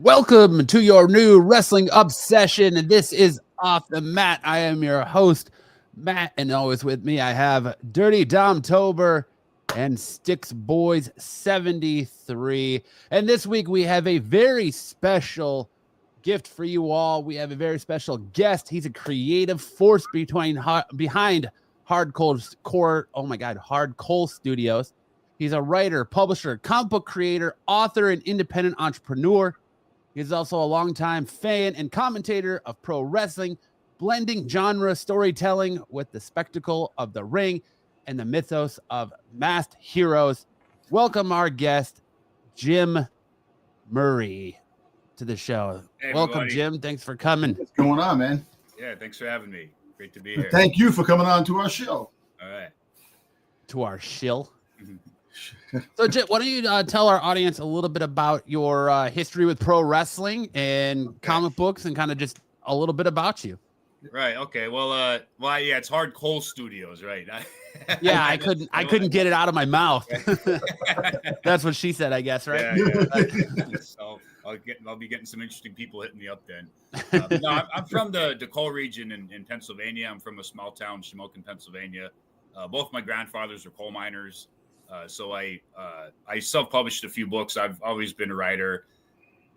Welcome to your new wrestling obsession, and this is Off the Mat. I am your host, Matt, and always with me I have Dirty Dom Tober and Sticks Boys 73. And this week we have a very special gift for you all. We have a very special guest. He's a creative force behind Hard Coal Studios. He's a writer, publisher, comic book creator, author, and independent entrepreneur. He's also a longtime fan and commentator of pro wrestling, blending genre storytelling with the spectacle of the ring and the mythos of masked heroes. Welcome our guest, Jim Murray, to the show. Hey, welcome, Jim. Thanks for coming. What's going on, man? Yeah, thanks for having me. Great to be here. Thank you for coming on to our show. All right. To our shill. So, Jim, why don't you tell our audience a little bit about your history with pro wrestling and comic books, and kind of just a little bit about you. Right. Okay. Well, yeah, it's Hard Coal Studios, right? Yeah, I couldn't get it out of my mouth. That's what she said, I guess, right? Yeah. So I'll be getting some interesting people hitting me up then. No, I'm from the coal region in Pennsylvania. I'm from a small town, Shamokin, Pennsylvania. Both my grandfathers were coal miners. So I self-published a few books. I've always been a writer,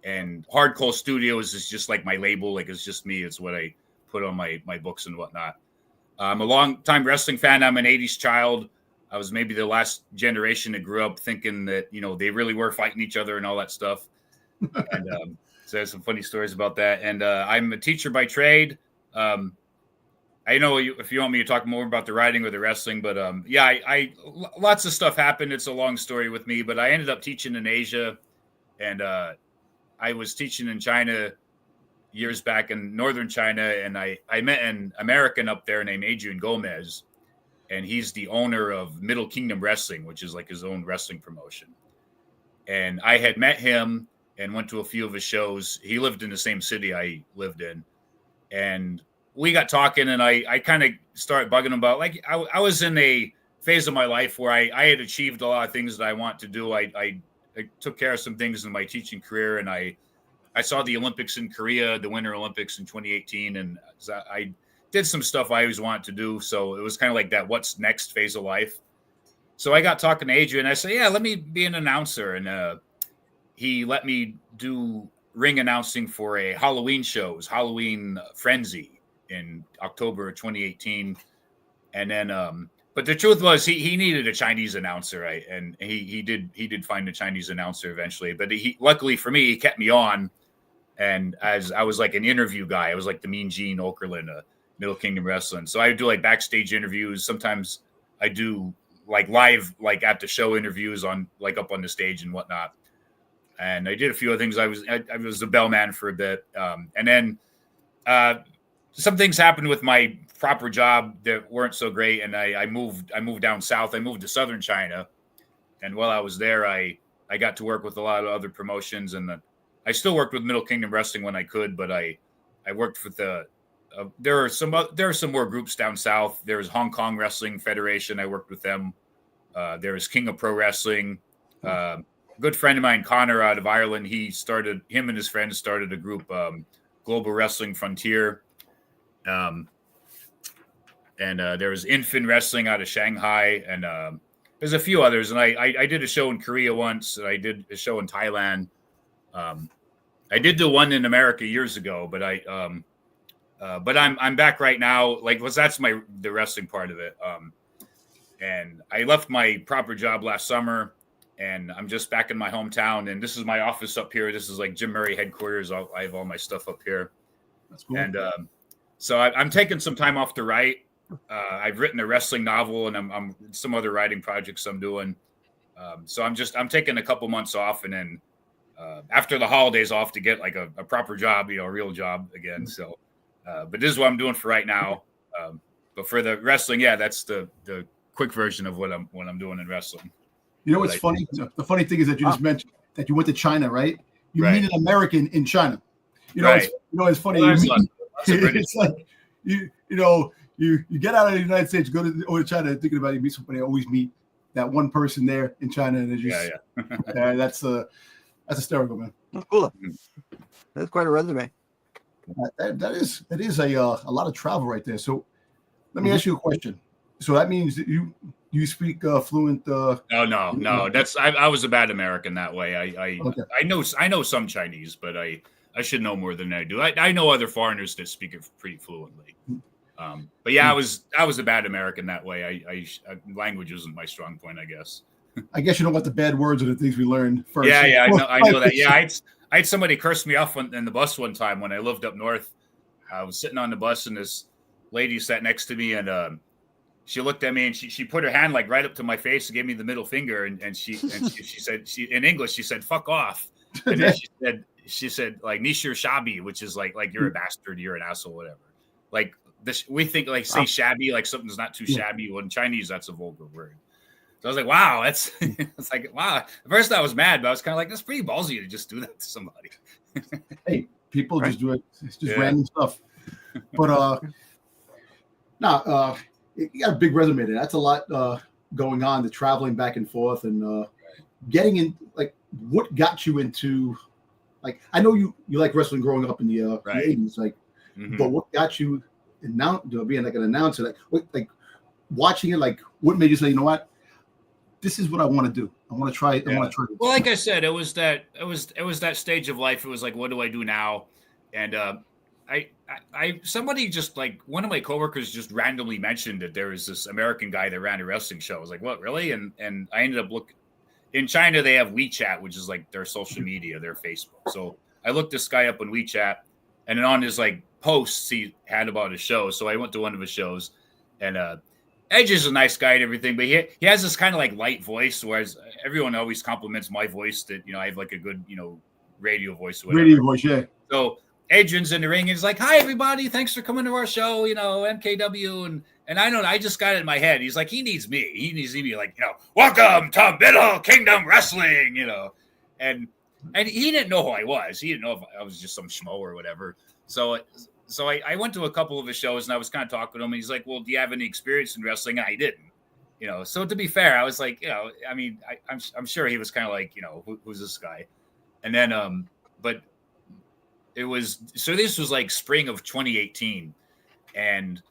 and Hard Coal Studios is just like my label. Like, it's just me. It's what I put on my books and whatnot. I'm a long-time wrestling fan. I'm an 80s child. I was maybe the last generation that grew up thinking that, they really were fighting each other and all that stuff. And so there's some funny stories about that. And I'm a teacher by trade. I know if you want me to talk more about the writing or the wrestling, but I lots of stuff happened. It's a long story with me, but I ended up teaching in Asia, and I was teaching in China years back in northern China, and I met an American up there named Adrian Gomez, and he's the owner of Middle Kingdom Wrestling, which is like his own wrestling promotion. And I had met him and went to a few of his shows. He lived in the same city I lived in, and we got talking, and I kind of started bugging him about, like, I was in a phase of my life where I had achieved a lot of things that I want to do. I took care of some things in my teaching career, and I saw the Olympics in Korea, the Winter Olympics in 2018, and I did some stuff I always wanted to do. So it was kind of like that what's next phase of life. So I got talking to Adrian. I said, yeah, let me be an announcer. And he let me do ring announcing for a Halloween show. It was Halloween Frenzy in October of 2018. And then but the truth was he needed a Chinese announcer, right? And he did find a Chinese announcer eventually, but he luckily for me, he kept me on. And as I was like an interview guy, I was like the Mean Gene Okerlund, Middle Kingdom Wrestling. So I would do like backstage interviews. Sometimes I do like live, like at the show interviews on like up on the stage and whatnot. And I did a few other things. I was a bellman for a bit. And then some things happened with my proper job that weren't so great, and I moved down south. I moved to southern China, and while I was there, I got to work with a lot of other promotions, and I still worked with Middle Kingdom Wrestling when I could, but I worked with there are some more groups down south. There was Hong Kong Wrestling Federation. I worked with them. There was King of Pro Wrestling. A good friend of mine, Connor, out of Ireland, him and his friends started a group, Global Wrestling Frontier. And there was Infin Wrestling out of Shanghai, and there's a few others. And I did a show in Korea once, and I did a show in Thailand. I did do one in America years ago, but I'm back right now. Like, that's the wrestling part of it. And I left my proper job last summer, and I'm just back in my hometown. And this is my office up here. This is like Jim Murray headquarters. I have all my stuff up here. That's cool. And so I'm taking some time off to write. I've written a wrestling novel, and I'm some other writing projects I'm doing. So I'm taking a couple months off, and then after the holidays off to get like a proper job, a real job again. So, but this is what I'm doing for right now. But for the wrestling, yeah, that's the quick version of what I'm doing in wrestling. You know what's funny? The funny thing is that you just mentioned that you went to China, right? You meet an American in China. It's funny. Well, it's like you get out of the United States, go to China, thinking about you meet somebody. I always meet that one person there in China, and just that's hysterical, man. That's cool. Mm. That's quite a resume. That is a lot of travel right there. So let me ask you a question. So that means that you speak fluent. No. That's I was a bad American that way. Okay. I know some Chinese, but I should know more than I do. I know other foreigners that speak it pretty fluently. But yeah, I was a bad American that way. Language isn't my strong point, I guess. I guess you don't want the bad words or the things we learned first. Yeah, I know that. Yeah, I had somebody curse me off in the bus one time when I lived up north. I was sitting on the bus and this lady sat next to me and she looked at me and she put her hand like right up to my face and gave me the middle finger and she said in English she said fuck off, and then she said like nishir shabi, which is like you're a bastard, you're an asshole, whatever. Like this, we think like say shabby like something's not too shabby. Well, in Chinese that's a vulgar word. So I was like, wow, that's it's like wow. At first I was mad, but I was kind of like, that's pretty ballsy to just do that to somebody. Hey, people just do it. It's just random stuff. But you got a big resume there. That's a lot going on. The traveling back and forth and getting in. Like, what got you into? Like, I know you like wrestling growing up in the 80s. Like, but what got you being like an announcer? Like watching it. Like, what made you say, you know what? This is what I want to do. I want to try it. I want to try it. Well, like I said, it was that stage of life. It was like, what do I do now? And somebody just like one of my coworkers just randomly mentioned that there was this American guy that ran a wrestling show. I was like, what, really? And I ended up looking. In China, they have WeChat, which is like their social media, their Facebook. So I looked this guy up on WeChat, and then on his like posts he had about his show. So I went to one of his shows, and Edge is a nice guy and everything, but he has this kind of like light voice, whereas everyone always compliments my voice that, I have like a good, radio voice or whatever. Radio voice, yeah. So Adrian's in the ring and he's like, hi, everybody. Thanks for coming to our show, MKW. And I just got it in my head. He's like, he needs me. He needs me like, welcome to Middle Kingdom Wrestling, And he didn't know who I was. He didn't know if I was just some schmo or whatever. So I went to a couple of his shows and I was kind of talking to him and he's like, well, do you have any experience in wrestling? And I didn't, so to be fair, I was like, I'm sure he was kind of like, who's this guy? And then, but this was like spring of 2018 and,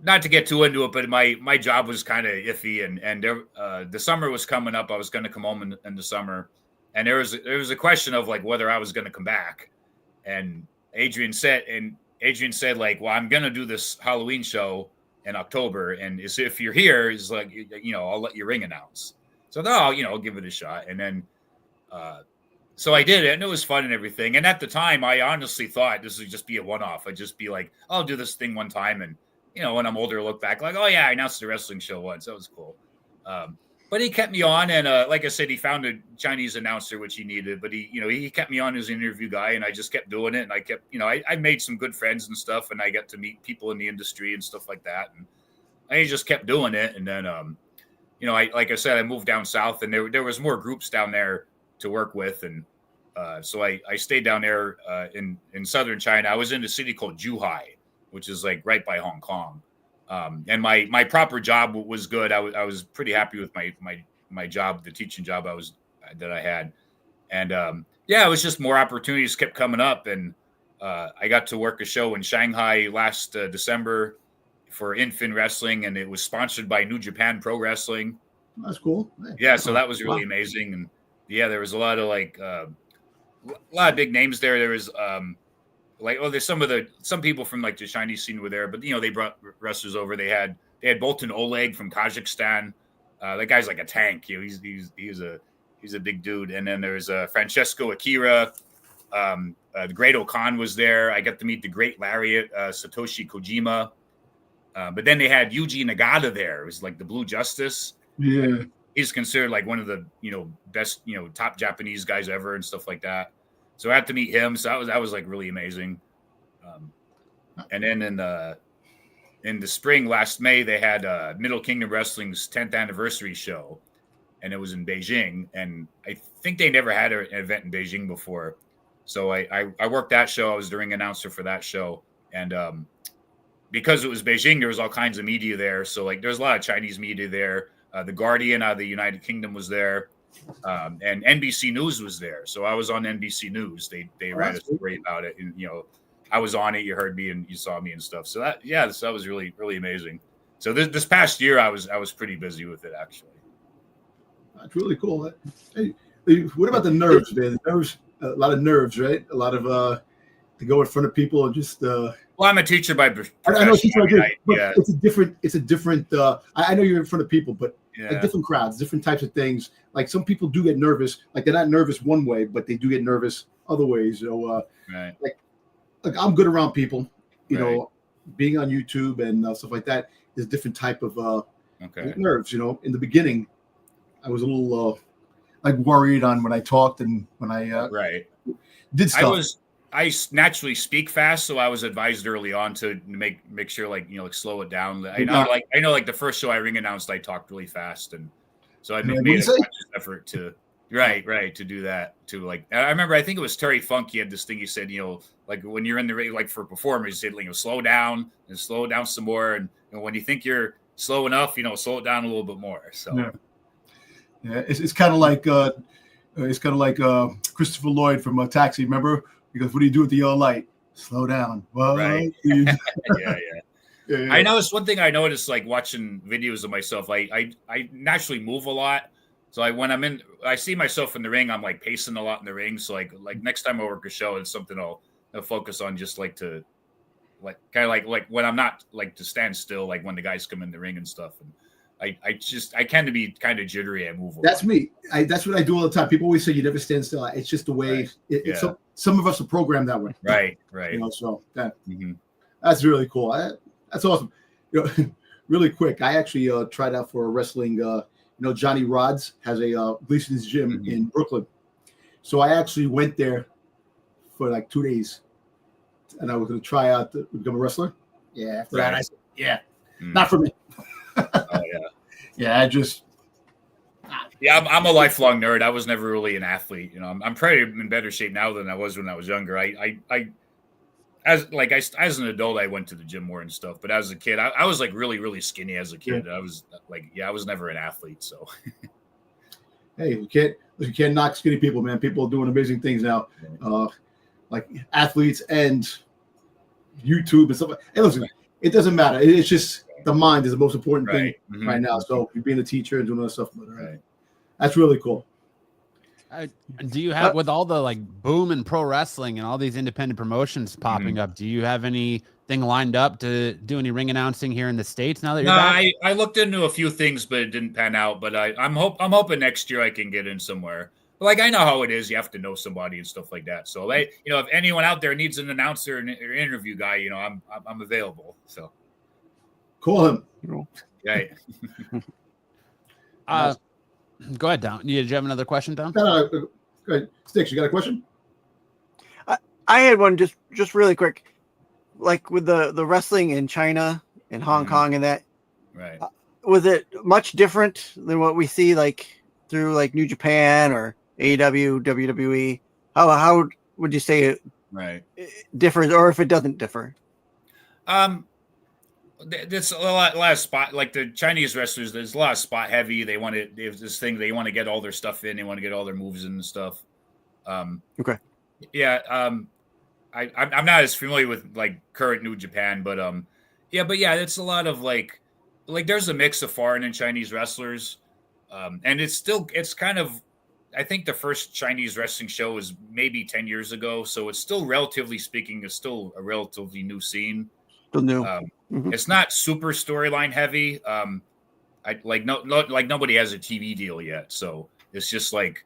not to get too into it, but my job was kind of iffy and there, the summer was coming up. I was going to come home in the summer and there was a question of like whether I was going to come back. And Adrian said like, well, I'm going to do this Halloween show in October. And if you're here, is like, I'll let your ring announce. So I'll give it a shot. And then, so I did it and it was fun and everything. And at the time I honestly thought this would just be a one-off. I'd just be like, I'll do this thing one time. And, when I'm older, look back like, oh yeah, I announced the wrestling show once. That was cool. But he kept me on, and like I said, he found a Chinese announcer which he needed. But he kept me on as an interview guy, and I just kept doing it. And I kept, I made some good friends and stuff, and I got to meet people in the industry and stuff like that. And I just kept doing it. And then, like I said, I moved down south, and there was more groups down there to work with, and so I stayed down there in southern China. I was in a city called Zhuhai, which is like right by Hong Kong. And my proper job was good. I was pretty happy with my job, the teaching job that I had. And it was just more opportunities kept coming up. And I got to work a show in Shanghai last December for Infin Wrestling, and it was sponsored by New Japan Pro Wrestling. That's cool. Yeah, so that was really amazing. And there was a lot of like a lot of big names there. There was there's some people from like the Chinese scene were there, but they brought wrestlers over. They had Bolton Oleg from Kazakhstan. That guy's like a tank. He's a big dude. And then there's Francesco Akira. The Great Okan was there. I got to meet the Great Lariat, Satoshi Kojima. But then they had Yuji Nagata there. It was like the Blue Justice. Yeah, he's considered like one of the best top Japanese guys ever and stuff like that. So I had to meet him. So that was like really amazing. And then in the spring last May, they had Middle Kingdom Wrestling's 10th anniversary show, and it was in Beijing. And I think they never had an event in Beijing before. So I worked that show. I was the ring announcer for that show. And because it was Beijing, there was all kinds of media there. So like there's a lot of Chinese media there. The Guardian out of the United Kingdom was there. and NBC News was there, so I was on NBC News. They ran a story about it, and I was on it. You heard me and you saw me and stuff. So that was really really amazing. So this past year, I was pretty busy with it actually. That's really cool. Hey, what about the nerves, man? The nerves, a lot of nerves, right? A lot of to go in front of people and just. Well, I'm a teacher by profession. I know teacher, yeah. It's a different. I know you're in front of people, but like different crowds, different types of things. Like some people do get nervous. Like they're not nervous one way, but they do get nervous other ways. So, like I'm good around people. You know, being on YouTube and stuff like that is a different type of nerves. In the beginning, I was a little like worried on when I talked and when I did stuff. I naturally speak fast, so I was advised early on to make sure like slow it down. I know like the first show I ring announced, I talked really fast, and so I made a conscious effort to to do that too. Like I remember, I think it was Terry Funk. He had this thing. He said, like when you're in the ring, like for performers, he said, slow down and slow it down some more, and when you think you're slow enough, slow it down a little bit more. So it's kind of like Christopher Lloyd from Taxi. Remember? Because what do you do with the yellow light? Slow down. Well, right. I noticed one thing. I noticed like watching videos of myself. I naturally move a lot. So when I see myself in the ring, I'm like pacing a lot in the ring. So like next time I work a show, it's something I'll focus on, just like to like kind of like when I'm not like to stand still, like when the guys come in the ring and stuff. And I tend to be kind of jittery. I move. That's me. That's what I do all the time. People always say you never stand still. It's just the way. Some of us are programmed that way. Right. So that's really cool. That's awesome. Really quick. I actually tried out for a wrestling. Johnny Rods has a Gleason's gym in Brooklyn. So I actually went there for like 2 days, and I was going to try out to become a wrestler. Yeah. After that, I said, not for me. I'm a lifelong nerd. I was never really an athlete. I'm probably in better shape now than I was when I was younger. As an adult, I went to the gym more and stuff. But as a kid, I was like really, really skinny as a kid. I was I was never an athlete. So, hey, you can't knock skinny people, man. People are doing amazing things now, like athletes and YouTube and stuff. Hey, listen, it doesn't matter. It's just the mind is the most important thing right now. So you're being a teacher and doing all that stuff. That's really cool. Do you have, with all the like boom in pro wrestling and all these independent promotions popping up, do you have anything lined up to do any ring announcing here in the States now that you're back? I looked into a few things, but it didn't pan out. But I'm hoping next year I can get in somewhere. Like I know how it is. You have to know somebody and stuff like that. So if anyone out there needs an announcer or interview guy, I'm available. So call him. Right. Go ahead, Don. Did you have another question, Don? No, go ahead. Sticks, you got a question? I had one just really quick. Like with the wrestling in China and Hong Kong and that. Right. Was it much different than what we see like through like New Japan or AEW, WWE? How would you say it differs, or if it doesn't differ? There's a lot of spot, like the Chinese wrestlers. There's a lot of spot heavy. They want to get all their stuff in. They want to get all their moves in and stuff. Okay. Yeah. I'm not as familiar with like current New Japan, but it's a lot of like there's a mix of foreign and Chinese wrestlers, and it's kind of. I think the first Chinese wrestling show was maybe 10 years ago, so it's still relatively speaking, it's still a relatively new scene. It's not super storyline heavy. Nobody has a TV deal yet, so it's just like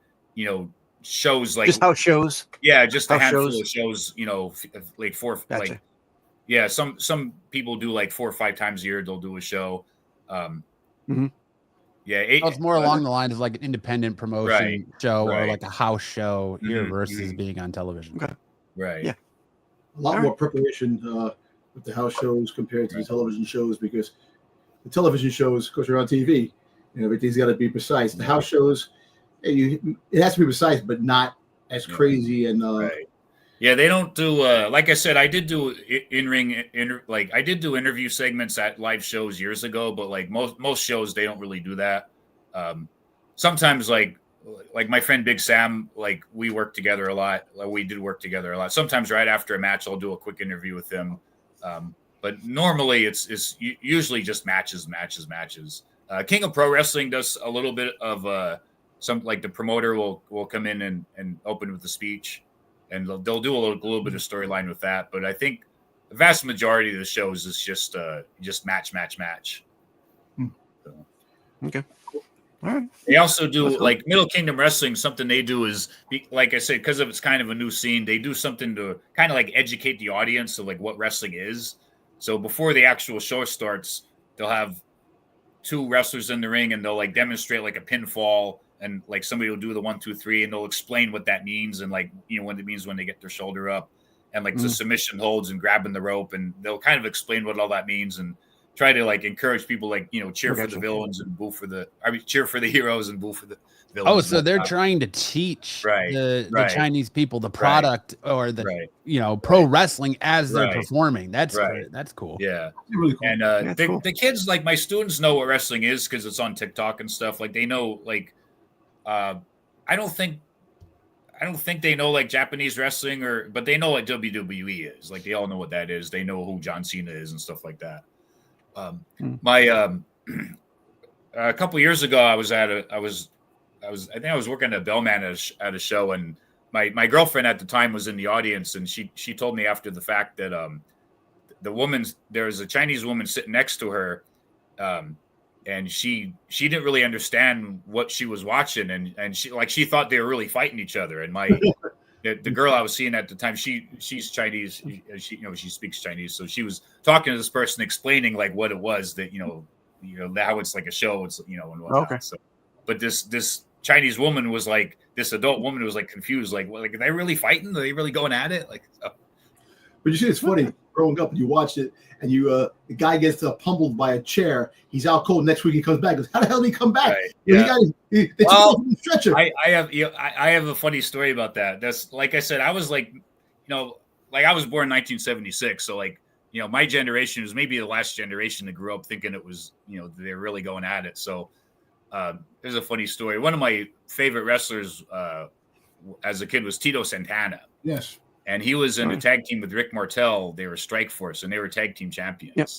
shows like just house shows. Yeah, just a handful of shows. Like four. Gotcha. Like some people do like 4 or 5 times a year. They'll do a show. Yeah, it's more along the lines of like an independent promotion show or like a house show here versus being on television. Okay. Right. Yeah. A lot more preparation with the house shows compared to the television shows, because the television shows, because you're on TV, everything's got to be precise. The house shows, it has to be precise, but not as crazy and. Yeah, they don't do. Like I said, I did do I did do interview segments at live shows years ago, but like most shows, they don't really do that. Sometimes like like my friend Big Sam, like we work together a lot. Like we did work together a lot. Sometimes right after a match, I'll do a quick interview with him. But normally it's usually just matches. King of Pro Wrestling does a little bit of some, like the promoter will come in and open with the speech, and they'll do a little bit of storyline with that. But I think the vast majority of the shows is just match. So. Okay. All right. They also do like Middle Kingdom Wrestling. Something they do is, like I said, because of it's kind of a new scene, they do something to kind of like educate the audience of like what wrestling is. So before the actual show starts, they'll have two wrestlers in the ring and they'll like demonstrate like a pinfall, and like somebody will do the 1, 2, 3, and they'll explain what that means, and like, you know, what it means when they get their shoulder up, and like the submission holds and grabbing the rope, and they'll kind of explain what all that means and try to like encourage people, like, you know, cheer for the villains and boo for cheer for the heroes and boo for the villains. Oh, so they're trying to teach the Chinese people the product or the you know, pro wrestling as they're performing. That's that's cool. Yeah, Really cool. And the kids, like my students, know what wrestling is because it's on TikTok and stuff. Like they know, like I don't think they know like Japanese wrestling, but they know what WWE is. Like they all know what that is. They know who John Cena is and stuff like that. A couple years ago, I think I was working at Bellman at a show, and my girlfriend at the time was in the audience, and she told me after the fact that there was a Chinese woman sitting next to her, and she didn't really understand what she was watching, and she thought they were really fighting each other. And the girl I was seeing at the time, she's Chinese, she speaks Chinese, so she was talking to this person, explaining like what it was that you know how it's like a show, it's and whatnot. Okay. So, but this Chinese woman was like, this adult woman was like confused, like are they really fighting? Are they really going at it? Like, but you see, it's funny growing up and you watched it, and the guy gets pummeled by a chair. He's out cold. Next week he comes back. Goes, how the hell did he come back? Right. Yeah. They took him from the stretcher. I have a funny story about that. That's like I said, I was like, like I was born in 1976, so like my generation was maybe the last generation that grew up thinking it was they're really going at it. So there's a funny story. One of my favorite wrestlers as a kid was Tito Santana. Yes. And he was in a tag team with Rick Martel. They were Strike Force, and they were tag team champions. Yep.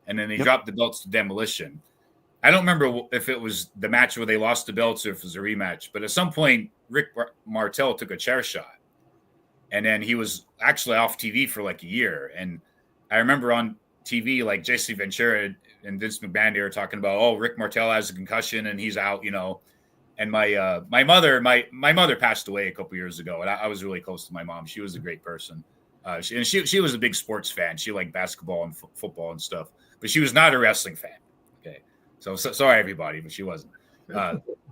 And then they dropped the belts to Demolition. I don't remember if it was the match where they lost the belts or if it was a rematch. But at some point, Rick Martel took a chair shot. And then he was actually off TV for like a year. And I remember on TV, like Jesse Ventura and Vince McMahon, they were talking about, Rick Martel has a concussion and he's out, And my mother passed away a couple years ago, and I was really close to my mom. She was a great person. She was a big sports fan. She liked basketball and football and stuff, but she was not a wrestling fan. Okay, so sorry everybody, but she wasn't.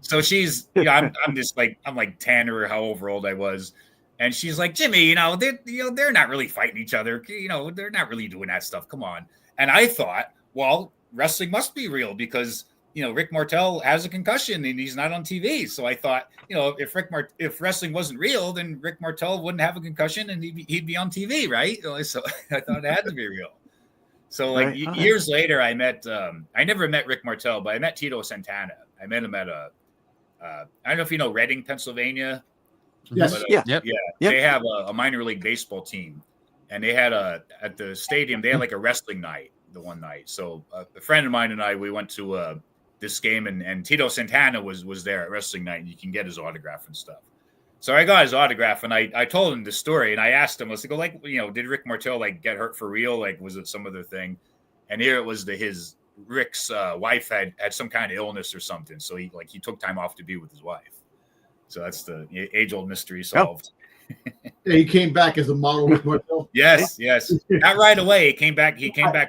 So she's, I'm just like, I'm like 10 or however old I was, and she's like, Jimmy, they're not really fighting each other. They're not really doing that stuff. Come on. And I thought, well, wrestling must be real because Rick Martel has a concussion and he's not on TV. So I thought, if wrestling wasn't real, then Rick Martel wouldn't have a concussion and he'd be on TV, right? So I thought it had to be real. So like years later, I never met Rick Martel, but I met Tito Santana. I met him at I don't know if you know Reading, Pennsylvania. Yes. But, They have a minor league baseball team, and they had at the stadium, they had like a wrestling night the one night. So a friend of mine and I, we went to this game, and Tito Santana was there at wrestling night, and you can get his autograph and stuff. So I got his autograph, and I told him the story, and I asked him, I was like, did Rick Martel like get hurt for real? Like, was it some other thing? And here it was Rick's wife had some kind of illness or something. So he took time off to be with his wife. So that's the age-old mystery solved. He came back as a model with Martel. Yes. Not right away. He came back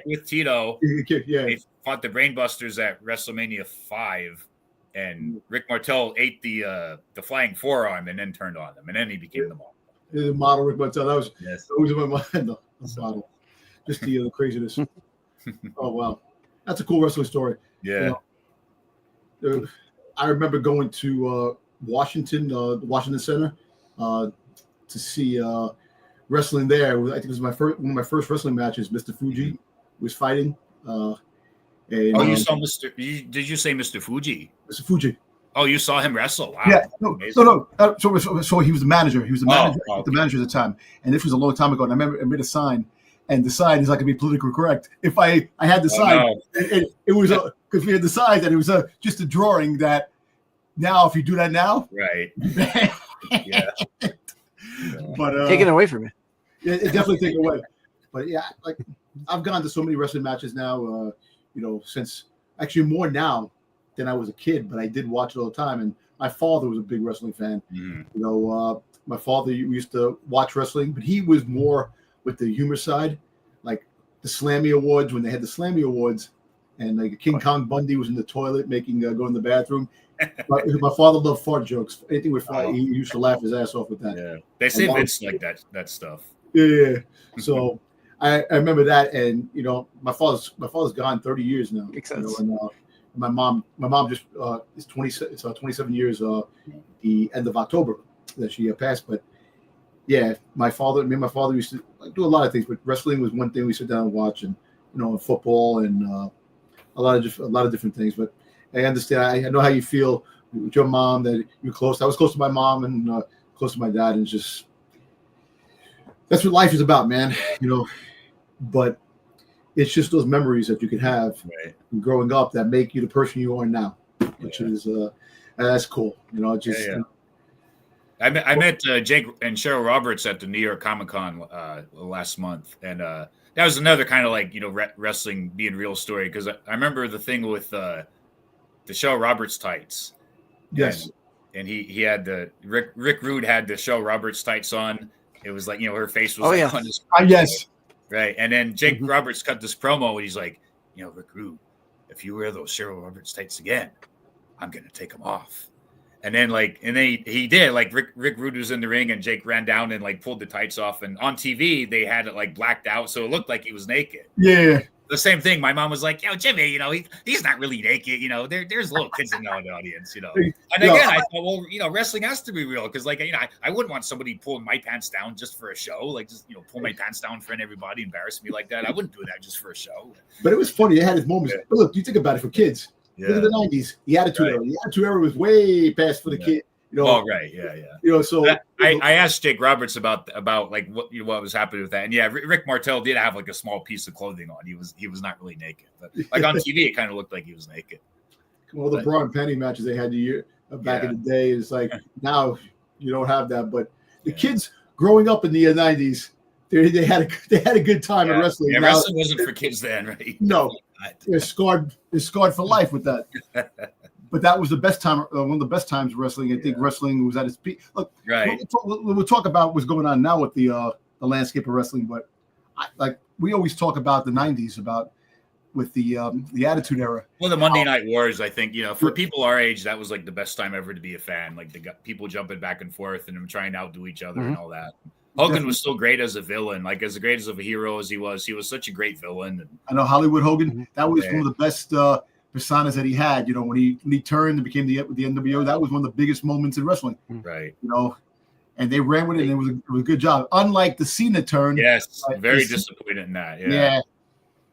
with Tito. Yeah. They fought the Brainbusters at WrestleMania 5, and Rick Martel ate the flying forearm and then turned on them, and then he became the model. The model Rick Martel. That was always in my mind. The model. Just the craziness. Oh wow, that's a cool wrestling story. Yeah. I remember going to Washington Center to see wrestling there. I think it was one of my first wrestling matches. Mr. Fuji was fighting. You saw Mr. Did you say Mr. Fuji? Mr. Fuji. Oh, you saw him wrestle? Wow. Yeah, no. So he was the manager. He was the manager, the manager at the time, and this was a long time ago. And I remember I made a sign, and the sign is not going to be politically correct. If I had the sign, it was because we had the sign that it was just a drawing that. Now, if you do that now, right? Yeah. But taken away from you. It definitely taken away. But yeah, like I've gone to so many wrestling matches now. Since actually more now than I was a kid, but I did watch it all the time. And my father was a big wrestling fan. My father used to watch wrestling, but he was more with the humor side, like the Slammy Awards when they had the Slammy Awards, and like King Kong Bundy was in the toilet making go in the bathroom. My father loved fart jokes. Anything with fart, he used to laugh his ass off with that. Yeah, they say Vince like that stuff. Yeah. So I remember that, and my father's gone 30 years now. Makes sense. And my mom just is 27 years the end of October that she passed. But yeah, me and my father used to do a lot of things, but wrestling was one thing we sit down and watch, and football and a lot of different things. But I understand. I know how you feel with your mom, that you're close. I was close to my mom and close to my dad, and just that's what life is about, man. But it's just those memories that you can have growing up that make you the person you are now, which is that's cool. I met Jake and Cheryl Roberts at the New York Comic Con last month, and that was another kind of like wrestling being real story, because I remember the thing with the Cheryl Roberts tights. Yes, and he had the Rick Rude had the Cheryl Roberts tights on. It was like her face was on his yes. Right. And then Jake Roberts cut this promo and he's like, Rick Rude, if you wear those Cheryl Roberts tights again, I'm going to take them off. And then he did, like Rick Rude was in the ring and Jake ran down and like pulled the tights off. And on TV, they had it like blacked out. So it looked like he was naked. Yeah. The same thing. My mom was like, Jimmy, he's not really naked. There's little kids in the audience, And again, I thought, well, wrestling has to be real, because I wouldn't want somebody pulling my pants down just for a show, like just pull my pants down in front of everybody, embarrass me like that. I wouldn't do that just for a show. But it was funny. It had its moments. Yeah. But look, you think about it for kids. Yeah. Look at the 90s. The Attitude Era. The Attitude Era was way past for the kid. Right, yeah. So I asked Jake Roberts about like what was happening with that, and Rick Martel did have like a small piece of clothing on. He was not really naked, but like on TV, it kind of looked like he was naked. Well, the bra and panty matches they had back in the day, it's like now you don't have that. But the kids growing up in the 90s, they had a good time in wrestling. Yeah, wrestling wasn't for kids then, right? No, they're scarred for life with that. But that was the best time, one of the best times wrestling. I think wrestling was at its peak. Look, we'll talk about what's going on now with the landscape of wrestling. But we always talk about the 90s, with the Attitude Era. Well, the Monday Night Wars, I think, for people our age, that was like the best time ever to be a fan. Like people jumping back and forth and them trying to outdo each other and all that. Hogan was so great as a villain, like as great as of a hero as he was such a great villain. And, I know Hollywood Hogan. That was one of the best personas that he had. When he turned and became the NWO, that was one of the biggest moments in wrestling. Right. And they ran with it, and it was a good job. Unlike the Cena turn. Yes, very disappointed in that. Yeah.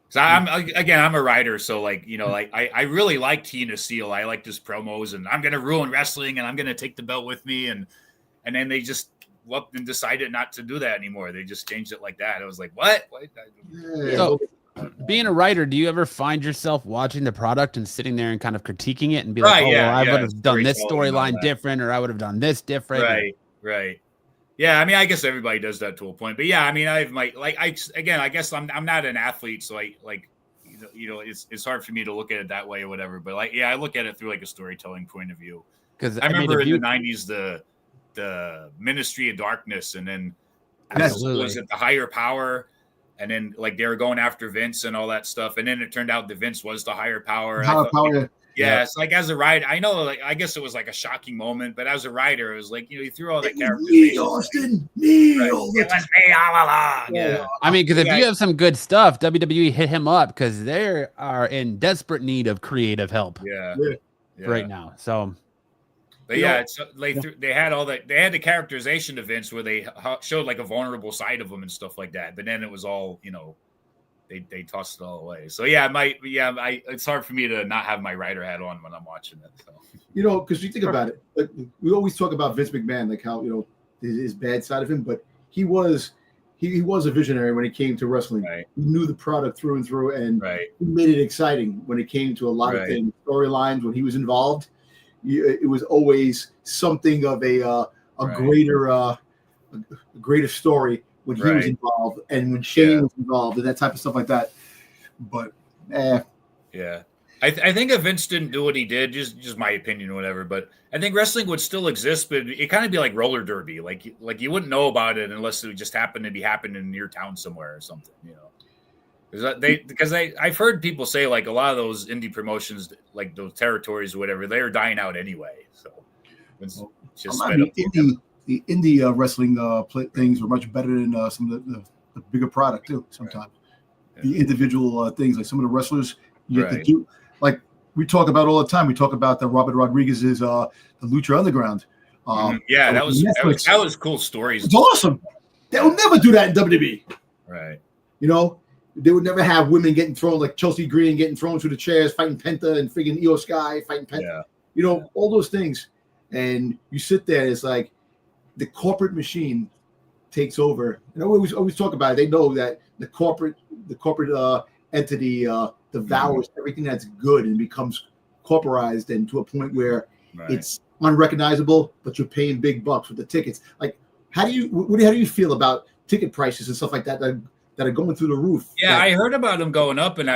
So I'm a writer, so I really like Tina Seal. I like his promos, and I'm gonna ruin wrestling, and I'm gonna take the belt with me, and then they just and decided not to do that anymore. They just changed it like that. I was like, what? So, being a writer, do you ever find yourself watching the product and sitting there and kind of critiquing it and be like, I would have done this storyline different, or I would have done this different? Right. Yeah, I mean, I guess everybody does that to a point, but yeah, I mean, I guess I'm not an athlete, so it's hard for me to look at it that way or whatever. But I look at it through like a storytelling point of view. Because I remember in the 90s the Ministry of Darkness, and then was it the Higher Power, and then like they were going after Vince and all that stuff, and then it turned out that Vince was the higher power. Yeah, it's like as a writer, I know, I guess it was like a shocking moment, but as a writer, it was like, you threw all that characterization. Austin, it was me, la, la, la. Yeah. I mean, because if you have some good stuff, WWE hit him up, because they are in desperate need of creative help. Right now. So, but it's like they had all that. They had the characterization of Vince where they showed like a vulnerable side of him and stuff like that. But then it was all, they tossed it all away. So it's hard for me to not have my writer hat on when I'm watching it. So because you think about it, like, we always talk about Vince McMahon, like how his bad side of him, but he was a visionary when it came to wrestling. Right. He knew the product through and through, and right. he made it exciting when it came to a lot of things, storylines. When he was involved, it was always something of a greater story when he was involved, and when Shane was involved, and that type of stuff like that. But yeah. I think if Vince didn't do what he did, just my opinion or whatever, but I think wrestling would still exist, but it kind of be like roller derby. Like you wouldn't know about it unless it just happened to be happening in your town somewhere or something, Because I've heard people say like a lot of those indie promotions, like those territories or whatever, they're dying out anyway. So it's just the indie wrestling things are much better than some of the bigger product too. Sometimes the individual things, like some of the wrestlers you have to do. Like we talk about all the time. We talk about the Robert Rodriguez's the Lucha Underground. That was cool stories. It's awesome. They'll never do that in WWE. Right. They would never have women getting thrown, like Chelsea Green getting thrown through the chairs, fighting Penta, and freaking Io Sky fighting Penta. Yeah. All those things. And you sit there, it's like the corporate machine takes over. And I always talk about it. They know that the corporate entity devours everything that's good and becomes corporized, and to a point where it's unrecognizable, but you're paying big bucks with the tickets. Like, how do you feel about ticket prices and stuff like that that are going through the roof? Yeah, I heard about them going up, and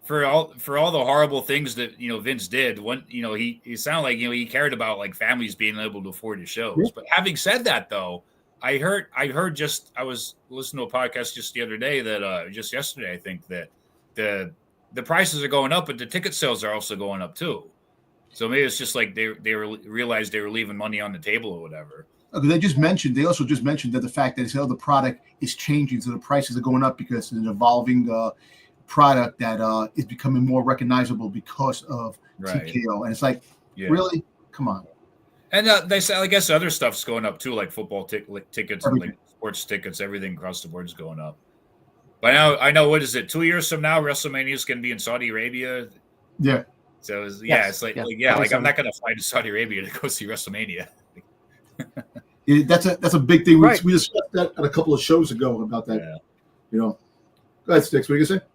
for all the horrible things that Vince did, he sounded like he cared about like families being able to afford his shows. Yeah. But having said that, though, I was listening to a podcast just the other day that just yesterday, I think, that the prices are going up, but the ticket sales are also going up too. So maybe it's just like they realized they were leaving money on the table or whatever. They also just mentioned that the fact that the product is changing, so the prices are going up because it's an evolving product that is becoming more recognizable because of TKO. And it's like, really? Come on. And they say, I guess other stuff's going up too, like football tickets, and like sports tickets, everything across the board is going up. But I know, what is it? 2 years from now, WrestleMania is going to be in Saudi Arabia. Yeah. So it's like I'm not going to fly to Saudi Arabia to go see WrestleMania. That's a big thing. We discussed that a couple of shows ago about that. Yeah. Go ahead, Sticks. What are you going to say?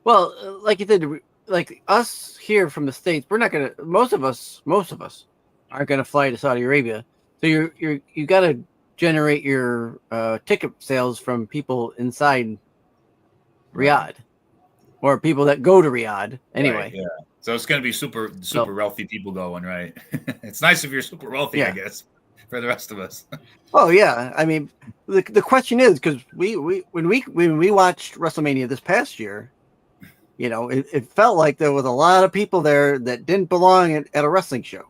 Well, like you said, like us here from the States, we're not going to. Most of us aren't going to fly to Saudi Arabia. So you got to generate your ticket sales from people inside Riyadh, or people that go to Riyadh anyway. Right, yeah. So it's going to be super wealthy people going, right? It's nice if you're super wealthy, I guess, for the rest of us. Oh yeah, I mean, the question is, because when we watched WrestleMania this past year, it felt like there was a lot of people there that didn't belong at a wrestling show.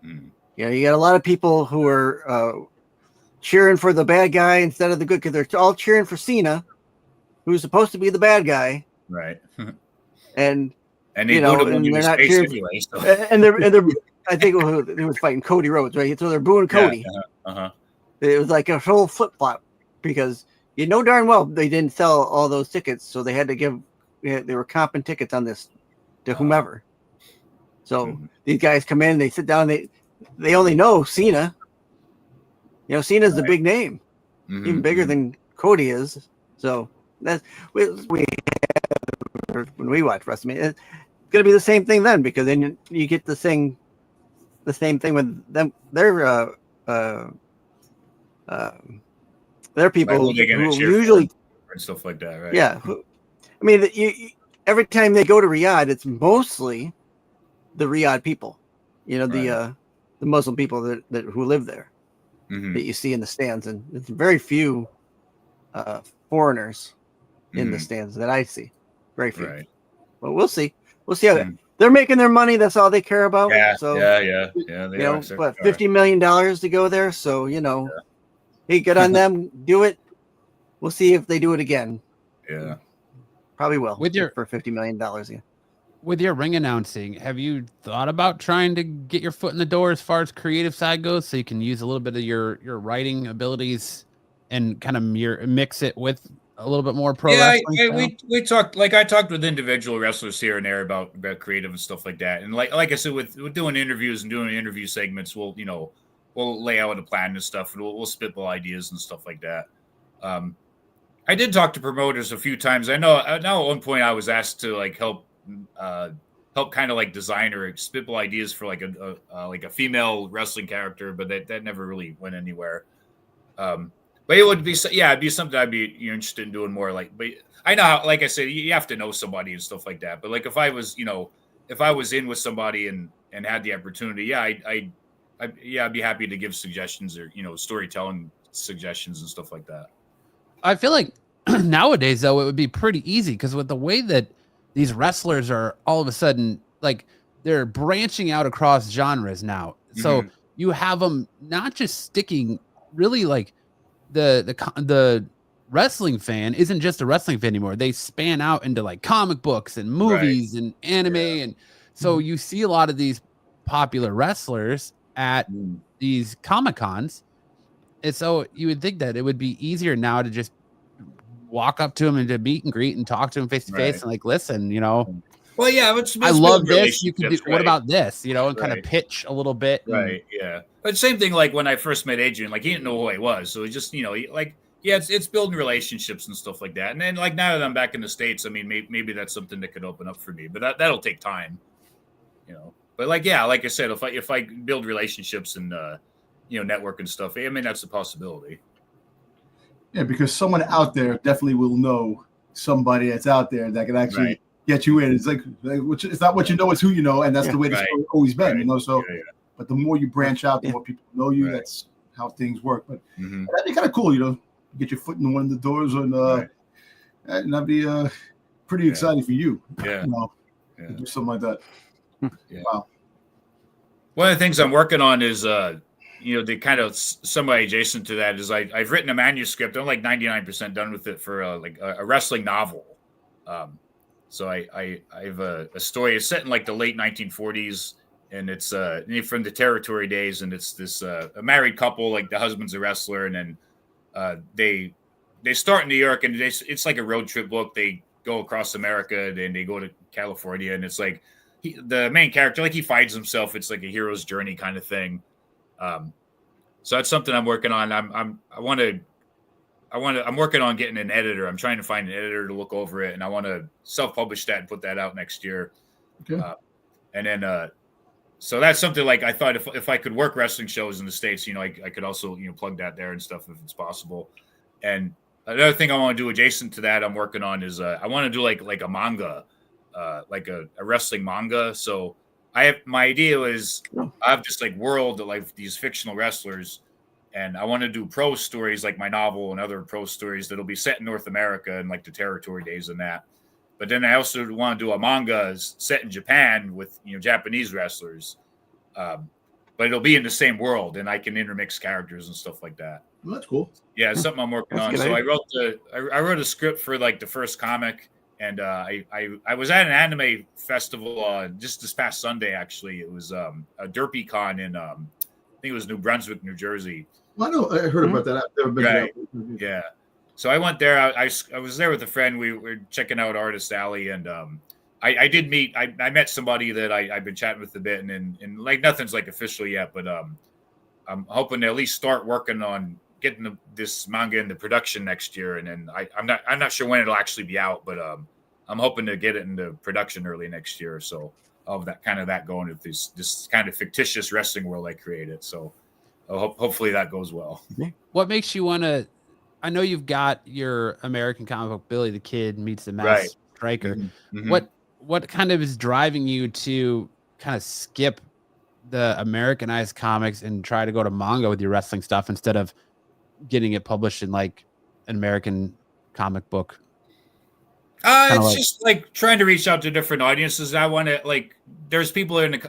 Mm. You got a lot of people who were cheering for the bad guy instead of the good, because they're all cheering for Cena, who's supposed to be the bad guy, right? and they and they're not cheering anyway. So. And they're I think it was fighting Cody Rhodes, right? So they're booing Cody. It was like a whole flip flop, because darn well they didn't sell all those tickets, so they had to give. They were comping tickets on this to whomever. So these guys come in, they sit down, they only know Cena. Cena's the big name, even bigger than Cody is. So that's when we watch WrestleMania. It's gonna be the same thing then, because then you get the same thing with them. Their people who usually and stuff like that, right? Yeah. I mean, every time they go to Riyadh, it's mostly the Riyadh people, the Muslim people that who live there that you see in the stands, and it's very few foreigners in the stands that I see. Very few. Right. But we'll see. We'll see how they're making their money. That's all they care about. Yeah. So Yeah. What, $50 million to go there? So hey, good on them. Do it. We'll see if they do it again. Yeah. Probably will. For $50 million. Yeah. With your ring announcing, have you thought about trying to get your foot in the door as far as creative side goes, so you can use a little bit of your writing abilities and kind of mix it with a little bit more pro wrestling? We talked, like I talked with individual wrestlers here and there about creative and stuff like that. And like I said, with doing interviews and doing interview segments, we'll lay out a plan and stuff, and we'll spitball ideas and stuff like that. I did talk to promoters a few times. I know at one point I was asked to like help kind of like design or spitball ideas for like a female wrestling character, but that never really went anywhere. But it would be, it'd be something I'd be interested in doing more. Like, but I know how, like I said, you have to know somebody and stuff like that. But like, if I was in with somebody and had the opportunity, I'd be happy to give suggestions or storytelling suggestions and stuff like that. I feel like nowadays though it would be pretty easy because with the way that these wrestlers are all of a sudden like they're branching out across genres now. So you have them not just sticking really like the wrestling fan isn't just a wrestling fan anymore. They span out into like comic books and movies and anime. And so you see a lot of these popular wrestlers at these Comic-Cons. And so you would think that it would be easier now to just walk up to him and to meet and greet and talk to him face to face and like, listen, well, yeah, I love this. You can do, what about this, and kind of pitch a little bit. Right. Yeah. But same thing, like when I first met Adrian, like he didn't know who I was. So it just, it's building relationships and stuff like that. And then like now that I'm back in the States, I mean, maybe that's something that could open up for me, but that'll take time, but like I said, if I build relationships and, network and stuff, I mean, that's a possibility. Yeah, because someone out there definitely will know somebody that's out there that can actually get you in. It's like it's not what you know, it's who you know, and that's the way it's always been, So, but the more you branch out, the more people know you. That's how things work. But that'd be kind of cool, get your foot in one of the doors, and that'd be pretty exciting for you. Yeah, to do something like that. Wow. One of the things I'm working on is the kind of somewhat adjacent to that is I've written a manuscript. I'm like 99% done with it for a wrestling novel. So I have a story. It's set in like the late 1940s, and it's from the territory days. And it's this a married couple, like the husband's a wrestler, and then they start in New York, and it's like a road trip book. They go across America, then they go to California, and it's like the main character, like he finds himself. It's like a hero's journey kind of thing. So that's something I'm working on. I'm working on getting an editor. I'm trying to find an editor to look over it, and I want to self-publish that and put that out next year. Okay. And then, so that's something like I thought if I could work wrestling shows in the States, I could also, plug that there and stuff if it's possible. And another thing I want to do adjacent to that I'm working on is, I want to do like a manga, like a wrestling manga. So my idea is I have this like world of like these fictional wrestlers, and I want to do prose stories like my novel and other prose stories that'll be set in North America and like the territory days and that. But then I also want to do a manga set in Japan with Japanese wrestlers, but it'll be in the same world, and I can intermix characters and stuff like that. Well, that's cool. Yeah, it's something I'm working on. So I wrote a script for like the first comic. And I was at an anime festival just this past Sunday. Actually, it was a DerpyCon in I think it was New Brunswick, New Jersey. Well, I know I heard about that. I've never been there. Yeah. So I went there. I was there with a friend. We were checking out Artist Alley, and I did meet. I met somebody that I've been chatting with a bit, and like nothing's like official yet, but I'm hoping to at least start working on getting this manga into production next year, and then I'm not sure when it'll actually be out, but I'm hoping to get it into production early next year. So of that going with this kind of fictitious wrestling world I created. So hopefully that goes well. What makes you want to? I know you've got your American comic book Billy the Kid meets the Masked Striker. Mm-hmm. What kind of is driving you to kind of skip the Americanized comics and try to go to manga with your wrestling stuff instead of getting it published in like an American comic book? It's just like trying to reach out to different audiences. I want to there's people in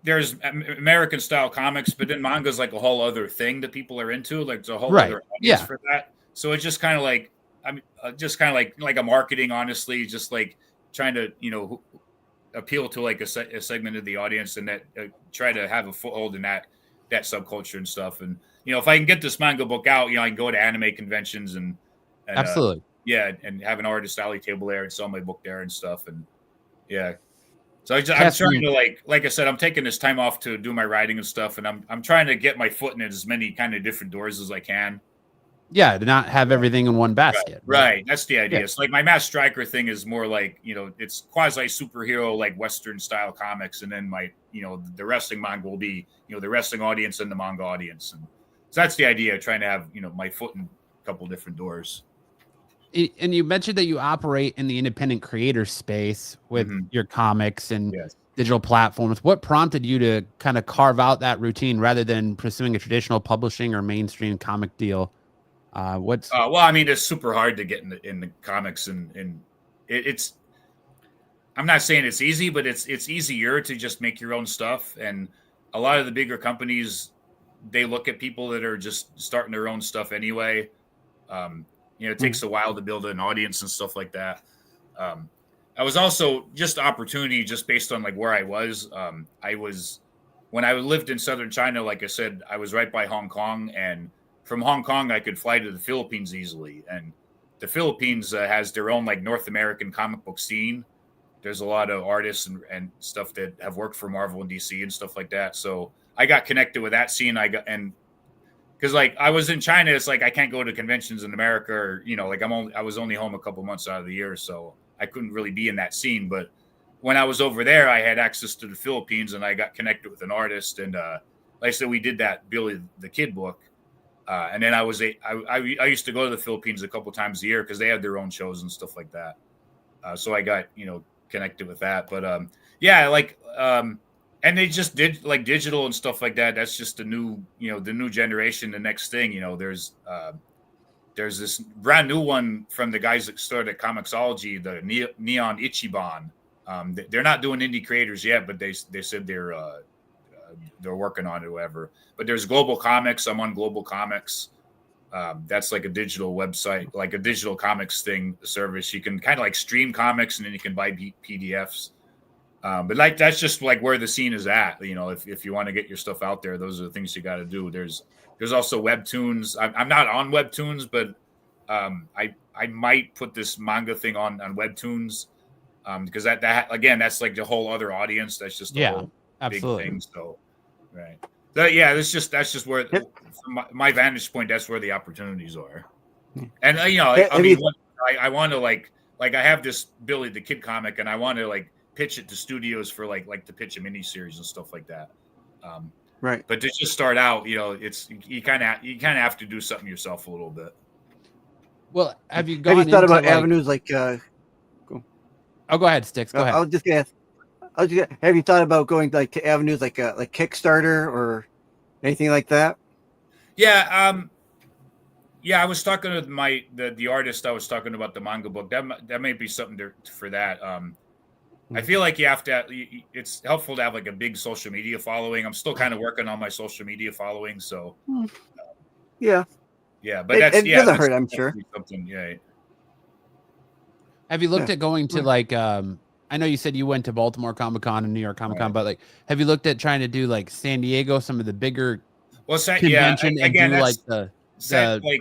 there's American style comics, but then manga's like a whole other thing that people are into. Like there's a whole other audience for that. So it's just kind of like, like a marketing, honestly, just like trying to, appeal to like a segment of the audience and that try to have a foothold in that subculture and stuff. And, if I can get this manga book out, I can go to anime conventions and absolutely. Yeah, and have an artist alley table there and sell my book there and stuff. And yeah, so I'm trying to like I said, I'm taking this time off to do my writing and stuff, and I'm trying to get my foot in as many kind of different doors as I can. Yeah, to not have everything in one basket. Right. That's the idea. It's like my Mass Striker thing is more like, it's quasi superhero, like Western style comics. And then my, the wrestling manga will be, the wrestling audience and the manga audience. And so that's the idea, trying to have, my foot in a couple different doors. And you mentioned that you operate in the independent creator space with your comics and digital platforms. What prompted you to kind of carve out that routine rather than pursuing a traditional publishing or mainstream comic deal? Well, I mean, it's super hard to get in the comics, and it's. I'm not saying it's easy, but it's easier to just make your own stuff. And a lot of the bigger companies, they look at people that are just starting their own stuff anyway. It takes a while to build an audience and stuff like that. I was also just opportunity, just based on like where I was. When I lived in southern China, like I said, I was right by Hong Kong, and from Hong Kong, I could fly to the Philippines easily. And the Philippines has their own like North American comic book scene. There's a lot of artists and stuff that have worked for Marvel and DC and stuff like that. So I got connected with that scene. Because like I was in China, it's like I can't go to conventions in America, or I was only home a couple months out of the year, so I couldn't really be in that scene. But when I was over there, I had access to the Philippines, and I got connected with an artist. And like I said, we did that Billy the Kid book. And then I used to go to the Philippines a couple times a year because they had their own shows and stuff like that. So I got, connected with that. But and they just did like digital and stuff like that. That's just the new generation, the next thing. There's this brand new one from the guys that started Comixology, the Neon Ichiban. They're not doing indie creators yet, but they said they're working on it or whatever. But there's Global Comics. I'm on Global Comics. That's like a digital website, like a digital comics service. You can kind of like stream comics, and then you can buy PDFs. But like that's just like where the scene is at. If you want to get your stuff out there, those are the things you got to do. There's also Webtoons. I'm not on Webtoons, but I might put this manga thing on Webtoons because that again, that's like the whole other audience. That's just a whole absolutely. Big thing. So right. That's just where, from my vantage point, that's where the opportunities are. And I want to like I have this Billy the Kid comic, and I want to like pitch it to studios for like to pitch a miniseries and stuff like that. Right. But to just start out, it's you kind of have to do something yourself a little bit. Well, have you thought about avenues like? Oh, go ahead, Sticks. Go ahead. I was just gonna ask. Have you thought about going like to avenues like Kickstarter or anything like that? Yeah, I was talking with the artist. I was talking about the manga book. That may be something for that. I feel like you have to. It's helpful to have like a big social media following. I'm still kind of working on my social media following, so yeah, but it doesn't hurt, I'm sure. Something, yeah. Have you looked at going to like? I know you said you went to Baltimore Comic-Con and New York Comic-Con, but like, have you looked at trying to do like San Diego, some of the bigger convention, and do like the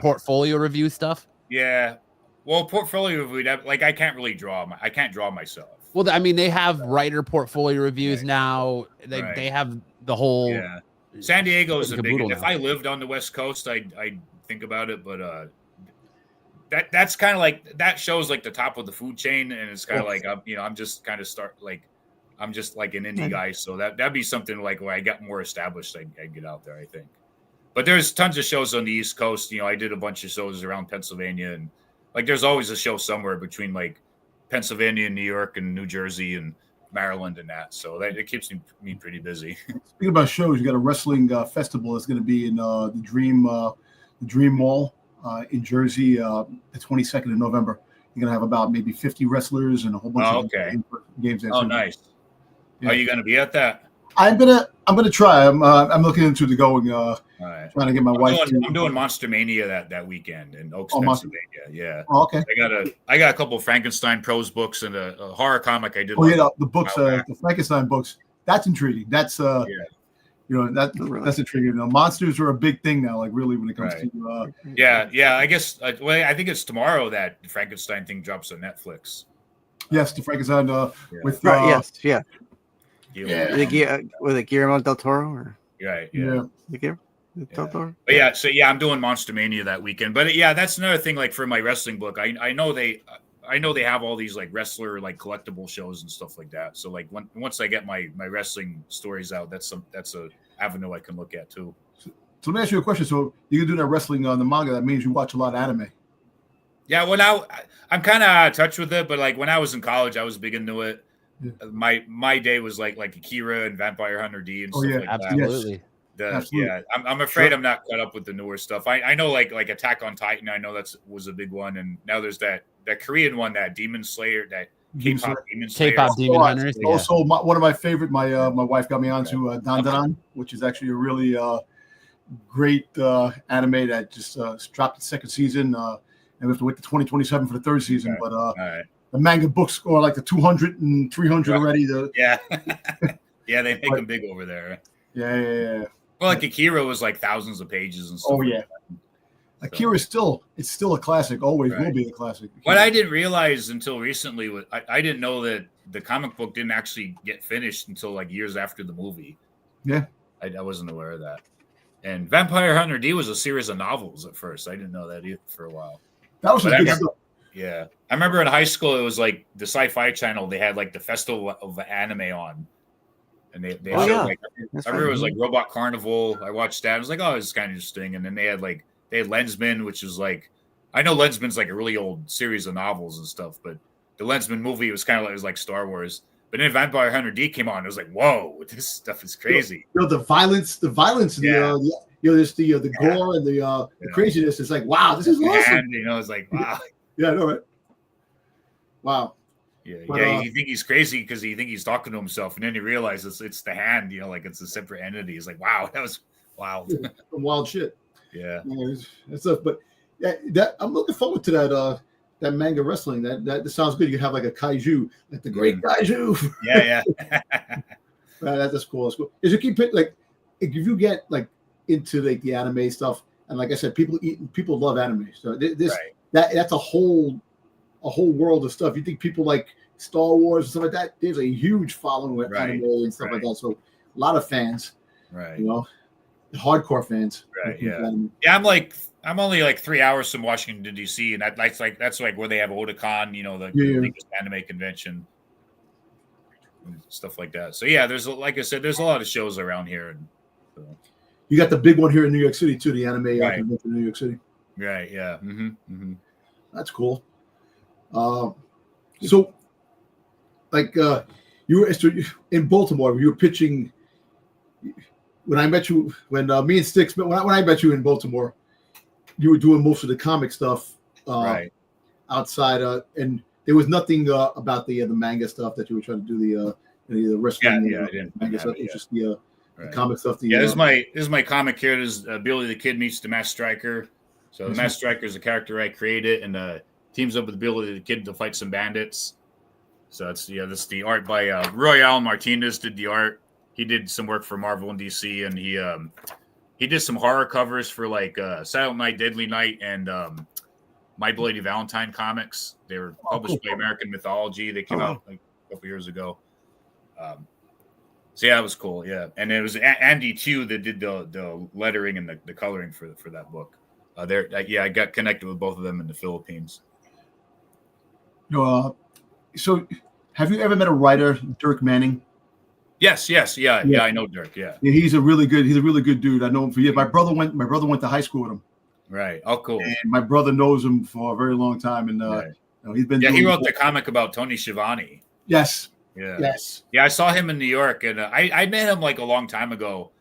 portfolio review stuff? Yeah, well, portfolio review, like I can't really draw. I can't draw myself. Well, I mean, they have writer portfolio reviews now. They have the whole. Yeah, San Diego is a big. If I lived on the West Coast, I'd think about it, but that's kind of like that shows like the top of the food chain, and it's kind of like I'm just kind of I'm just like an indie guy, so that'd be something like where I got more established. I get out there, I think. But there's tons of shows on the East Coast. I did a bunch of shows around Pennsylvania, and like there's always a show somewhere between like Pennsylvania and New York and New Jersey and Maryland and that. So it keeps me pretty busy. Speaking about shows, you got a wrestling festival that's going to be in the Dream Mall in Jersey, the 22nd of November. You're going to have about maybe 50 wrestlers and a whole bunch of games. Oh, nice. Yeah. Are you going to be at that? I'm gonna try. I'm looking into the going. Right. Trying to get my wife. I'm doing Monster Mania that weekend in Oaks, Pennsylvania. Yeah. Oh, okay. I got a couple of Frankenstein prose books and a horror comic I did. Oh yeah, the books, the Frankenstein books. That's intriguing. That's That's intriguing. Monsters are a big thing now. Like really, when it comes to yeah. I guess I think it's tomorrow that the Frankenstein thing drops on Netflix. Yes, the Frankenstein with with Guillermo del Toro or Del Toro. But I'm doing Monster Mania that weekend. But that's another thing. Like for my wrestling book, I know they have all these like wrestler like collectible shows and stuff like that. So like once I get my wrestling stories out, that's a avenue I can look at too. So let me ask you a question. So you can do that wrestling on the manga. That means you watch a lot of anime. Yeah, well now I'm kind of out of touch with it, but like when I was in college, I was big into it. Yeah. My day was like Akira and Vampire Hunter D and stuff like absolutely. that. Absolutely. I'm afraid I'm not caught up with the newer stuff. I know like Attack on Titan. I know was a big one, and now there's that Korean one, that Demon Slayer, that K-pop Demon Slayer. K-pop Demon Hunters. Also, one of my favorite. My wife got me onto Dandadan, which is actually a really great anime that just dropped its second season. And we have to wait to 2027 for the third season. But the manga books score like the 200 and 300 already. Yeah, they make them big over there. Yeah. Well, like Akira was like thousands of pages and stuff. Oh yeah. Akira is still a classic. Always will be a classic. What I didn't realize until recently was I didn't know that the comic book didn't actually get finished until like years after the movie. Yeah, I wasn't aware of that. And Vampire Hunter D was a series of novels at first. I didn't know that either for a while. That was good stuff. Yeah, I remember in high school it was like the Sci-Fi Channel. They had like the Festival of Anime on, and they showed, like I remember it was like Robot Carnival. I watched that. I was like, oh, this is kind of interesting. And then they had Lensman, which is like, I know Lensman's like a really old series of novels and stuff, but the Lensman movie was kind of like, it was like Star Wars. But then Vampire Hunter D came on. It was like, whoa, this stuff is crazy. The violence, there's the gore and the craziness. It's like, wow, this is awesome. And, it's like, wow. Yeah, I know, right? Wow. Yeah, you think he's crazy because you think he's talking to himself, and then you realize it's the hand, like it's a separate entity. It's like, wow, that was wild. Yeah, wild shit. Yeah. That's stuff. But that I'm looking forward to that manga wrestling. That sounds good. You can have like a kaiju, like the great kaiju. Yeah. That's cool. That's cool. Is you keep it like if you get like into like the anime stuff, and like I said, people love anime. So that's a whole world of stuff. You think people like Star Wars and stuff like that? There's a huge following with anime and stuff like that. So a lot of fans, right? Hardcore fans, right? Yeah. I'm only like 3 hours from Washington D.C. and that's where they have Otakon, the biggest anime convention, and stuff like that. So yeah, there's like I said, there's a lot of shows around here. And so. You got the big one here in New York City too, the anime convention in New York City. Right. Yeah. Mm-hmm. That's cool. So, like, you were in Baltimore. You were pitching. When I met you, when me and Sticks, when I met you in Baltimore, you were doing most of the comic stuff outside, and there was nothing about the manga stuff that you were trying to do the wrestling. I didn't. Manga stuff. It's just the comic stuff. This is my comic here. This is Billy the Kid meets the Masked Striker. So the Masked Striker is a character I created, and teams up with Billy the Kid to fight some bandits. So that's the art by Royale Martinez did the art. He did some work for Marvel and DC, and he did some horror covers for like Silent Night, Deadly Night, and My Bloody Valentine comics. They were published by American Mythology. They came out like a couple years ago. So yeah, it was cool. Yeah, and it was Andy too that did the lettering and the coloring for that book. I got connected with both of them in the Philippines. So have you ever met a writer, Dirk Manning? Yes, yeah, I know Dirk. Yeah, he's a really good dude. I know him for years. My brother went to high school with him. Right. Oh, cool. And my brother knows him for a very long time, and he's been. Yeah, he wrote the comic about Tony Schiavone. Yes. Yeah. Yes. Yeah, I saw him in New York, and I met him like a long time ago,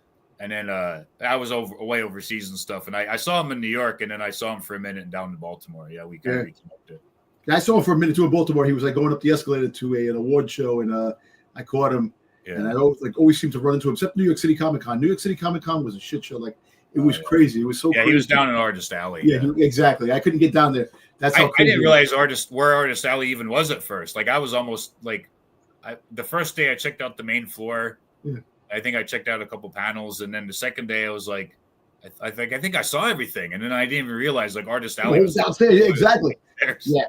and then I was away overseas and stuff, and I saw him in New York, and then I saw him for a minute down in Baltimore. Yeah, we kind of reconnected. I saw him for a minute too in Baltimore. He was like going up the escalator to an award show, and I caught him. Yeah. And I always seem to run into him, except New York City Comic Con. New York City Comic Con was a shit show. Like it was crazy. It was so crazy. He was down in Artist Alley. Yeah. Exactly. I couldn't get down there. That's how I didn't realize where Artist Alley even was at first. Like I was almost like the first day I checked out the main floor. Yeah. I think I checked out a couple panels, and then the second day I was like, I think I saw everything, and then I didn't even realize like Artist Alley was downstairs. Exactly. Yeah.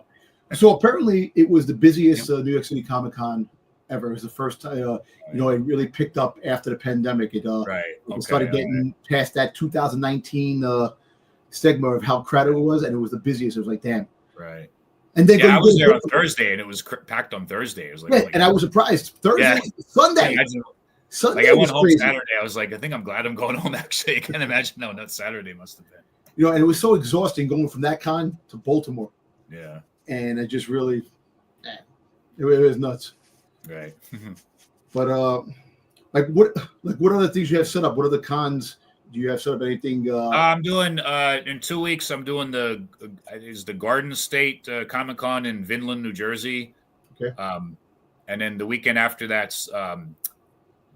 So apparently it was the busiest New York City Comic Con ever. It was the first time, it really picked up after the pandemic. It started getting past that 2019 stigma of how crowded it was, and it was the busiest. It was like, damn. Right. And then I was there on Thursday, and it was packed on Thursday. It was like, and I was surprised. Thursday, Sunday. Sunday I went home crazy. Saturday. I was like, I think I'm glad I'm going home. Actually, I can't imagine how nuts Saturday must have been. And it was so exhausting going from that con to Baltimore. Yeah. And it just really, it was nuts. Right. But what other things you have set up? What other cons do you have set up? Anything? I'm doing in 2 weeks. I'm doing the Garden State Comic Con in Vinland, New Jersey. Okay. And then the weekend after that's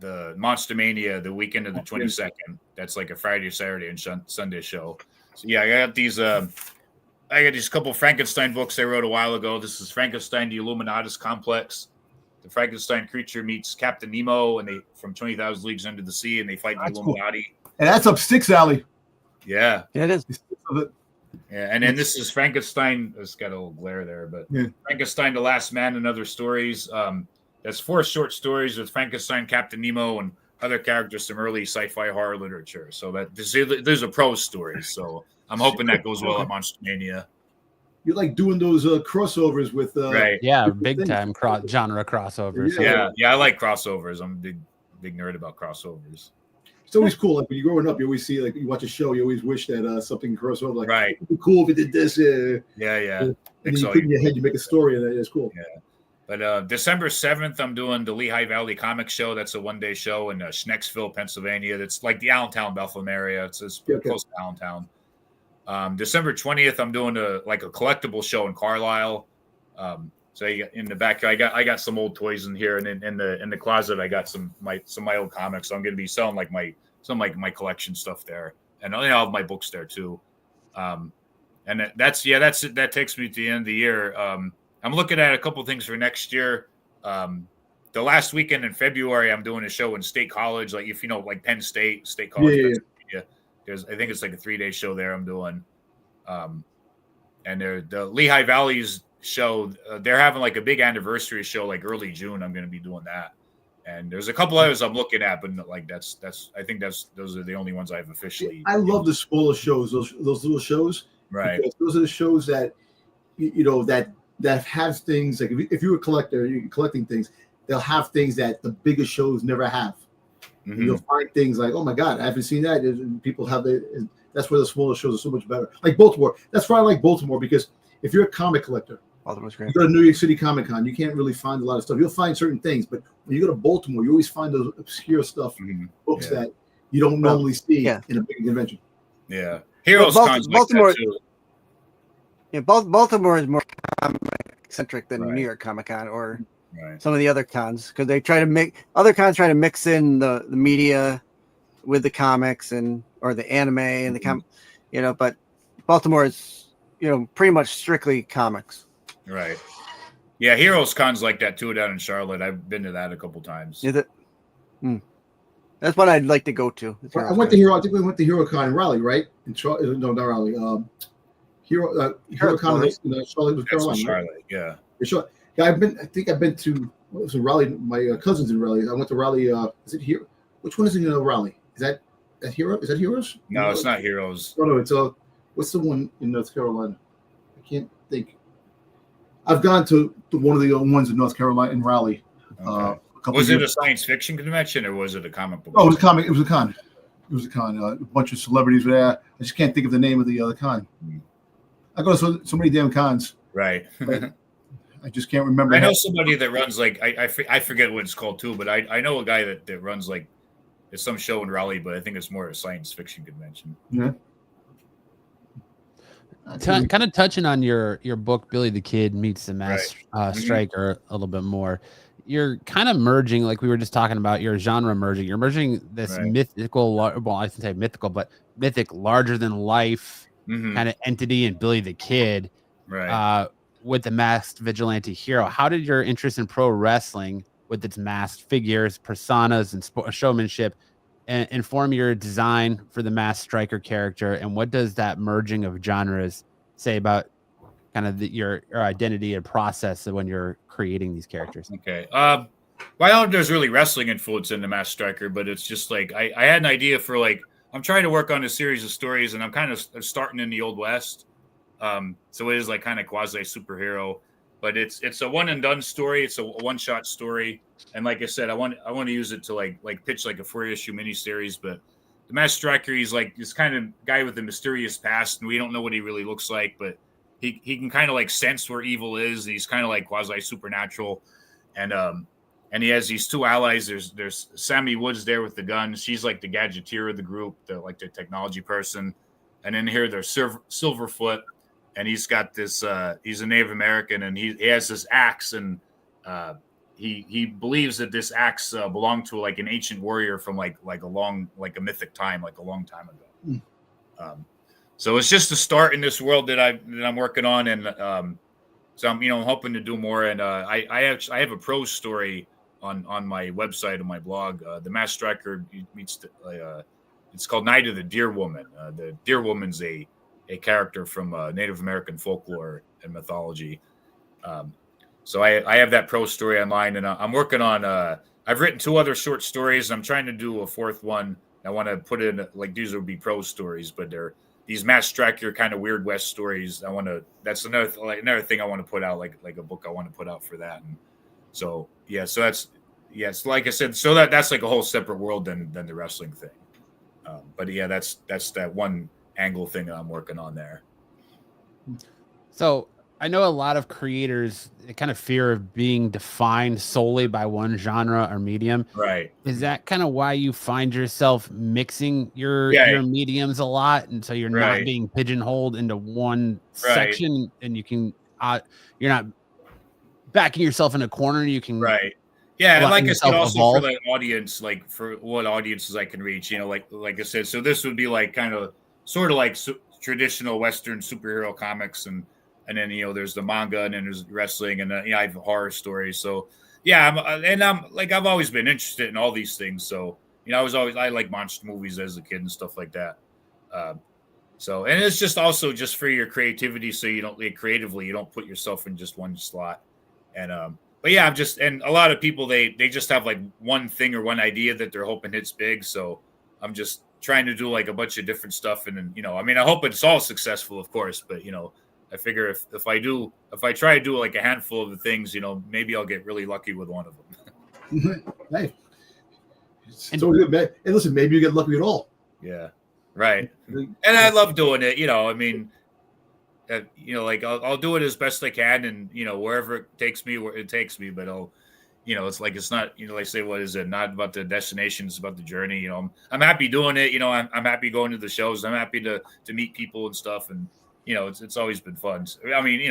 the Monster Mania, the weekend of the 22nd. That's like a Friday, Saturday, and Sunday show. So yeah, I got these. I got these couple Frankenstein books I wrote a while ago. This is Frankenstein, the Illuminatus Complex. The Frankenstein creature meets Captain Nemo, and they from 20,000 Leagues Under the Sea, and they fight the Illuminati. Cool. And that's up Sticks Alley. Yeah, it is. Yeah, and then this is Frankenstein. It's got a little glare there, but Frankenstein, the Last Man, and Other Stories. That's 4 short stories with Frankenstein, Captain Nemo, and other characters from early sci-fi horror literature. So that there's a prose stories. So I'm hoping that goes well at Monster Mania. You like doing those crossovers with right? Yeah, big time genre crossovers. Yeah, I like crossovers. I'm a big nerd about crossovers. It's always cool. Like when you're growing up, you always see, like, you watch a show, you always wish that something cross over. Like, right? It'd be cool if it did this. Yeah. And then you put in your head, you make a story, and it's cool. Yeah. But December 7th, I'm doing the Lehigh Valley Comic Show. That's a 1-day show in Schnecksville, Pennsylvania. That's like the Allentown, Bethlehem area. It's close to Allentown. December 20th, I'm doing a collectible show in Carlisle. So in the back, I got some old toys in here, and in the closet, I got some of my old comics. So I'm going to be selling my collection stuff there, and I'll have my books there too. And that takes me to the end of the year. I'm looking at a couple things for next year. The last weekend in February, I'm doing a show in State College, like if you know, like Penn State College. Yeah. I think it's like a 3-day show there I'm doing. And the Lehigh Valley's show, they're having like a big anniversary show, like early June. I'm going to be doing that. And there's a couple others I'm looking at, but like those are the only ones I've officially. I love the smaller shows, those little shows. Right. Those are the shows that, that have things like if you're a collector, you're collecting things, they'll have things that the biggest shows never have. Mm-hmm. You'll find things like, oh my God, I haven't seen that. And people have it. That's where the smaller shows are so much better. Like Baltimore. That's why I like Baltimore, because if you're a comic collector, Baltimore's great. You go to New York City Comic Con, you can't really find a lot of stuff. You'll find certain things, but when you go to Baltimore, you always find those obscure stuff, books that you don't normally see in a big convention. Yeah. Heroes Con's Baltimore. Like that too. Yeah, Baltimore is more comic-centric than New York Comic Con or some of the other cons, because they try to other cons try to mix in the media with the comics or the anime and the but Baltimore is pretty much strictly comics. Right. Yeah, Heroes Con's like that too down in Charlotte. I've been to that a couple times. Is it? That's what I'd like to go to. I went to Hero. I think we went to Hero Con in Raleigh, right? No, not Raleigh. Hero Con in Charlotte, North Carolina. Charlotte, yeah. For sure. Yeah, I've been to Raleigh. My cousin's in Raleigh. I went to Raleigh. Is it here? Which one is in Raleigh? Is that Hero? Is that Heroes? No, it's not Heroes. No, it's what's the one in North Carolina? I can't think. I've gone to one of the ones in North Carolina in Raleigh. Okay. Was it a science fiction convention or was it a comic book? Oh, it was a comic. It was a con. A bunch of celebrities were there. I just can't think of the name of the other con. I go to so many damn cons. Right. I just can't remember. I know somebody that runs like I forget what it's called too, but I know a guy that runs like it's some show in Raleigh, but I think it's more a science fiction convention. Yeah. Kind of touching on your book, Billy the Kid Meets the Mass Striker, a little bit more. You're kind of merging, like we were just talking about, your genre merging. You're merging this mythical, well, I shouldn't say mythical, but mythic, larger than life kind of entity in Billy the Kid, right? With the masked vigilante hero. How did your interest in pro wrestling with its masked figures, personas, and showmanship, and inform your design for the masked striker character? And what does that merging of genres say about kind of your identity and process when you're creating these characters? Okay. Well, I don't know if there's really wrestling influence in the Masked Striker, but it's just like I had an idea for like I'm trying to work on a series of stories, and I'm kind of starting in the Old West. So it is like kind of quasi superhero, but it's a one and done story. It's a one shot story, and like I said, I want to use it to like pitch like a 4-issue miniseries. But the Masked Striker, he's like this kind of guy with a mysterious past, and we don't know what he really looks like, but he can kind of like sense where evil is. And he's kind of like quasi supernatural, and he has these two allies. There's Sammy Woods there with the gun. She's like the gadgeteer of the group, the technology person. And then here there's Silverfoot, and he's got this. He's a Native American, and he has this axe, and he believes that this axe belonged to like an ancient warrior from like a mythic time, like a long time ago. So it's just a start in this world that I'm working on, and so I'm hoping to do more. And I have a prose story on my website, on my blog. The Masked Striker meets it's called Night of the Deer Woman. The Deer Woman's a character from Native American folklore and mythology. So I have that prose story online, and I'm working on. I've written 2 other short stories. I'm trying to do a 4th one. I want to put in like these would be prose stories, but they're these Masked Striker kind of Weird West stories. That's another thing I want to put out, like a book I want to put out for that. And so that's like I said, so that's like a whole separate world than the wrestling thing. But yeah, that's that one angle thing that I'm working on there. So I know a lot of creators kind of fear of being defined solely by one genre or medium. Right. Is that kind of why you find yourself mixing your mediums a lot, and so you're not being pigeonholed into one section, and you can you're not backing yourself in a corner? You can Yeah, and like I said, also evolve. For the audience, like for what audiences I can reach, like I said, so this would be like kind of sort of like traditional Western superhero comics, and then there's the manga, and then there's wrestling, and I have horror stories. So yeah, I've always been interested in all these things. So I like monster movies as a kid and stuff like that. So and it's just also just for your creativity, so you don't creatively you don't put yourself in just one slot. And but yeah, and a lot of people they just have like one thing or one idea that they're hoping hits big. So I'm just trying to do like a bunch of different stuff, and then I hope it's all successful, of course, but I figure if I try to do like a handful of the things, maybe I'll get really lucky with one of them. Hey, so good, man. And listen, maybe you get lucky at all. Yeah, right. And I love doing it. Like I'll do it as best I can, and wherever it takes me, But it's like it's not. They say, what is it? Not about the destination; it's about the journey. I'm happy doing it. I'm happy going to the shows. I'm happy to meet people and stuff, and it's always been fun. I mean,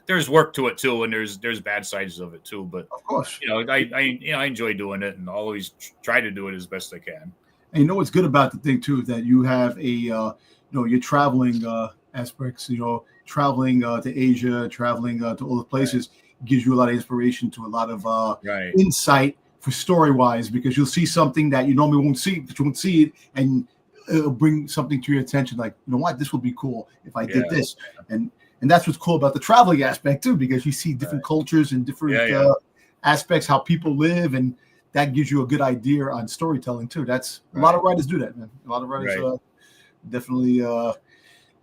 there's work to it too, and there's bad sides of it too. But of course, I enjoy doing it, and I'll always try to do it as best I can. And what's good about the thing too, that you have a you're traveling aspects. Traveling to Asia, traveling to all the places gives you a lot of inspiration, to a lot of insight for story wise, because you'll see something that you normally won't see, but you won't see it, and it'll bring something to your attention, like, what, this would be cool if I did this. And that's what's cool about the traveling aspect too, because you see different cultures and different aspects, how people live, and that gives you a good idea on storytelling too. That's a lot of writers do that, man. A lot of writers definitely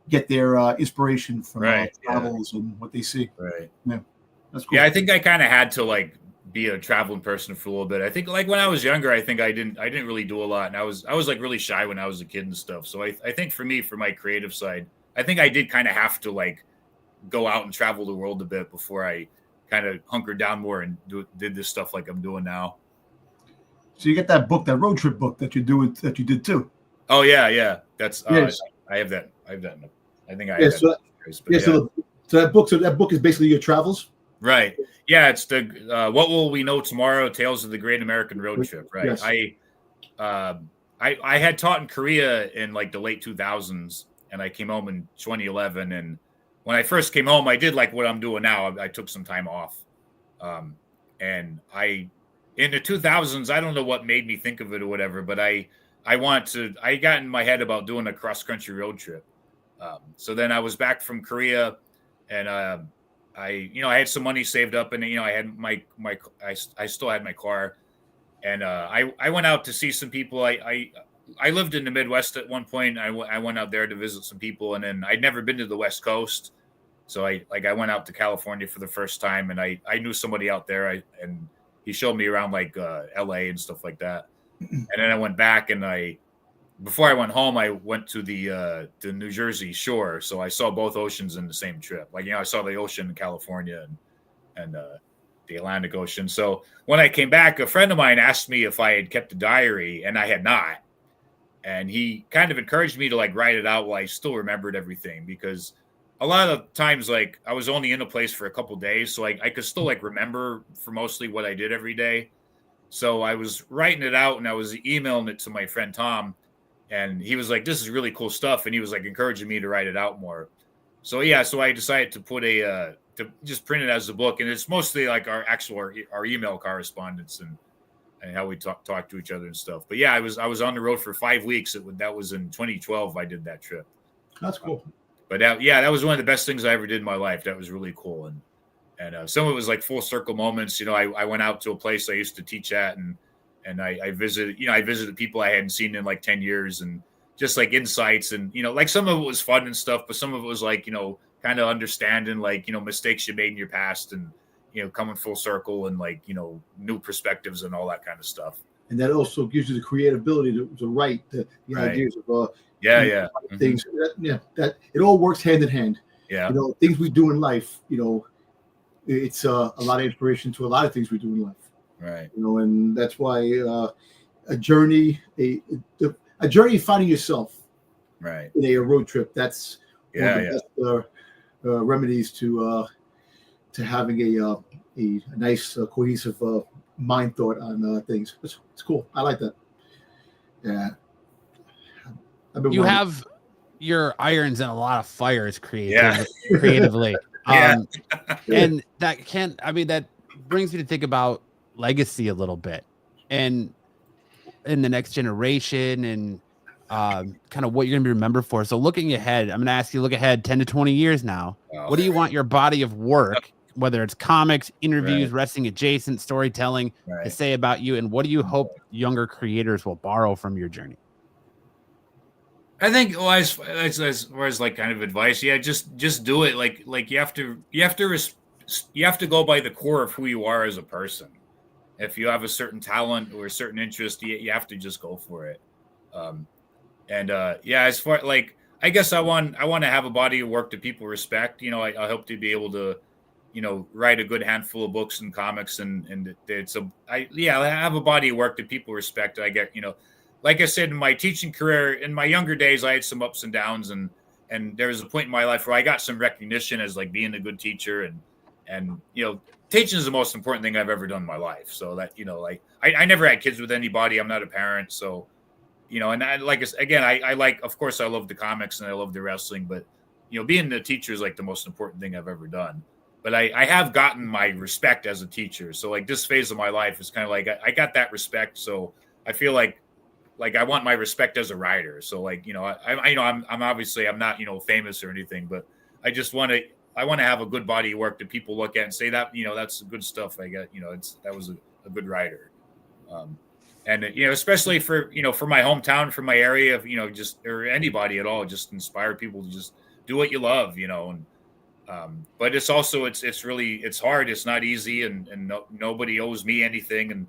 get their inspiration from travels and what they see. Right. Yeah. That's cool. Yeah, I think I kind of had to like be a traveling person for a little bit. I think like when I was younger, I think I didn't really do a lot, and I was like really shy when I was a kid and stuff. So I think for me, for my creative side, I think I did kind of have to like go out and travel the world a bit before I kind of hunkered down more and did this stuff like I'm doing now. So you get that book, that road trip book that you did too. Oh yeah. That's I have that. I think I have that. So that book is basically your travels. Right. Yeah. It's the What Will We Know Tomorrow? Tales of the Great American Road Trip. Right. Yes. I had taught in Korea in like the late 2000s, and I came home in 2011. And when I first came home, I did like what I'm doing now. I took some time off, and I in the 2000s, I don't know what made me think of it or whatever, but I got in my head about doing a cross country road trip. So then I was back from Korea, and I had some money saved up, and I had I still had my car, and I went out to see some people. I lived in the Midwest at one point. I went out there to visit some people, and then I'd never been to the West Coast, so I went out to California for the first time, and I knew somebody out there, and he showed me around like LA and stuff like that. And then I went back, and before I went home, I went to the New Jersey shore. So I saw both oceans in the same trip. Like, I saw the ocean in California and the Atlantic Ocean. So when I came back, a friend of mine asked me if I had kept a diary, and I had not. And he kind of encouraged me to like write it out while I still remembered everything, because a lot of times, like, I was only in a place for a couple days, so I could still like remember for mostly what I did every day. So I was writing it out, and I was emailing it to my friend Tom, and he was like, "This is really cool stuff," and he was like encouraging me to write it out more. So I decided to put to just print it as a book, and it's mostly like our email correspondence and how we talk to each other and stuff. But yeah, I was on the road for 5 weeks. That was in 2012. I did that trip. That's cool. But that was one of the best things I ever did in my life. That was really cool. And some of it was like full circle moments. I went out to a place I used to teach at, and I visited people I hadn't seen in like 10 years, and just like insights, and like some of it was fun and stuff, but some of it was like kind of understanding like mistakes you made in your past, and coming full circle, and like new perspectives and all that kind of stuff. And that also gives you the creativity to write the Right. ideas of Mhm. things. That it all works hand in hand. Yeah. Things we do in life. It's a lot of inspiration to a lot of things we do in life. Right. And that's why a journey finding yourself, Right. in a road trip. That's one of Yeah. the best remedies to having a nice cohesive mind thought on things. It's cool. I like that. Yeah. You have your irons in a lot of fires Yeah. creatively. Yeah. And that brings me to think about legacy a little bit, and in the next generation, and kind of what you're going to be remembered for. So looking ahead, I'm going to ask you, look ahead 10 to 20 years now. Wow. What do you want your body of work, whether it's comics, interviews, Right. wrestling adjacent, storytelling, to Right. say about you? And what do you hope younger creators will borrow from your journey? I think, well, as far as like kind of advice, yeah, just do it. Like you have to go by the core of who you are as a person. If you have a certain talent or a certain interest, you have to just go for it. As far like, I guess I want to have a body of work that people respect. I hope to be able to, write a good handful of books and comics, and I have a body of work that people respect. I get, like I said, in my teaching career, in my younger days, I had some ups and downs, and there was a point in my life where I got some recognition as like being a good teacher, and teaching is the most important thing I've ever done in my life. So that, like I never had kids with anybody. I'm not a parent. So, and I like, again, I like, of course I love the comics and I love the wrestling, but being the teacher is like the most important thing I've ever done. But I have gotten my respect as a teacher. So like this phase of my life is kind of like, I got that respect. So I feel like I want my respect as a writer. So like, I'm obviously, I'm not, famous or anything, but I just want to have a good body of work that people look at and say that, that's good stuff. I got, that was a good writer. Especially for my hometown, for my area, or anybody at all, just inspire people to just do what you love, but it's also, it's hard. It's not easy. And nobody owes me anything. And,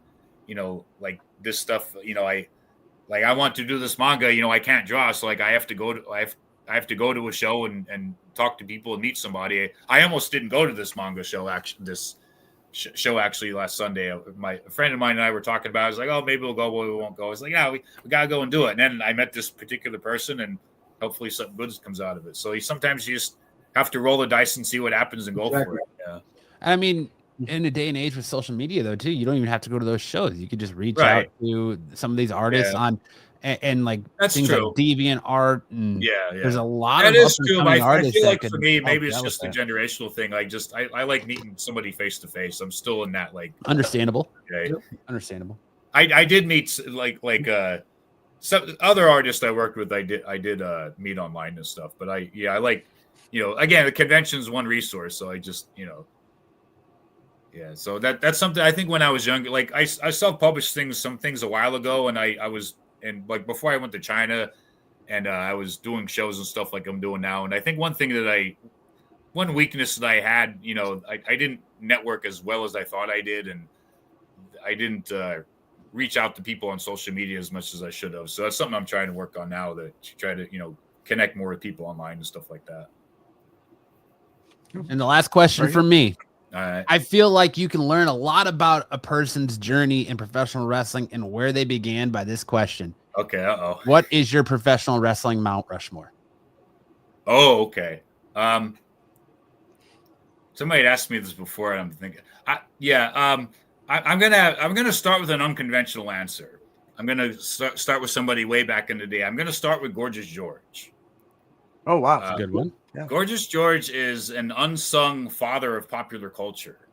like this stuff, I want to do this manga, I can't draw. So like, I have to go to a show and talk to people and meet somebody. I almost didn't go to this manga show, actually last Sunday. A friend of mine and I were talking about it. I was like, oh, maybe we'll go, but we won't go. It's like, yeah, we got to go and do it. And then I met this particular person, and hopefully something good comes out of it. So sometimes you just have to roll the dice and see what happens and go for it. Yeah. I mean, in a day and age with social media, though, too, you don't even have to go to those shows. You could just reach Right. out to some of these artists and like That's things true. like deviant art, and yeah, there's a lot that of is true. I artists feel that like could for me, maybe it's help just a out with that. generational thing. I like meeting somebody face to face. I'm still in that Understandable. Okay. Understandable. I did meet some other artists I worked with. I did meet online and stuff. But I like, again, the convention's one resource. So I just, yeah. So that's something I think when I was younger, like I self-published some things a while ago, and I was, and like before I went to China, and I was doing shows and stuff like I'm doing now. And I think one weakness that I had, I didn't network as well as I thought I did, and I didn't reach out to people on social media as much as I should have. So that's something I'm trying to work on now, to try to, connect more with people online and stuff like that. And the last question for me. All right. I feel like you can learn a lot about a person's journey in professional wrestling and where they began by this question. Okay. Uh-oh. What is your professional wrestling Mount Rushmore? Oh, okay. Somebody had asked me this before, and I'm thinking, I'm gonna start with an unconventional answer. I'm gonna start with somebody way back in the day. I'm gonna start with Gorgeous George. Oh wow, that's a good one. Yeah. Gorgeous George is an unsung father of popular culture.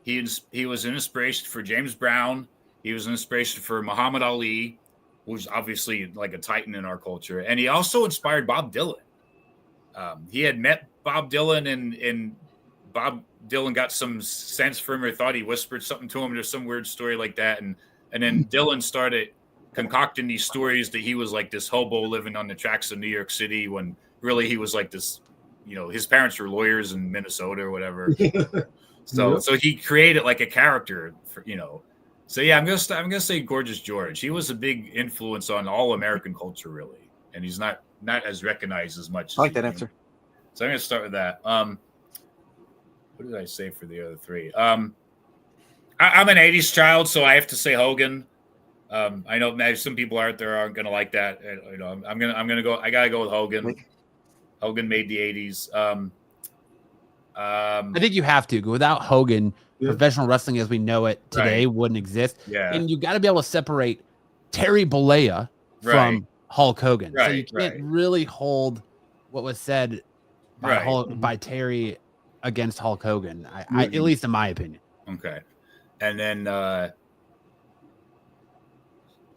He was an inspiration for James Brown. He was an inspiration for Muhammad Ali, who's obviously like a titan in our culture, and he also inspired Bob Dylan. He had met Bob Dylan, and Bob Dylan got some sense from him, or thought he whispered something to him. There's some weird story like that, and then Dylan started concocting these stories that he was like this hobo living on the tracks of New York City, when really he was like this, his parents were lawyers in Minnesota or whatever. So he created like a character for, So yeah, I'm gonna say Gorgeous George. He was a big influence on all American culture, really, and he's not as recognized as much. I like that answer. So I'm gonna start with that. What did I say for the other three? I'm an '80s child, so I have to say Hogan. I know maybe some people out there aren't gonna like that. I'm gonna go. I gotta go with Hogan. Hogan made the '80s. I think you have to. Without Hogan, professional wrestling as we know it today wouldn't exist. Yeah. And you got to be able to separate Terry Bollea from Hulk Hogan. So you can't really hold what was said by Terry against Hulk Hogan, I at least in my opinion. Okay. And then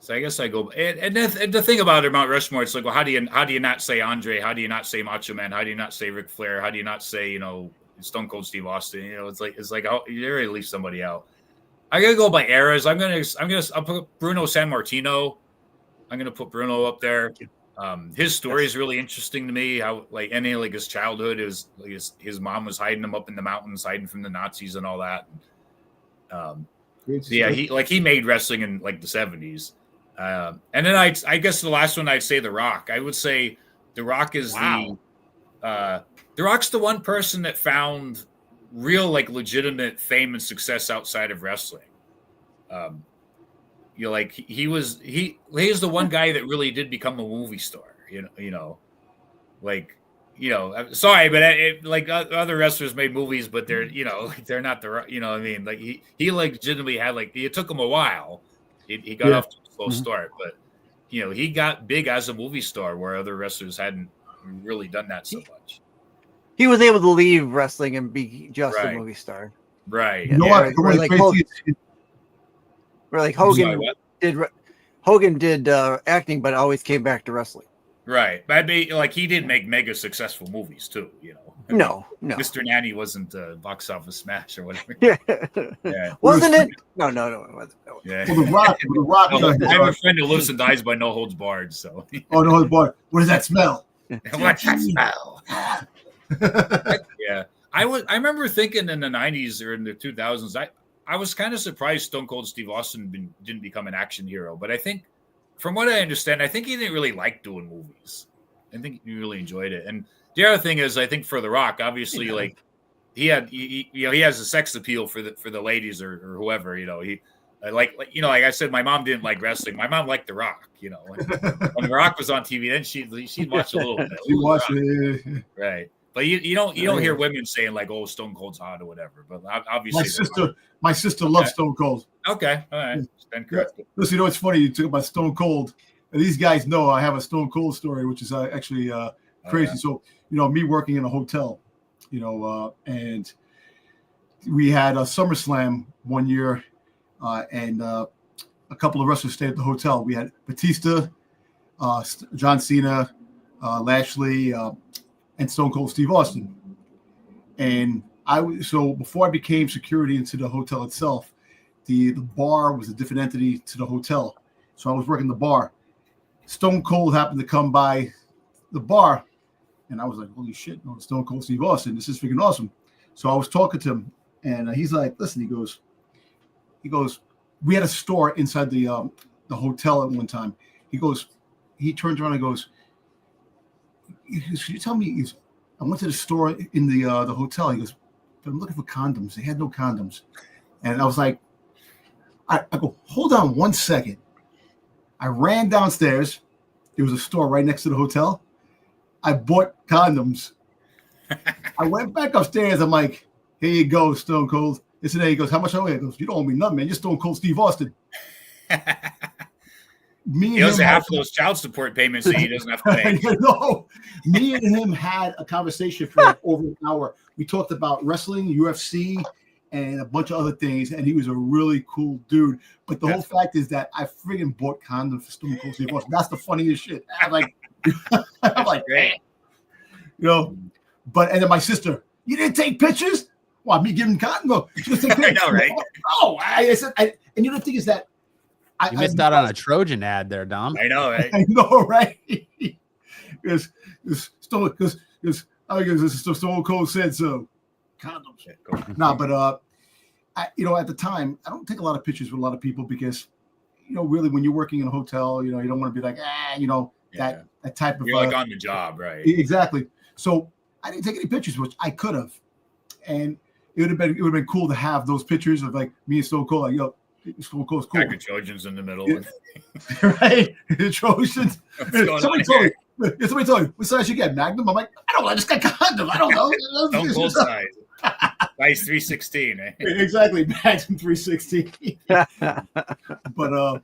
so I guess I go, and the thing about it, Mount Rushmore, it's like, well, how do you not say Andre? How do you not say Macho Man? How do you not say Ric Flair? How do you not say, Stone Cold Steve Austin? It's like oh, you already leave somebody out. I gotta go by eras. I'll put Bruno Sammartino. I'm gonna put Bruno up there. His story is really interesting to me. How his childhood is his mom was hiding him up in the mountains, hiding from the Nazis and all that. He made wrestling in like the 70s. And then I guess the last one I'd say The Rock. I would say The Rock is The Rock's the one person that found real legitimate fame and success outside of wrestling. He's the one guy that really did become a movie star. Sorry, but other wrestlers made movies, but they're they're not the he legitimately had it took him a while. He got off to a slow start, but he got big as a movie star where other wrestlers hadn't really done that so much. He was able to leave wrestling and be just a movie star. Right. Hogan did acting, but always came back to wrestling. Right. But he did make mega successful movies too, No. Mr. Nanny wasn't a box office smash or whatever. Yeah. Wasn't it? No. It wasn't. Yeah. Well, the Rock. I have a friend who lives and dies by No Holds Barred, so. Oh, No Holds Barred. What does that smell? What's that smell? Yeah. I remember thinking in the 90s or in the 2000s, I was kind of surprised Stone Cold Steve Austin didn't become an action hero, but I think, from what I understand, I think he didn't really like doing movies. I think he really enjoyed it. And the other thing is, I think for The Rock, obviously, he has a sex appeal for the ladies or whoever. Like I said, my mom didn't like wrestling. My mom liked The Rock. When The Rock was on TV, then she'd watch a little bit. She watched it, right? But you don't hear women saying oh, Stone Cold's hot or whatever. But obviously, my sister loves Stone Cold. Okay, all right. Then correct. Listen, it's funny you talk about Stone Cold. these guys know I have a Stone Cold story, which is actually crazy. So, me working in a hotel, and we had a SummerSlam one year, and a couple of wrestlers stayed at the hotel. We had Batista, John Cena, Lashley, and Stone Cold Steve Austin. And so before I became security into the hotel itself, the bar was a different entity to the hotel. So I was working the bar. Stone Cold happened to come by the bar, and I was like, holy shit, Stone Cold Steve Austin, this is freaking awesome. So I was talking to him, and he's like, listen, he goes, we had a store inside the hotel at one time. He turns around and goes, can you tell me, I went to the store in the hotel. He goes, but I'm looking for condoms. They had no condoms. And I was like, I go, hold on 1 second. I ran downstairs. There was a store right next to the hotel. I bought condoms. I went back upstairs. I'm like, here you go, Stone Cold. He goes, how much I owe you? He goes, you don't owe me nothing, man. You're Stone Cold Steve Austin. He doesn't have those child support payments that he doesn't have to pay. No, me and him had a conversation for like over an hour. We talked about wrestling, UFC, and a bunch of other things. And he was a really cool dude. But the whole fact is that I friggin' bought condoms for Stone Cold Steve Austin. That's the funniest shit. I'm like, great. But and then my sister, you didn't take pictures? Well, me giving condoms. I know, right? Oh, I said, and the thing is that you missed out on a Trojan ad there, Dom. I know, right? I know, right? Because Stone Cold said so. Condoms. No, but at the time, I don't take a lot of pictures with a lot of people because, really when you're working in a hotel, you don't want to be like, that type of. You're like on the job, right? Exactly. So I didn't take any pictures, which I could have, and it would have been cool to have those pictures of like me and Stone Cold, like Stone Cold's cool. Like the Trojans in the middle, right? The Trojans. Somebody told me, what size you get, Magnum? I'm like, I don't know. I just got condom. I don't know. Stone Cold size. Size 316. Eh? Exactly, Magnum 316. But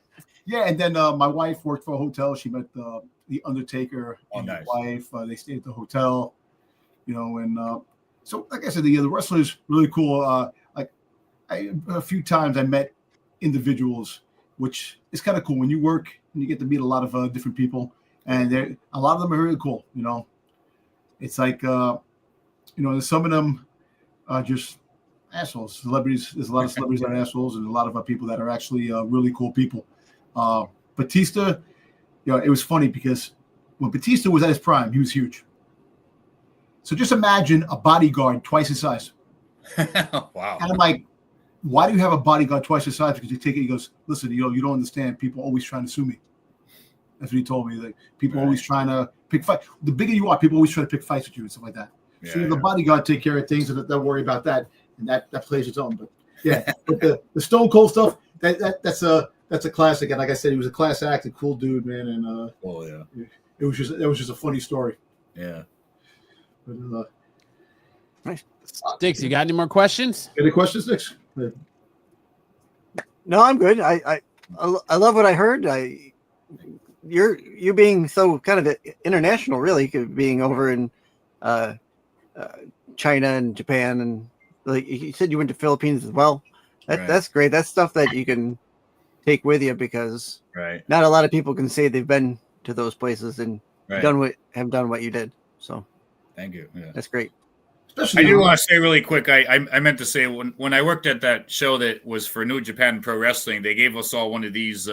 and then my wife worked for a hotel. She met the Undertaker and his wife. They stayed at the hotel, and so like I said, the wrestlers really cool. A few times I met individuals, which is kind of cool when you work and you get to meet a lot of different people, and a lot of them are really cool. It's like some of them are just assholes. Celebrities. There's a lot of celebrities that are assholes, and a lot of people that are actually really cool people. Batista, it was funny because when Batista was at his prime, he was huge. So just imagine a bodyguard twice his size. Wow. And I'm like, why do you have a bodyguard twice his size? Because you take it, he goes, listen, you don't understand. People are always trying to sue me. That's what he told me. Like, people always trying to pick fight. The bigger you are, people always try to pick fights with you and stuff like that. So the bodyguard take care of things and don't worry about that. And that plays its own. But but the Stone Cold stuff, that's a classic. And like I said, he was a class act, a cool dude, man. And it was just a funny story. Yeah. But, nice. Sticks, you got any more questions? Any questions, Sticks? No, I'm good. I love what I heard. You being so kind of international, really, being over in China and Japan, and like you said, you went to Philippines as well. That's great. That's stuff that you can take with you because not a lot of people can say they've been to those places and have done what you did. So, thank you. Yeah. That's great. I do want to say really quick. I meant to say when I worked at that show that was for New Japan Pro Wrestling, they gave us all one of these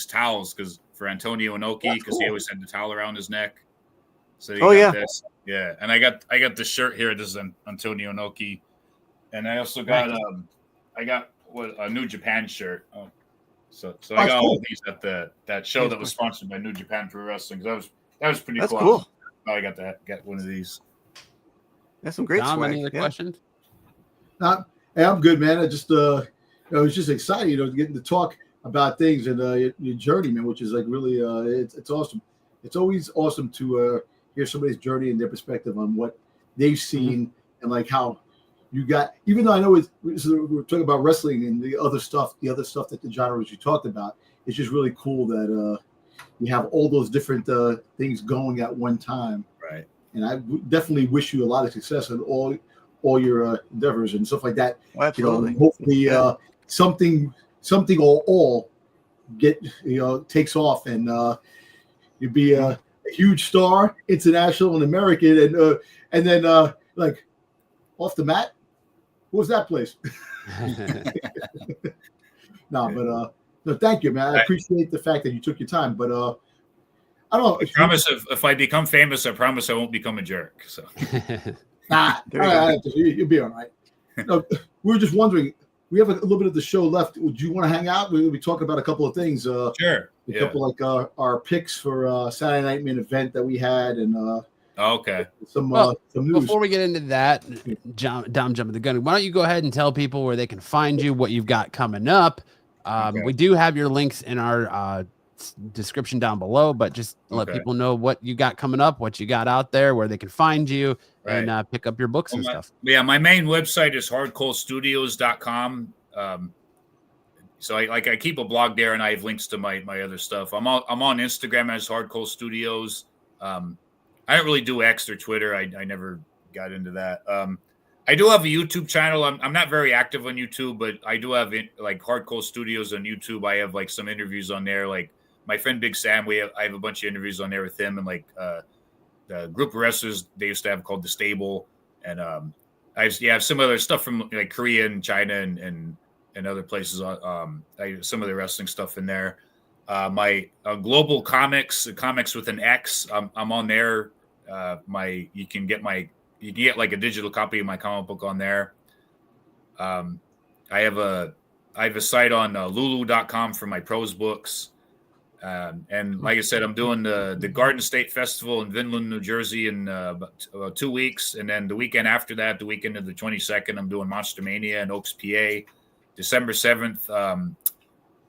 towels for Antonio Inoki because he always had the towel around his neck. So this. Yeah, and I got the shirt here. This is Antonio Inoki, and I also got a New Japan shirt. Oh, so I got all of these at that show that was sponsored by New Japan Pro Wrestling. That was pretty cool. Cool. I got to get one of these. That's some great Dom, swag. any other questions? Hey, I'm good, man. I was just excited, getting to talk about things and your journey, man, which is like really, it's awesome. It's always awesome to hear somebody's journey and their perspective on what they've seen and like how you got. Even though I know we're talking about wrestling and the other stuff that the genres you talked about, it's just really cool that you have all those different things going at one time. Right. And I definitely wish you a lot of success in all your endeavors and stuff like that. Absolutely. You know, hopefully something all takes off, and you'd be a huge star, international and American, and then like off the mat. What was that place? No, thank you, man. I appreciate the fact that you took your time, but I don't know. I promise if I become famous, I promise I won't become a jerk. So you'll be all right. No, we were just wondering. We have a little bit of the show left. Would you want to hang out? We'll be talking about a couple of things. Sure. A couple like our picks for Saturday Night Main Event that we had, and okay. Some news. Before we get into that, Dom jumping the gun. Why don't you go ahead and tell people where they can find you, what you've got coming up? Okay. We do have your links in our description down below, but just let people know what you got coming up, what you got out there, where they can find you, and pick up your books and stuff. Yeah, my main website is hardcorestudios.com. So I keep a blog there, and I have links to my other stuff. I'm on Instagram as Hardcore Studios. I don't really do X or Twitter. I never got into that. I do have a YouTube channel. I'm not very active on YouTube, but I do have like Hardcore Studios on YouTube. I have like some interviews on there. Like my friend Big Sam, I have a bunch of interviews on there with him, and like the group of wrestlers they used to have called The Stable, and I have some other stuff from like Korea and China and other places. Some of the wrestling stuff in there. My global comics with an X. I'm on there. You can get like a digital copy of my comic book on there. I have a site on Lulu.com for my prose books. And like I said, I'm doing the Garden State Festival in Vinland, New Jersey in about 2 weeks. And then the weekend after that, the weekend of the 22nd, I'm doing Monster Mania in Oaks, PA. December 7th,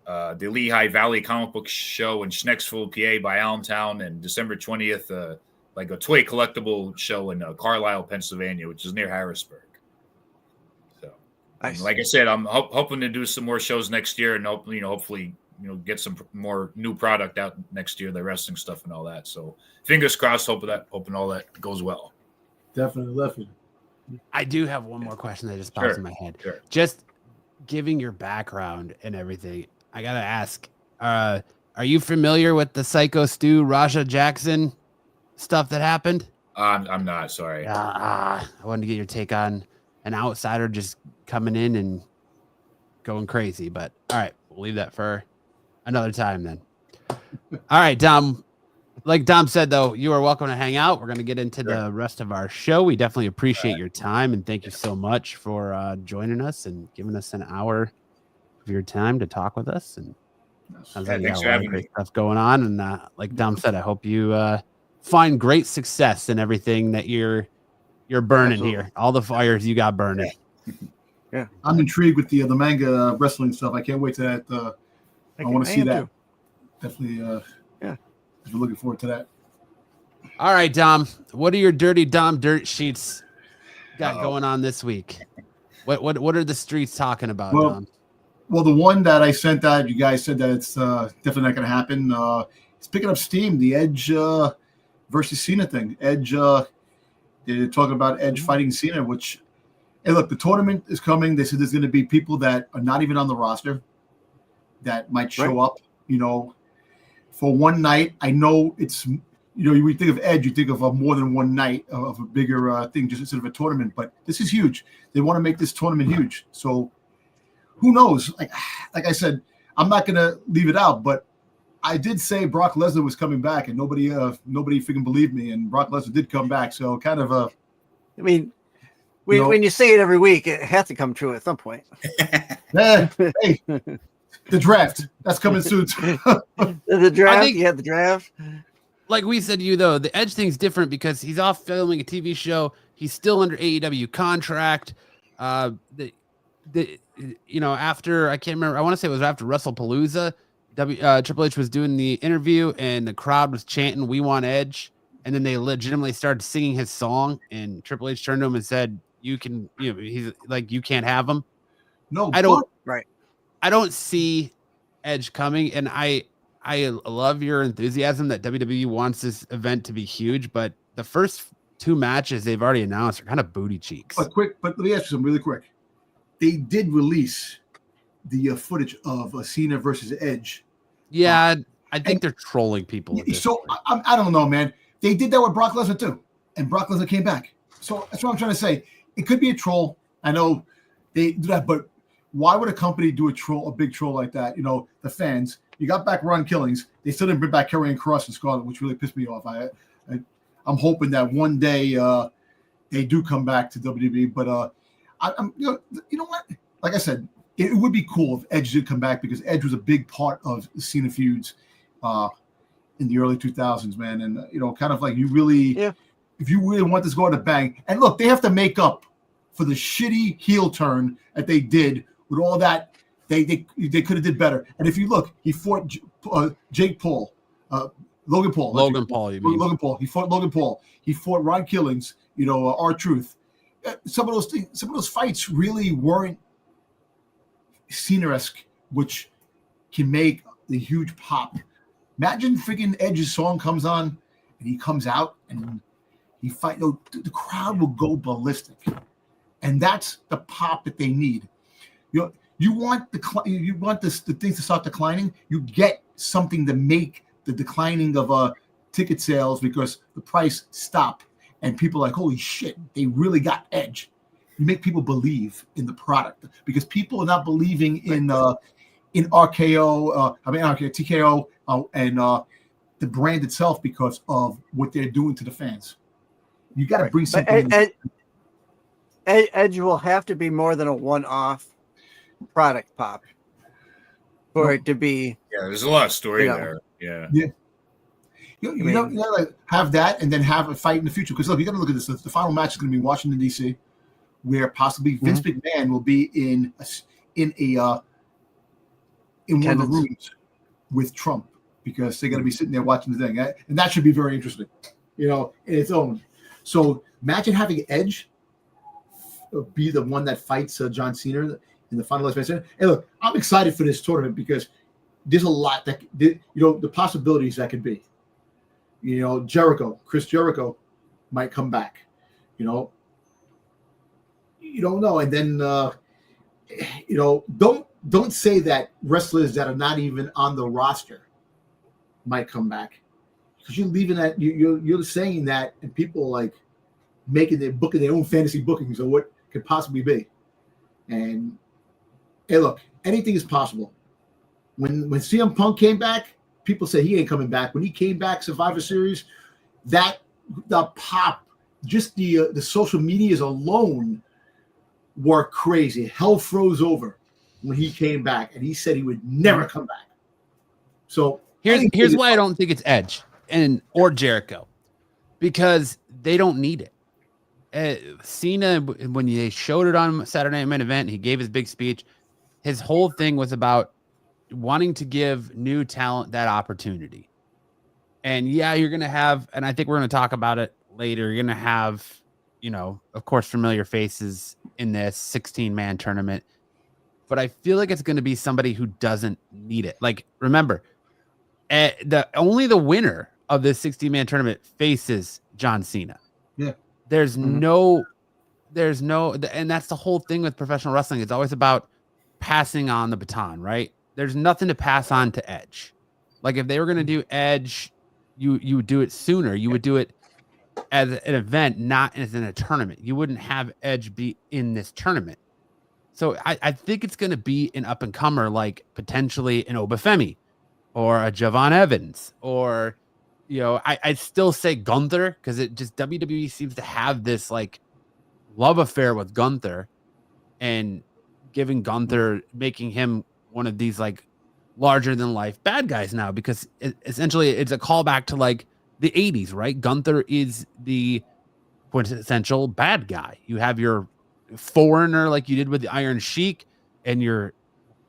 the Lehigh Valley Comic Book Show in Schnecksville, PA by Allentown. And December 20th, like a toy collectible show in Carlisle, Pennsylvania, which is near Harrisburg. So, nice. Like I said, I'm hoping to do some more shows next year, and hopefully, get some more new product out next year, the wrestling stuff and all that. So, fingers crossed. Hoping all that goes well. Definitely. I do have one more question that just popped in my head. Sure. Just giving your background and everything, I gotta ask: are you familiar with the Psycho Stu Raja Jackson stuff that happened? I'm not, sorry. I wanted to get your take on an outsider just coming in and going crazy, but all right, we'll leave that for another time then. All right, Dom. Like Dom said, though, you are welcome to hang out. We're going to get into the rest of our show. We definitely appreciate your time, and thank you so much for joining us and giving us an hour of your time to talk with us. And sounds like you got a lot of great stuff going on. And like Dom said, I hope you find great success in everything that you're burning here. All the fires you got burning. Yeah, I'm intrigued with the manga wrestling stuff. I can't wait to that. I want to see that. Too. Definitely. We're looking forward to that. All right, Dom. What are your Dirty Dom dirt sheets got going on this week? What are the streets talking about, Dom? Well, the one that I sent out, you guys said that it's definitely not going to happen. It's picking up steam. The Edge versus Cena thing. Edge. They're talking about Edge fighting Cena. Which, hey, look, the tournament is coming. They said there's going to be people that are not even on the roster that might show up. For one night. I know it's, we think of Edge, you think of more than one night of a bigger thing, just instead of a tournament. But this is huge. They want to make this tournament huge. So who knows? Like I said, I'm not going to leave it out. But I did say Brock Lesnar was coming back, and nobody freaking believed me. And Brock Lesnar did come back. So kind of a. I mean, when you say it every week, it has to come true at some point. Hey. The draft that's coming soon. The draft, the draft. Like we said to you though, the Edge thing's different because he's off filming a TV show. He's still under AEW contract. After I can't remember. I want to say it was after WrestlePalooza. Triple H was doing the interview and the crowd was chanting, "We want Edge," and then they legitimately started singing his song. And Triple H turned to him and said, "You can, he's like, you can't have him." No, I don't. Right. I don't see Edge coming, and I I love your enthusiasm that WWE wants this event to be huge, but the first 2 matches they've already announced are kind of booty cheeks. But let me ask you something really quick. They did release the footage of Cena versus Edge. Yeah, I think they're trolling people. So I don't know, man. They did that with Brock Lesnar too, and Brock Lesnar came back. So that's what I'm trying to say. It could be a troll. I know they do that, but why would a company do a big troll like that? You know, the fans. You got back Ron Killings. They still didn't bring back Karrion Kross and Scarlett, which really pissed me off. I'm hoping that one day they do come back to WWE. But I'm you know what? Like I said, it would be cool if Edge did come back because Edge was a big part of the Cena feuds in the early 2000s, man. And kind of like if you really want this to go to bang, and look, they have to make up for the shitty heel turn that they did with all that. They could have did better. And if you look, he fought Jake Paul, Logan Paul. Logan Paul, you mean? Logan Paul. He fought Logan Paul. He fought Ron Killings. R-Truth. Some of those fights really weren't Cena-esque, which can make the huge pop. Imagine freaking Edge's song comes on and he comes out and he fight. The crowd will go ballistic, and that's the pop that they need. You want the things to start declining. You get something to make the declining of ticket sales because the price stop and people are like, holy shit, they really got Edge. You make people believe in the product because people are not believing in RKO, TKO, and the brand itself because of what they're doing to the fans. You got to bring something. Edge will have to be more than a one-off product pop for it to be. Yeah, there's a lot of story there. Yeah. You gotta have that and then have a fight in the future because look, you got to look at this. The final match is going to be Washington D.C., where possibly Vince McMahon will be in one of the rooms with Trump because they're going to be sitting there watching the thing, and that should be very interesting, in its own. So imagine having Edge be the one that fights John Cena in the final match. Hey, look, I'm excited for this tournament because there's a lot that the possibilities that could be. Chris Jericho might come back. You don't know, and then don't say that wrestlers that are not even on the roster might come back because you're leaving that you're saying that, and people are like booking their own fantasy bookings of what could possibly be. And hey, look, anything is possible. When CM Punk came back, people said he ain't coming back. When he came back, Survivor Series, the pop, just the social medias alone were crazy. Hell froze over when he came back, and he said he would never come back. So here's why I don't think it's Edge or Jericho, because they don't need it. Cena, when they showed it on Saturday Night Main Event, he gave his big speech. His whole thing was about wanting to give new talent that opportunity. And you're going to have, and I think we're going to talk about it later, you're going to have, of course, familiar faces in this 16-man tournament. But I feel like it's going to be somebody who doesn't need it. Like, remember, only the winner of this 16-man tournament faces John Cena. Yeah. There's no, and that's the whole thing with professional wrestling. It's always about passing on the baton, right? There's nothing to pass on to Edge. Like if they were going to do Edge, you would do it sooner. You would do it as an event, not as in a tournament. You wouldn't have Edge be in this tournament. So I think it's going to be an up and comer, like potentially an Obafemi or a Javon Evans, or I'd still say Gunther because it just WWE seems to have this like love affair with Gunther, and giving Gunther, making him one of these like larger than life bad guys now, because essentially it's a callback to like the 80s, right? Gunther is the quintessential bad guy. You have your foreigner like you did with the Iron Sheik, and your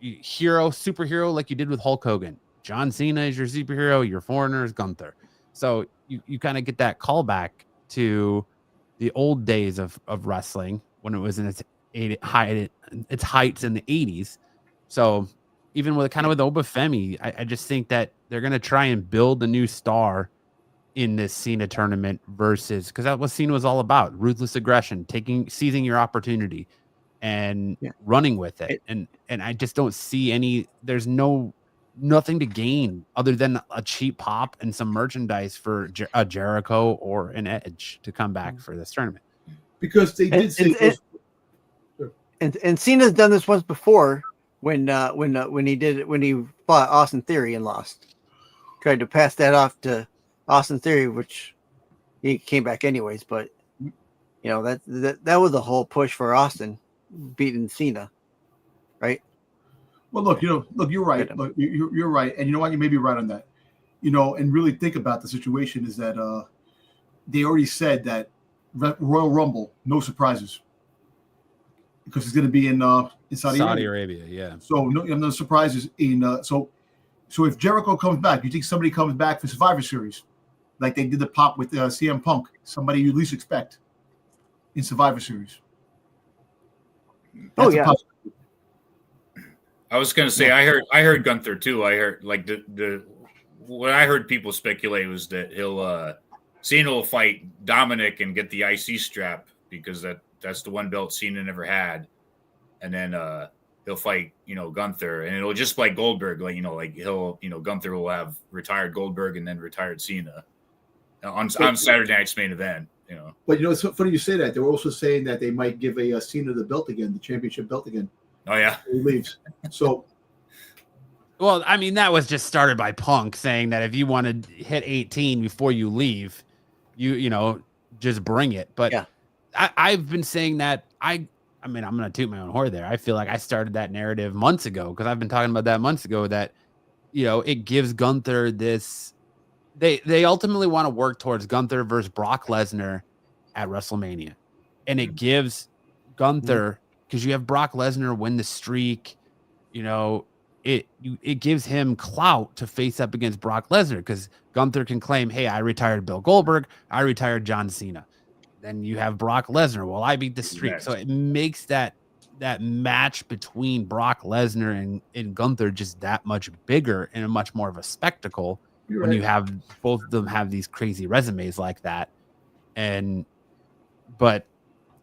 superhero like you did with Hulk Hogan. John Cena is your superhero, your foreigner is Gunther. So you kind of get that callback to the old days of wrestling when it was in its heights in the 80s. So even with Obafemi, I just think that they're going to try and build a new star in this Cena tournament versus, because that's what Cena was all about: ruthless aggression, seizing your opportunity and running with it. And I just don't see there's nothing to gain other than a cheap pop and some merchandise for a Jericho or an Edge to come back for this tournament. Because they did say and Cena's done this once before when he fought Austin Theory and lost. Tried to pass that off to Austin Theory, which he came back anyways. But that was the whole push for Austin beating Cena, right? Well, look, you're right. Look, you're right, and you know what? You may be right on that. And really think about the situation is that they already said that Royal Rumble, no surprises, because it's going to be in Saudi Arabia. Yeah. So no surprises in. So if Jericho comes back, you think somebody comes back for Survivor Series, like they did the pop with CM Punk, somebody you least expect in Survivor Series. That's yeah. I was going to say, I heard Gunther too. I heard like what I heard people speculate was that Cena will fight Dominic and get the IC strap because that's the one belt Cena never had, and then he'll fight Gunther, and it'll just like Goldberg, Gunther will have retired Goldberg and then retired Cena on Saturday night's main event. But it's so funny you say that. They were also saying that they might give a Cena the belt again, the championship belt again. Oh yeah, he leaves. So, well, I mean, that was just started by Punk saying that if you want to hit 18 before you leave, you just bring it. But yeah. I've been saying that. I mean, I'm going to toot my own horn there. I feel like I started that narrative months ago because I've been talking about that months ago. That it gives Gunther this. They ultimately want to work towards Gunther versus Brock Lesnar at WrestleMania, and it gives Gunther. Because you have Brock Lesnar win the streak, it gives him clout to face up against Brock Lesnar because Gunther can claim, hey, I retired Bill Goldberg, I retired John Cena. Then you have Brock Lesnar. Well, I beat the streak. Yes. So it makes that match between Brock Lesnar and Gunther just that much bigger and a much more of a spectacle when you have both of them have these crazy resumes like that. But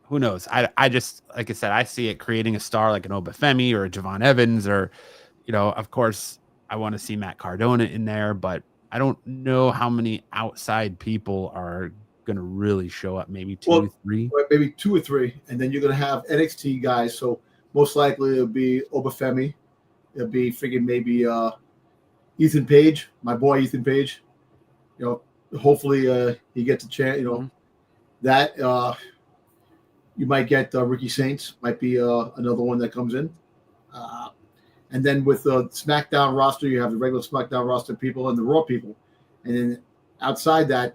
who knows? I just, like I said, I see it creating a star like an Obafemi or a Javon Evans or, of course, I want to see Matt Cardona in there, but I don't know how many outside people are going to really show up. Maybe two or three. And then you're going to have NXT guys. So most likely it'll be Obafemi. It'll be maybe Ethan Page, my boy Ethan Page. Hopefully he gets a chance, that you might get Ricky Saints, might be another one that comes in. And then with the SmackDown roster, you have the regular SmackDown roster people and the Raw people. And then outside that,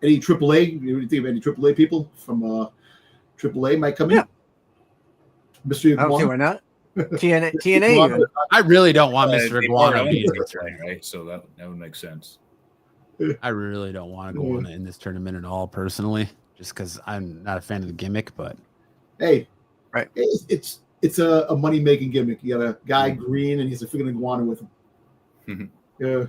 any AAA, you think of any AAA people from AAA might come in? Mystery Iguana. I don't see why not. TNA. I really don't want Mr. Iguana being this right? So that would make sense. I really don't want to go on in this tournament at all, personally. Just because I'm not a fan of the gimmick, but hey, right, it's a money making gimmick. You got a guy green and he's a freaking iguana with him. Yeah,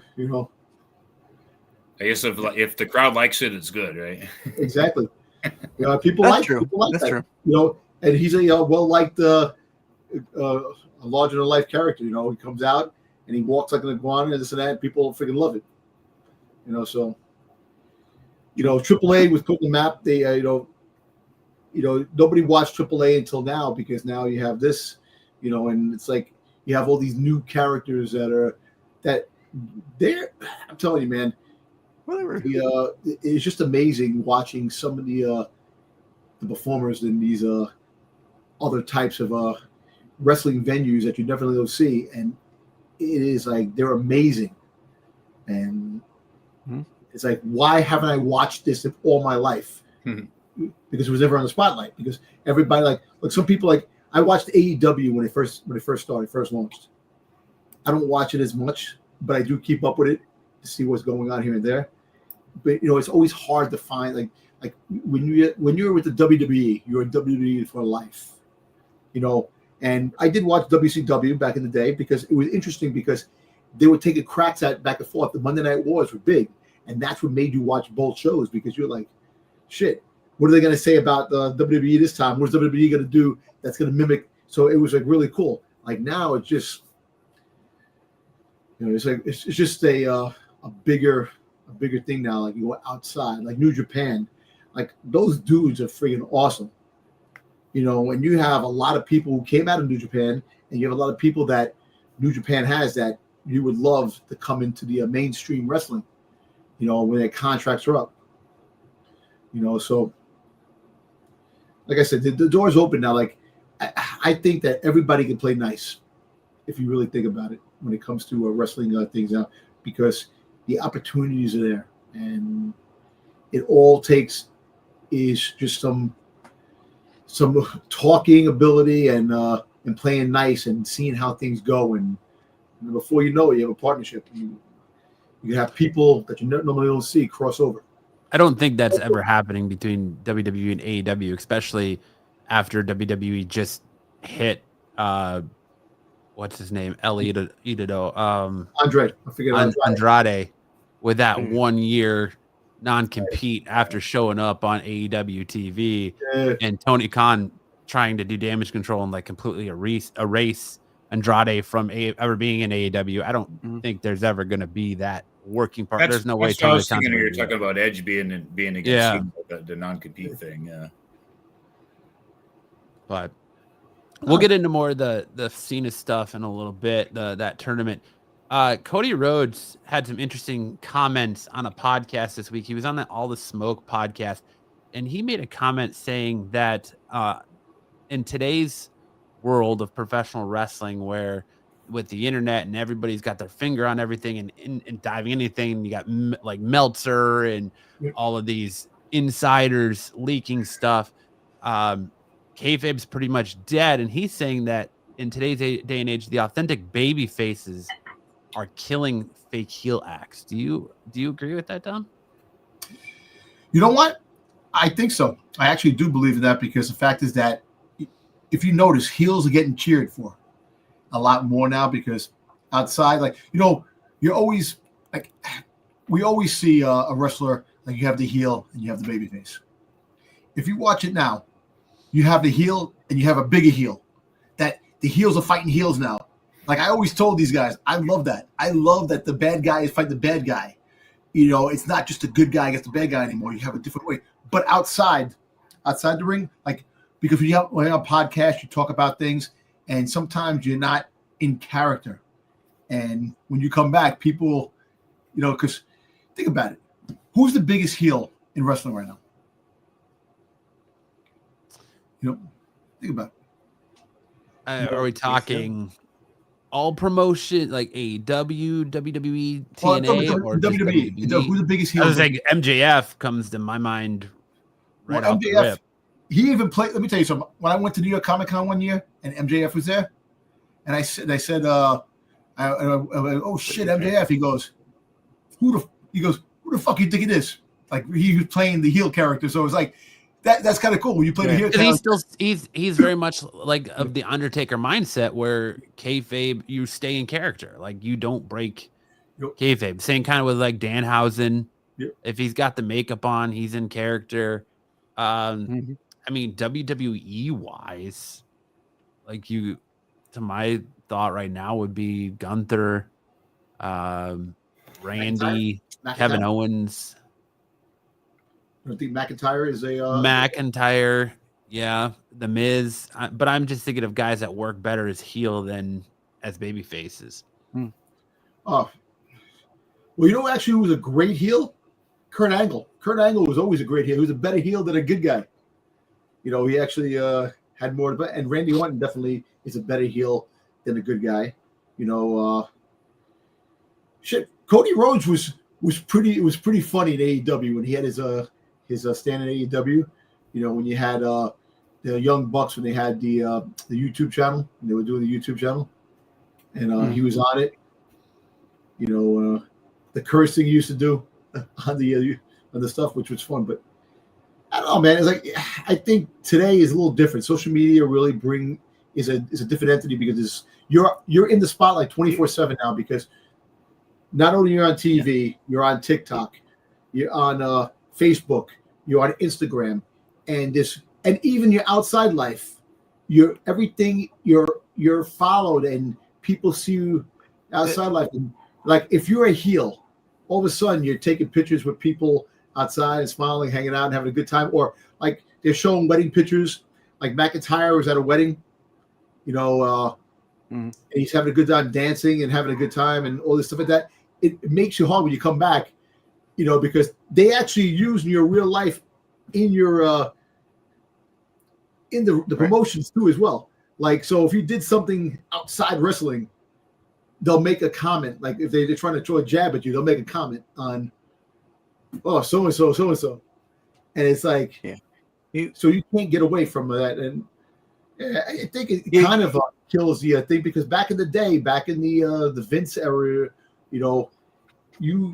I guess if the crowd likes it, it's good, right? Exactly. People like that. True. And he's a well liked, a larger than life character. He comes out and he walks like an iguana and this and that. And people freaking love it. So. AAA was put on the map. They, nobody watched AAA until now because now you have this, and it's like you have all these new characters that they're. I'm telling you, man. Whatever. It's just amazing watching some of the performers in these other types of wrestling venues that you never really see, and it is like they're amazing, and. It's like, why haven't I watched this all my life? Because it was never on the spotlight. Because everybody like some people I watched AEW when it first launched. I don't watch it as much, but I do keep up with it to see what's going on here and there. But it's always hard to find like when you're with the WWE, you're a WWE for life. And I did watch WCW back in the day because it was interesting because they were taking cracks at back and forth. The Monday Night Wars were big, and that's what made you watch both shows because you're like, shit, what are they going to say about the WWE this time? What's WWE going to do that's going to mimic? So it was like really cool. Like now it's just, it's like it's just a bigger thing now. Like you go outside, like New Japan, like those dudes are freaking awesome. And you have a lot of people who came out of New Japan, and you have a lot of people that New Japan has that you would love to come into the mainstream wrestling, when their contracts are up. So like I said, the door's open now. Like I think that everybody can play nice if you really think about it when it comes to wrestling things out, because the opportunities are there, and it all takes is just some talking ability and playing nice and seeing how things go, and before you know it, you have a partnership. You have people that you normally don't see cross over. I don't think that's ever happening between WWE and AEW, especially after WWE just hit what's his name? El Idolo. Andre. I forget Andrade with that 1 year non-compete after showing up on AEW TV, and Tony Khan trying to do damage control and like completely erase Andrade from ever being in AEW. I don't think there's ever going to be that working part. There's no way. I was thinking you're talking about Edge being against the non-compete thing. Yeah, but we'll get into more of the Cena stuff in a little bit. That tournament. Cody Rhodes had some interesting comments on a podcast this week. He was on the All the Smoke podcast, and he made a comment saying that in today's world of professional wrestling, where with the internet and everybody's got their finger on everything and diving anything, you got like Meltzer and all of these insiders leaking stuff. Kayfabe's pretty much dead, and he's saying that in today's day and age, the authentic baby faces are killing fake heel acts. Do you agree with that, Dom? You know what? I think so. I actually do believe in that, because the fact is that if you notice, heels are getting cheered for a lot more now, because outside, like, you're always like, we always see a wrestler, like you have the heel and you have the baby face. If you watch it now, you have the heel and you have a bigger heel. That the heels are fighting heels now. Like I always told these guys, I love that. I love that the bad guy is fighting the bad guy. It's not just a good guy against the bad guy anymore. You have a different way. But outside the ring, like, because when you have a podcast, you talk about things, and sometimes you're not in character. And when you come back, people, because think about it. Who's the biggest heel in wrestling right now? Think about it. Are we talking all promotion, like AEW, WWE, TNA, or WWE? Who's the biggest heel? I was like MJF comes to my mind right off the rip. He even played. Let me tell you something. When I went to New York Comic Con one year and MJF was there, and I said, oh shit, MJF. He goes, who the fuck you think it is? Like he was playing the heel character, so it was like that's kind of cool when you play the heel. He's very much like of the Undertaker mindset, where kayfabe, you stay in character, like you don't break kayfabe. Same kind of with like Danhausen. Yep. If he's got the makeup on, he's in character. I mean, WWE wise, like to my thought right now would be Gunther, Randy, Kevin Owens. I think McIntyre is a McIntyre, yeah, The Miz. But I'm just thinking of guys that work better as heel than as baby faces. Well, actually, who was a great heel? Kurt Angle. Kurt Angle was always a great heel. He was a better heel than a good guy. He actually had more. And Randy Orton definitely is a better heel than a good guy. Cody Rhodes was pretty funny in AEW when he had his stand in AEW. When you had the Young Bucks, when they had the YouTube channel, and they were doing the YouTube channel, and he was on it. The cursing he used to do on the stuff, which was fun. But I don't know, man. It's like I think today is a little different. Social media really is a different entity because you're in the spotlight 24/7 now because not only you're on TV, you're on TikTok, you're on Facebook, you're on Instagram, and even your outside life, you're followed and people see you outside life. And like if you're a heel, all of a sudden you're taking pictures with people outside and smiling, hanging out, and having a good time, or like they're showing wedding pictures. Like McIntyre was at a wedding, and he's having a good time dancing and having a good time and all this stuff like that. It makes you hard when you come back, because they actually use your real life in your in the promotions too as well. Like, so if you did something outside wrestling, they'll make a comment. Like if they're trying to throw a jab at you, they'll make a comment on, oh, so-and-so, so-and-so. And it's like, so you can't get away from that. And I think it kind of kills the thing because back in the day, back in the Vince era, you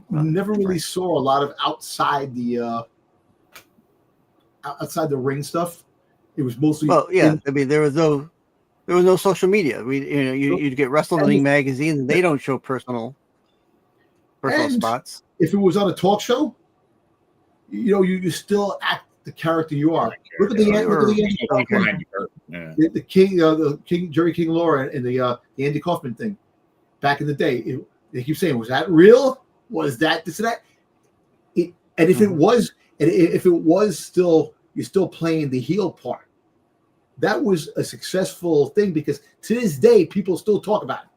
never really saw a lot of outside the ring stuff. It was mostly I mean, there was no social media. You'd get Wrestling magazines, and they don't show personal spots. If it was on a talk show, you still act the character you are. Look at the King Jerry King Lawler and the Andy Kaufman thing back in the day. They keep saying, was that real? Was that this and that? And if it was still, you're still playing the heel part. That was a successful thing because to this day, people still talk about it.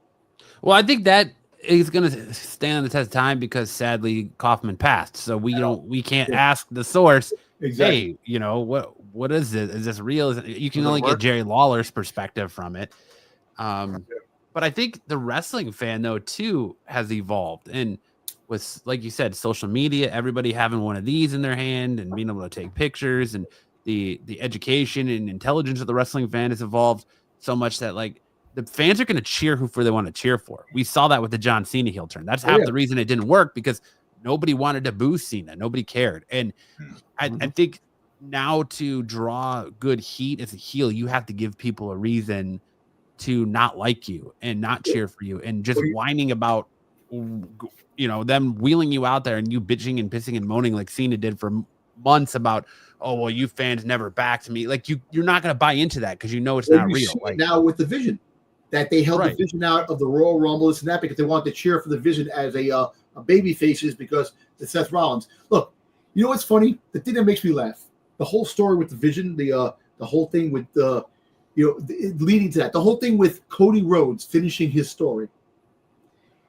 Well, I think that is going to stand the test of time because sadly Kaufman passed. So we can't ask the source, exactly. Hey, what is it? Is this real? You can only get Jerry Lawler's perspective from it. But I think the wrestling fan though too has evolved, and with, like you said, social media, everybody having one of these in their hand and being able to take pictures, and the education and intelligence of the wrestling fan has evolved so much that like the fans are going to cheer who they want to cheer for. We saw that with the John Cena heel turn. That's half the reason it didn't work, because nobody wanted to boo Cena. Nobody cared. And I think now to draw good heat as a heel, you have to give people a reason to not like you and not cheer for you, and just whining about, them wheeling you out there and you bitching and pissing and moaning like Cena did for months about, oh, well, you fans never backed me. Like you're not going to buy into that because it's not real. Like now with the Vision, that they held the Vision out of the Royal Rumble and that because they wanted to cheer for the Vision as a babyfaces because it's Seth Rollins. Look, you know what's funny? The thing that makes me laugh, the whole story with the Vision, the whole thing with leading to that, the whole thing with Cody Rhodes finishing his story.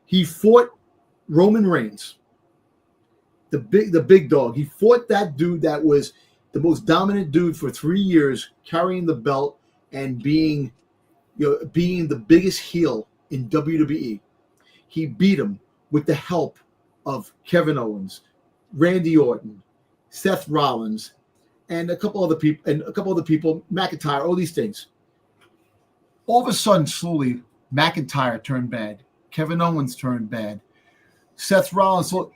He fought Roman Reigns, the big dog. He fought that dude that was the most dominant dude for 3 years, carrying the belt and being the biggest heel in WWE. He beat him with the help of Kevin Owens, Randy Orton, Seth Rollins, and a couple other people, McIntyre, all these things. All of a sudden, slowly, McIntyre turned bad. Kevin Owens turned bad. Seth Rollins, so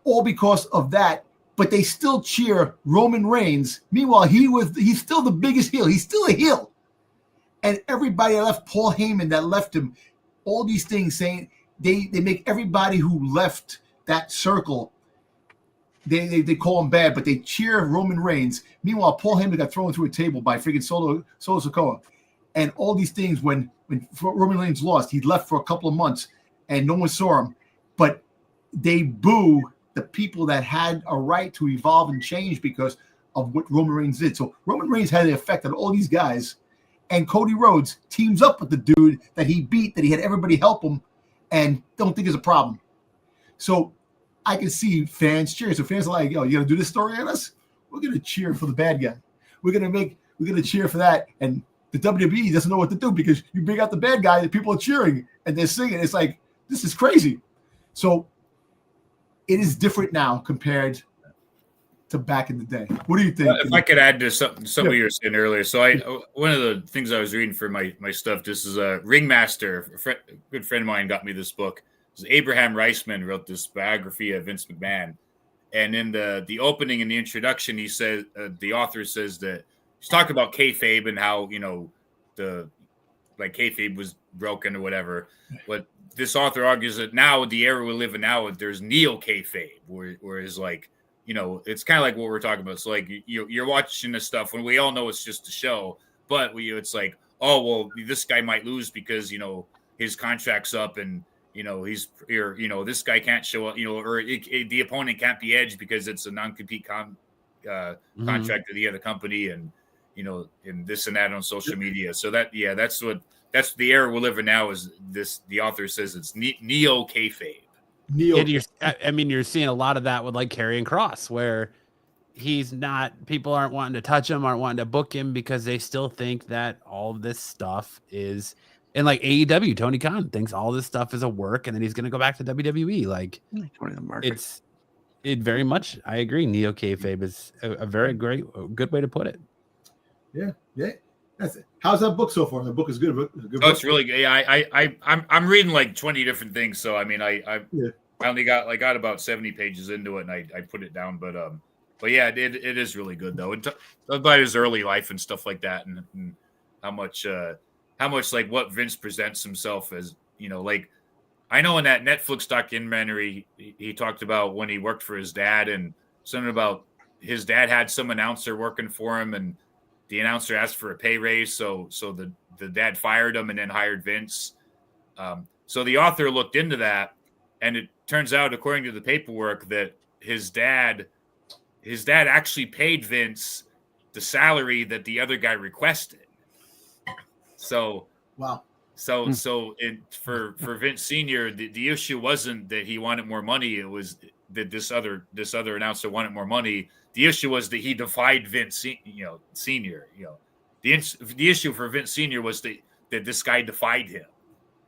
all because of that, but they still cheer Roman Reigns. Meanwhile, he's still the biggest heel. He's still a heel. And everybody left, Paul Heyman that left him, all these things saying they make everybody who left that circle, they call him bad, but they cheer Roman Reigns. Meanwhile, Paul Heyman got thrown through a table by freaking Solo Sikoa. And all these things, when Roman Reigns lost, he left for a couple of months and no one saw him. But they boo the people that had a right to evolve and change because of what Roman Reigns did. So Roman Reigns had an effect on all these guys. And Cody Rhodes teams up with the dude that he beat, that he had everybody help him, and don't think is a problem. So I can see fans cheering. So fans are like, yo, you gonna do this story on us? We're gonna cheer for the bad guy. We're gonna cheer for that. And the WWE doesn't know what to do because you bring out the bad guy and people are cheering and they're singing. It's like, this is crazy. So it is different now compared to back in the day. What do you think? If I could add to something you were saying earlier. So one of the things I was reading for my stuff, this is a Ringmaster, a good friend of mine got me this book. Abraham Reisman wrote this biography of Vince McMahon. And in the opening and the introduction, he says, the author says that he's talking about kayfabe and how, like kayfabe was broken or whatever. But this author argues that now the era we live in now, there's neo kayfabe, whereas like, you know, it's kind of like what we're talking about. So like you're watching this stuff when we all know it's just a show, but it's like, oh well, this guy might lose because, you know, his contract's up and, you know, this guy can't show up, you know, or the opponent can't be edged because it's a non-compete contract with the other company, and, you know, and this and that on social media. So that's the era we're living now. Is this? The author says it's neo kayfabe. You're seeing a lot of that with like Karrion Kross, where people aren't wanting to touch him, aren't wanting to book him because they still think that all of this stuff is. And like AEW, Tony Khan thinks all this stuff is a work, and then he's going to go back to WWE. Like, it very much. I agree. Neo kayfabe is a very good way to put it. Yeah, that's it. How's that book so far? The book is good. It's really good. Yeah, I'm reading like 20 different things. So I mean, I only got about 70 pages into it, and I put it down. But yeah, it is really good though. About his early life and stuff like that, and how much like what Vince presents himself as, you know, like I know in that Netflix documentary, he talked about when he worked for his dad and something about his dad had some announcer working for him and the announcer asked for a pay raise. So the dad fired him and then hired Vince. So the author looked into that, and it turns out, according to the paperwork, that his dad actually paid Vince the salary that the other guy requested. So wow. So for Vince Sr., the issue wasn't that he wanted more money. It was that this other announcer wanted more money. The issue was that he defied Vince, Sr. The issue for Vince Sr. was that this guy defied him.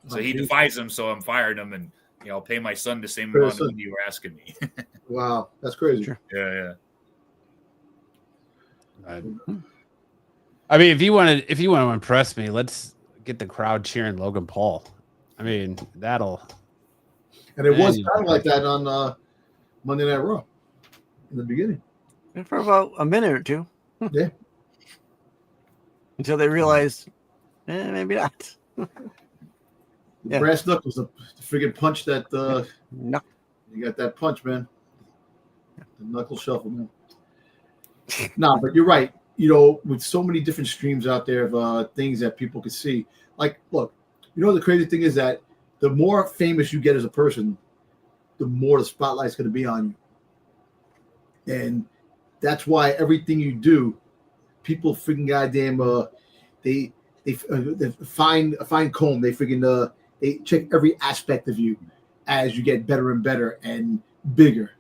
So he defies him. So I'm firing him, and I'll pay my son the same amount of money you were asking me. Wow, that's crazy. Sure. Yeah. I mean, if you want to impress me, let's get the crowd cheering Logan Paul. I mean, that'll. And it was kind of like that on Monday Night Raw in the beginning. And for about a minute or two. Yeah. Until they realized, maybe not. The brass knuckles, the friggin' punch that you got that punch, man. The knuckle shuffle, man. Nah, but you're right. With so many different streams out there of things that people could see. Like, look, the crazy thing is that the more famous you get as a person, the more the spotlight's going to be on you. And that's why everything you do, people freaking goddamn, they find a fine comb. They freaking they check every aspect of you as you get better and better and bigger.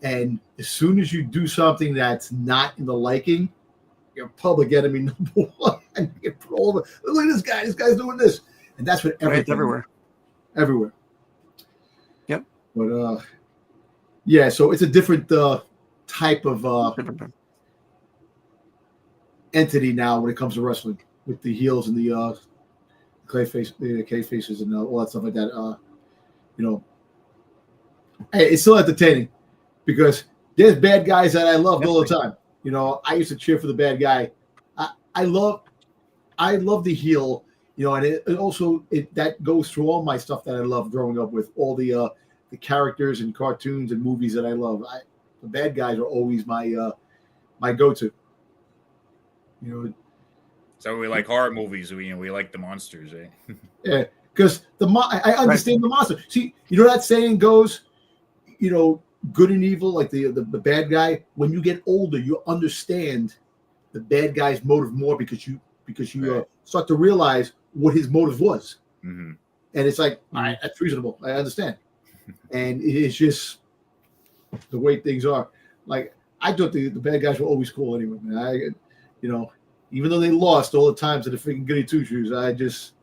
And as soon as you do something that's not in the liking, you're public enemy number one. And you get put over. Look at this guy. This guy's doing this, and that's what everywhere. Yep. But yeah. So it's a different type of entity now when it comes to wrestling, with the heels and the K-faces and all that stuff like that. Hey, it's still entertaining because there's bad guys that I love all the time. I used to cheer for the bad guy. I love the heel, and it also that goes through all my stuff that I love growing up with, all the characters and cartoons and movies that I love. The bad guys are always my go-to. So we like horror movies. We like the monsters, eh? Yeah, because I understand the monster. See, that saying goes, good and evil, like the bad guy. When you get older, you understand the bad guy's motive more because you start to realize what his motive was. Mm-hmm. And it's like, all right, that's reasonable. I understand. And it's just the way things are. Like, I thought the bad guys were always cool anyway, man. Even though they lost all the times to the freaking goody two shoes, that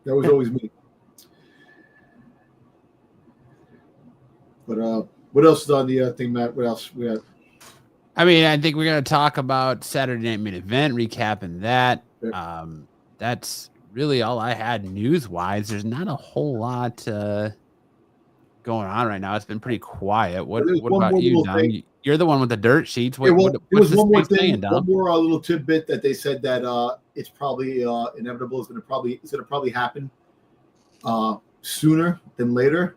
was always me. But what else is on the thing, Matt? What else we have? I mean, I think we're going to talk about Saturday Night Main Event, recapping that. Sure. That's really all I had news-wise. There's not a whole lot going on right now. It's been pretty quiet. What about you, Dom? you're the one with the dirt sheets. There was one more thing, saying, one more little tidbit that they said that it's probably inevitable. It's going to probably happen sooner than later.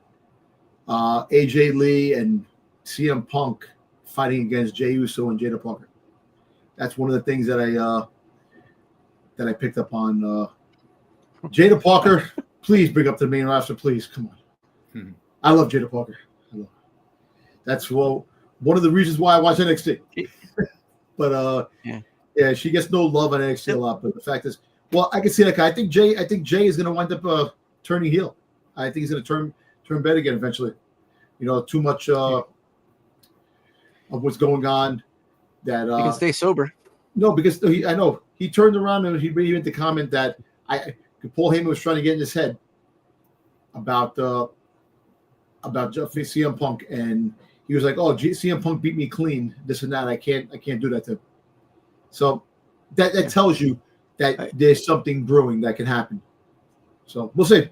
AJ Lee and CM Punk fighting against Jey Uso and Jada Parker. That's one of the things that I picked up on. Jada Parker, please bring up the main roster, please. Come on. I love Jada Parker. That's one of the reasons why I watch NXT. But yeah, she gets no love on NXT a lot. But the fact is, well, I can see that guy. I think Jay is going to wind up turning heel. I think he's going to turn bad again eventually. Too much of what's going on. That he can stay sober. No, because I know he turned around and he made the comment that Paul Heyman was trying to get in his head about CM Punk, and he was like, "Oh, CM Punk beat me clean, this and that. I can't do that to him." So that tells you that there's something brewing that can happen. So we'll see.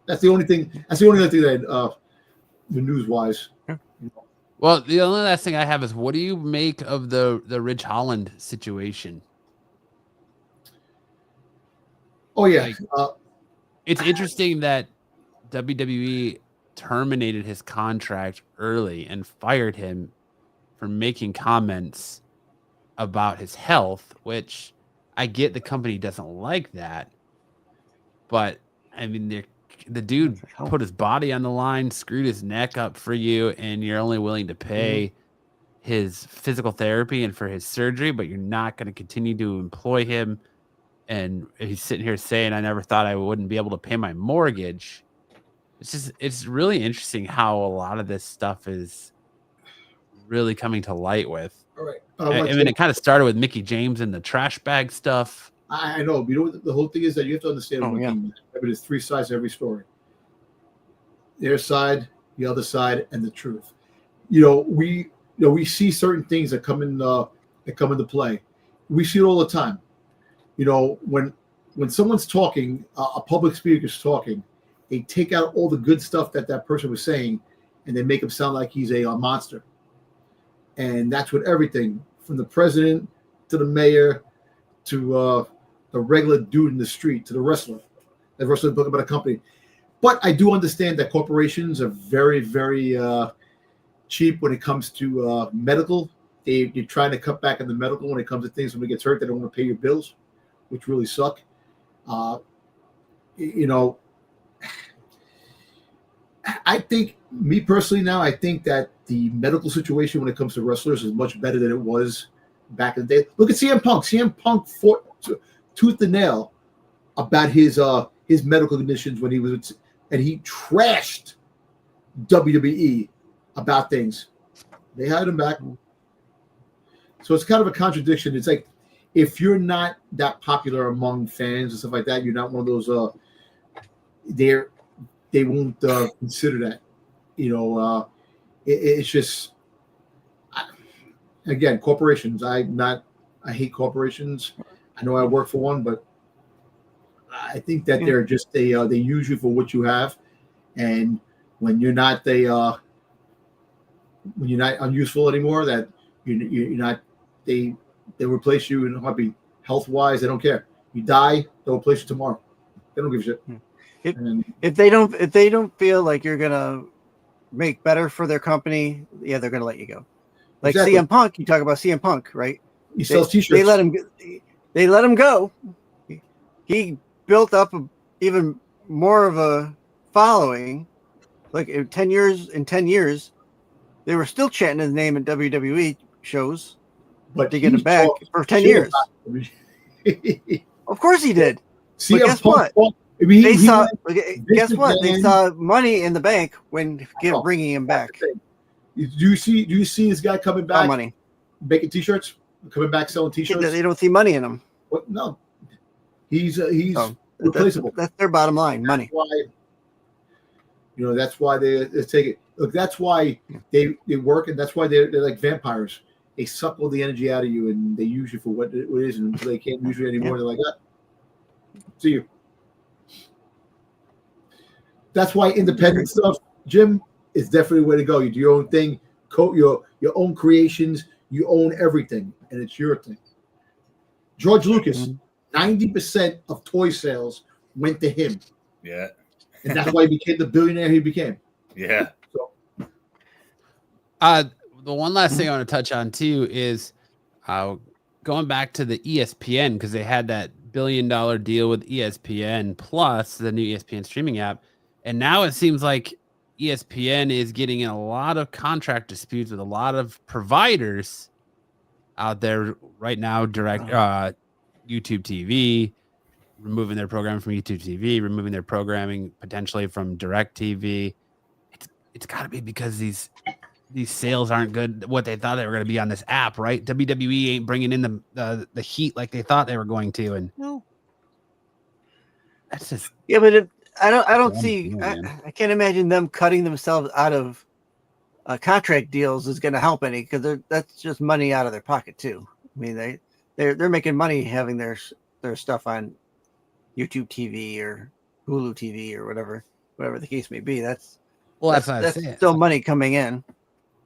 That's the only thing. That's the only other thing that the news wise. Well, the only last thing I have is, what do you make of the Ridge Holland situation? Oh yeah, it's interesting that WWE terminated his contract early and fired him for making comments about his health, which I get the company doesn't like that, but I mean, the dude put his body on the line, screwed his neck up for you, and you're only willing to pay his physical therapy and for his surgery, but you're not going to continue to employ him. And he's sitting here saying, "I never thought I wouldn't be able to pay my mortgage." It's really interesting how a lot of this stuff is really coming to light with. All right. I mean, it kind of started with Mickey James and the trash bag stuff. I know. But what the whole thing is that you have to understand. There's three sides to every story. Their side, the other side, and the truth. We see certain things that come into play. We see it all the time. When someone's talking, a public speaker's talking, they take out all the good stuff that person was saying, and they make him sound like he's a monster. And that's what everything, from the president to the mayor to the regular dude in the street to the wrestler. The wrestler talking about a company. But I do understand that corporations are very, very cheap when it comes to medical. They're trying to cut back on the medical when it comes to things. When it gets hurt, they don't want to pay your bills, which really suck. I think, me personally now, I think that the medical situation when it comes to wrestlers is much better than it was back in the day. Look at CM Punk. CM Punk fought tooth and nail about his medical conditions when he was, and he trashed WWE about things. They hired him back. So it's kind of a contradiction. It's like, if you're not that popular among fans and stuff like that, you're not one of those. They won't consider that. It's just, again, corporations. I hate corporations. I know I work for one, but I think that they're just they use you for what you have, and when you're not unuseful anymore, that you're not, they replace you in a heartbeat. Health wise, they don't care. You die, they'll replace you tomorrow. They don't give a shit. If they don't feel like you're gonna make better for their company, they're gonna let you go. Like exactly. CM Punk, you talk about CM Punk, right? He sells t-shirts. They let him go. He built up even more of a following. Like in 10 years, they were still chanting his name at WWE shows, but to get him back for 10 years. Of course he did. But guess what? Guess what? They saw money in the bank when bringing him back. Do you see this guy coming back? Money, making t-shirts, coming back selling t-shirts. They don't see money in him. What? No, he's replaceable. That's their bottom line. Money. That's why they take it. Look, that's why they work, and that's why they're like vampires. They suck all the energy out of you, and they use you for what it is, and until they can't use you anymore, they're like, see you. That's why independent stuff, Jim, is definitely the way to go. You do your own thing. your own creations. You own everything, and it's your thing. George Lucas, 90% of toy sales went to him. Yeah. And that's why he became the billionaire he became. Yeah. So, the one last thing I want to touch on too is going back to the ESPN, because they had that $1 billion deal with ESPN plus the new ESPN streaming app. And now it seems like ESPN is getting in a lot of contract disputes with a lot of providers out there right now. YouTube TV, removing their programming from YouTube TV, removing their programming potentially from Direct TV. It's got to be because these sales aren't good. What they thought they were going to be on this app, right? WWE ain't bringing in the heat like they thought they were going to, and no, that's just but I don't see. I can't imagine them cutting themselves out of contract deals is going to help any, because that's just money out of their pocket too. I mean, they're making money having their stuff on YouTube TV or Hulu TV or whatever the case may be. That's still money coming in.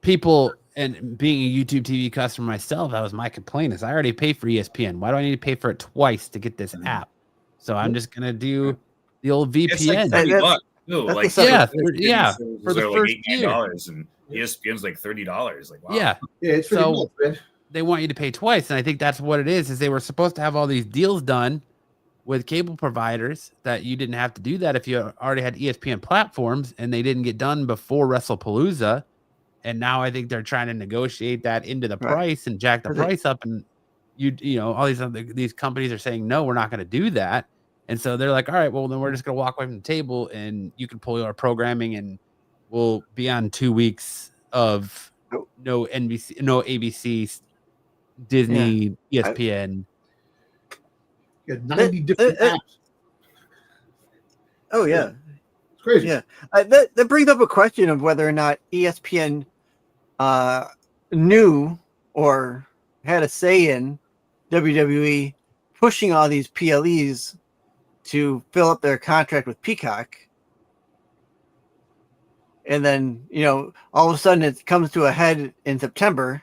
People, and being a YouTube TV customer myself, that was my complaint, is I already pay for ESPN. Why do I need to pay for it twice to get this app? So I'm just gonna do the old VPN. It's like $30 too. Like, for the first year. And ESPN's like $30. Like, wow. Yeah, it's pretty much, man. They want you to pay twice, and I think that's what it is they were supposed to have all these deals done with cable providers that you didn't have to do that if you already had ESPN platforms, and they didn't get done before WrestlePalooza. And now I think they're trying to negotiate that into the price and jack the price up. And you know, all these companies are saying, no, we're not going to do that. And so they're like, all right, well, then we're just going to walk away from the table, and you can pull your programming, and we'll be on 2 weeks of no NBC, no ABC, Disney, ESPN. 90 different apps. Oh yeah, it's crazy. Yeah, that brings up a question of whether or not ESPN knew or had a say in WWE pushing all these PLEs to fill up their contract with Peacock. And then, you know, all of a sudden it comes to a head in September,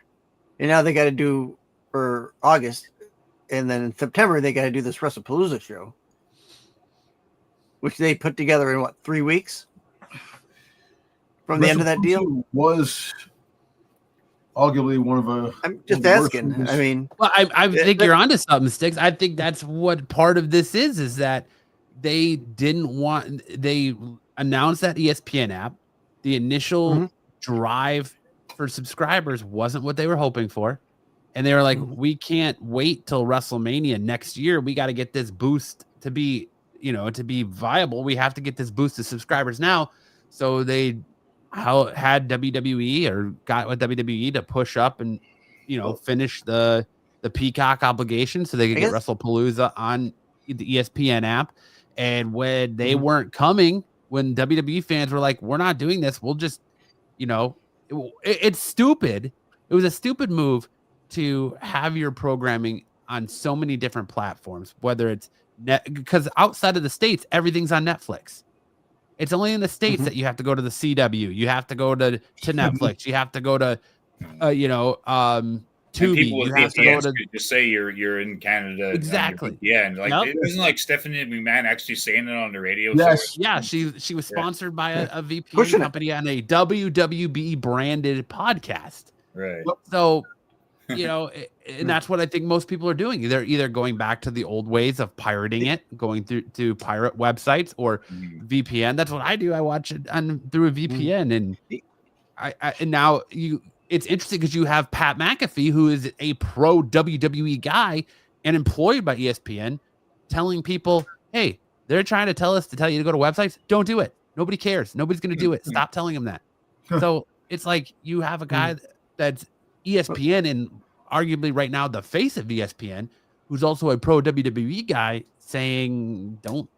and now they got to do for August. And then in September, they got to do this WrestlePalooza show, which they put together in 3 weeks from the end of that deal. Was arguably one of a. I'm just asking. I mean, well, I think you're onto something, Sticks. I think that's what part of this is that they didn't want. They announced that ESPN app. The initial drive for subscribers wasn't what they were hoping for. And they were like, we can't wait till WrestleMania next year. We got to get this boost to be, to be viable. We have to get this boost of subscribers now. So they had WWE or got with WWE to push up and, finish the Peacock obligation so they could get WrestlePalooza on the ESPN app. And when they weren't coming, when WWE fans were like, we're not doing this, we'll just, it's stupid. It was a stupid move to have your programming on so many different platforms, whether it's because outside of the States, everything's on Netflix. It's only in the States that you have to go to the CW. You have to go to Netflix. You have to go to, Tubi. You have to go to just say you're in Canada. Exactly. Yeah, and isn't like Stephanie McMahon actually saying it on the radio? Yes. Yeah, she was sponsored by a VPN company on a WWB branded podcast. Right. So, and that's what I think most people are doing. They're either going back to the old ways of pirating it, going through pirate websites or VPN. That's what I do. I watch it through a VPN, and and now it's interesting because you have Pat McAfee, who is a pro WWE guy and employed by ESPN, telling people, hey, they're trying to tell you to go to websites. Don't do it. Nobody cares. Nobody's going to do it. Stop telling them that. So it's like you have a guy that's ESPN and arguably right now the face of ESPN, who's also a pro WWE guy, saying, don't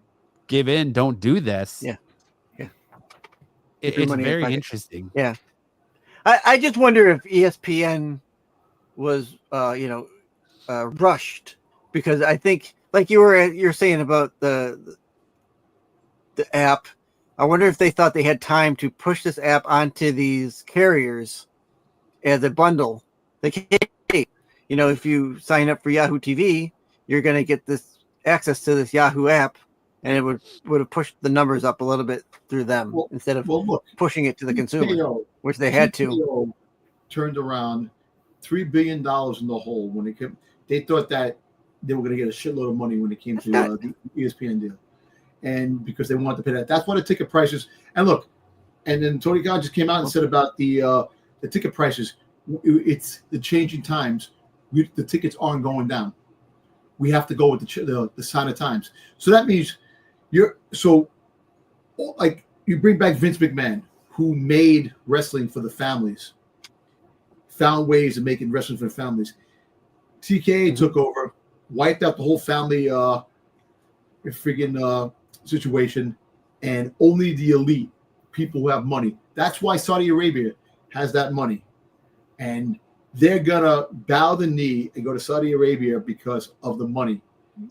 give in. Don't do this. Yeah. It's very interesting. Yeah. I just wonder if ESPN was, rushed, because I think, like you're saying about the app, I wonder if they thought they had time to push this app onto these carriers as a bundle. Like, hey, if you sign up for Yahoo TV, you're going to get this access to this Yahoo app, and it would have pushed the numbers up a little bit through them instead of pushing it to the consumer, which they had to. Turned around $3 billion in the hole when it came. They thought that they were going to get a shitload of money when it came to the ESPN deal, and because they wanted to pay that. That's why the ticket prices. And look, and then Tony Khan just came out and said about the ticket prices. It's the changing times. The tickets aren't going down. We have to go with the sign of times. So that means you bring back Vince McMahon, who made wrestling for the families, found ways of making wrestling for the families. TKA took over, wiped out the whole family situation, and only the elite people who have money. That's why Saudi Arabia has that money. And they're going to bow the knee and go to Saudi Arabia because of the money.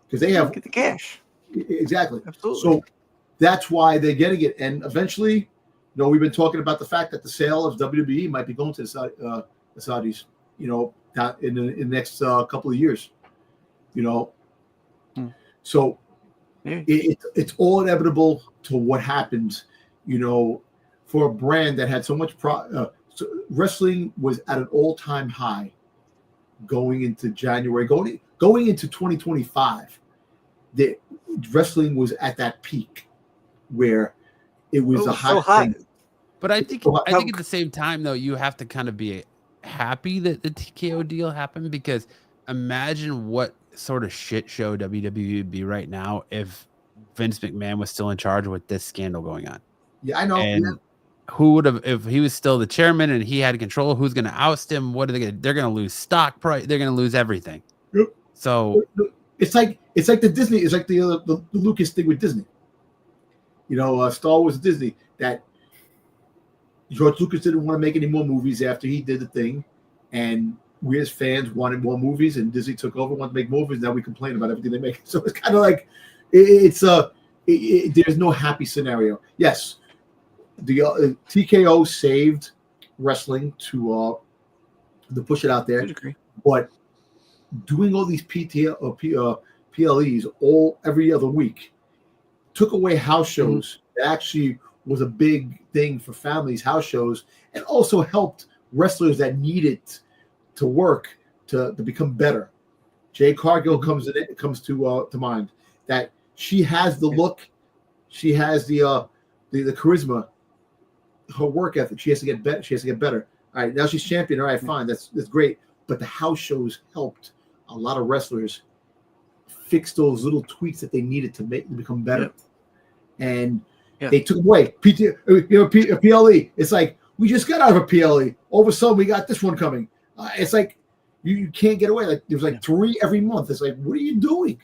Because they have... Get the cash. Exactly. Absolutely. So that's why they're getting it. And eventually, we've been talking about the fact that the sale of WWE might be going to the Saudis, in the next couple of years. So it's all inevitable to what happens, for a brand that had so much wrestling was at an all-time high going into January, going into 2025. The wrestling was at that peak where it was a hot thing. But I think at the same time, though, you have to kind of be happy that the TKO deal happened, because imagine what sort of shit show WWE would be right now if Vince McMahon was still in charge with this scandal going on. Yeah, I know. And who would have, if he was still the chairman and he had control, who's going to oust him? What are they going to? They're going to lose stock price. They're going to lose everything. Yep. So it's like the Disney. It's like the Lucas thing with Disney. Star Wars, Disney. That George Lucas didn't want to make any more movies after he did the thing, and we as fans wanted more movies, and Disney took over, wanted to make movies. Now we complain about everything they make. So it's kind of like there's no happy scenario. Yes, the TKO saved wrestling to push it out there, but doing all these PLEs every other week took away house shows. That actually was a big thing for families, house shows, and also helped wrestlers that needed to work to become better. Jade Cargill comes to mind. That she has the look, she has the charisma, her work ethic. She has to get better. She has to get better. All right, now she's champion. All right, fine, that's great. But the house shows helped a lot of wrestlers fix those little tweaks that they needed to become better. And they took away PLE. It's like we just got out of a PLE. All of a sudden, we got this one coming. It's like you can't get away. Like there's like 3 every month. It's like, what are you doing?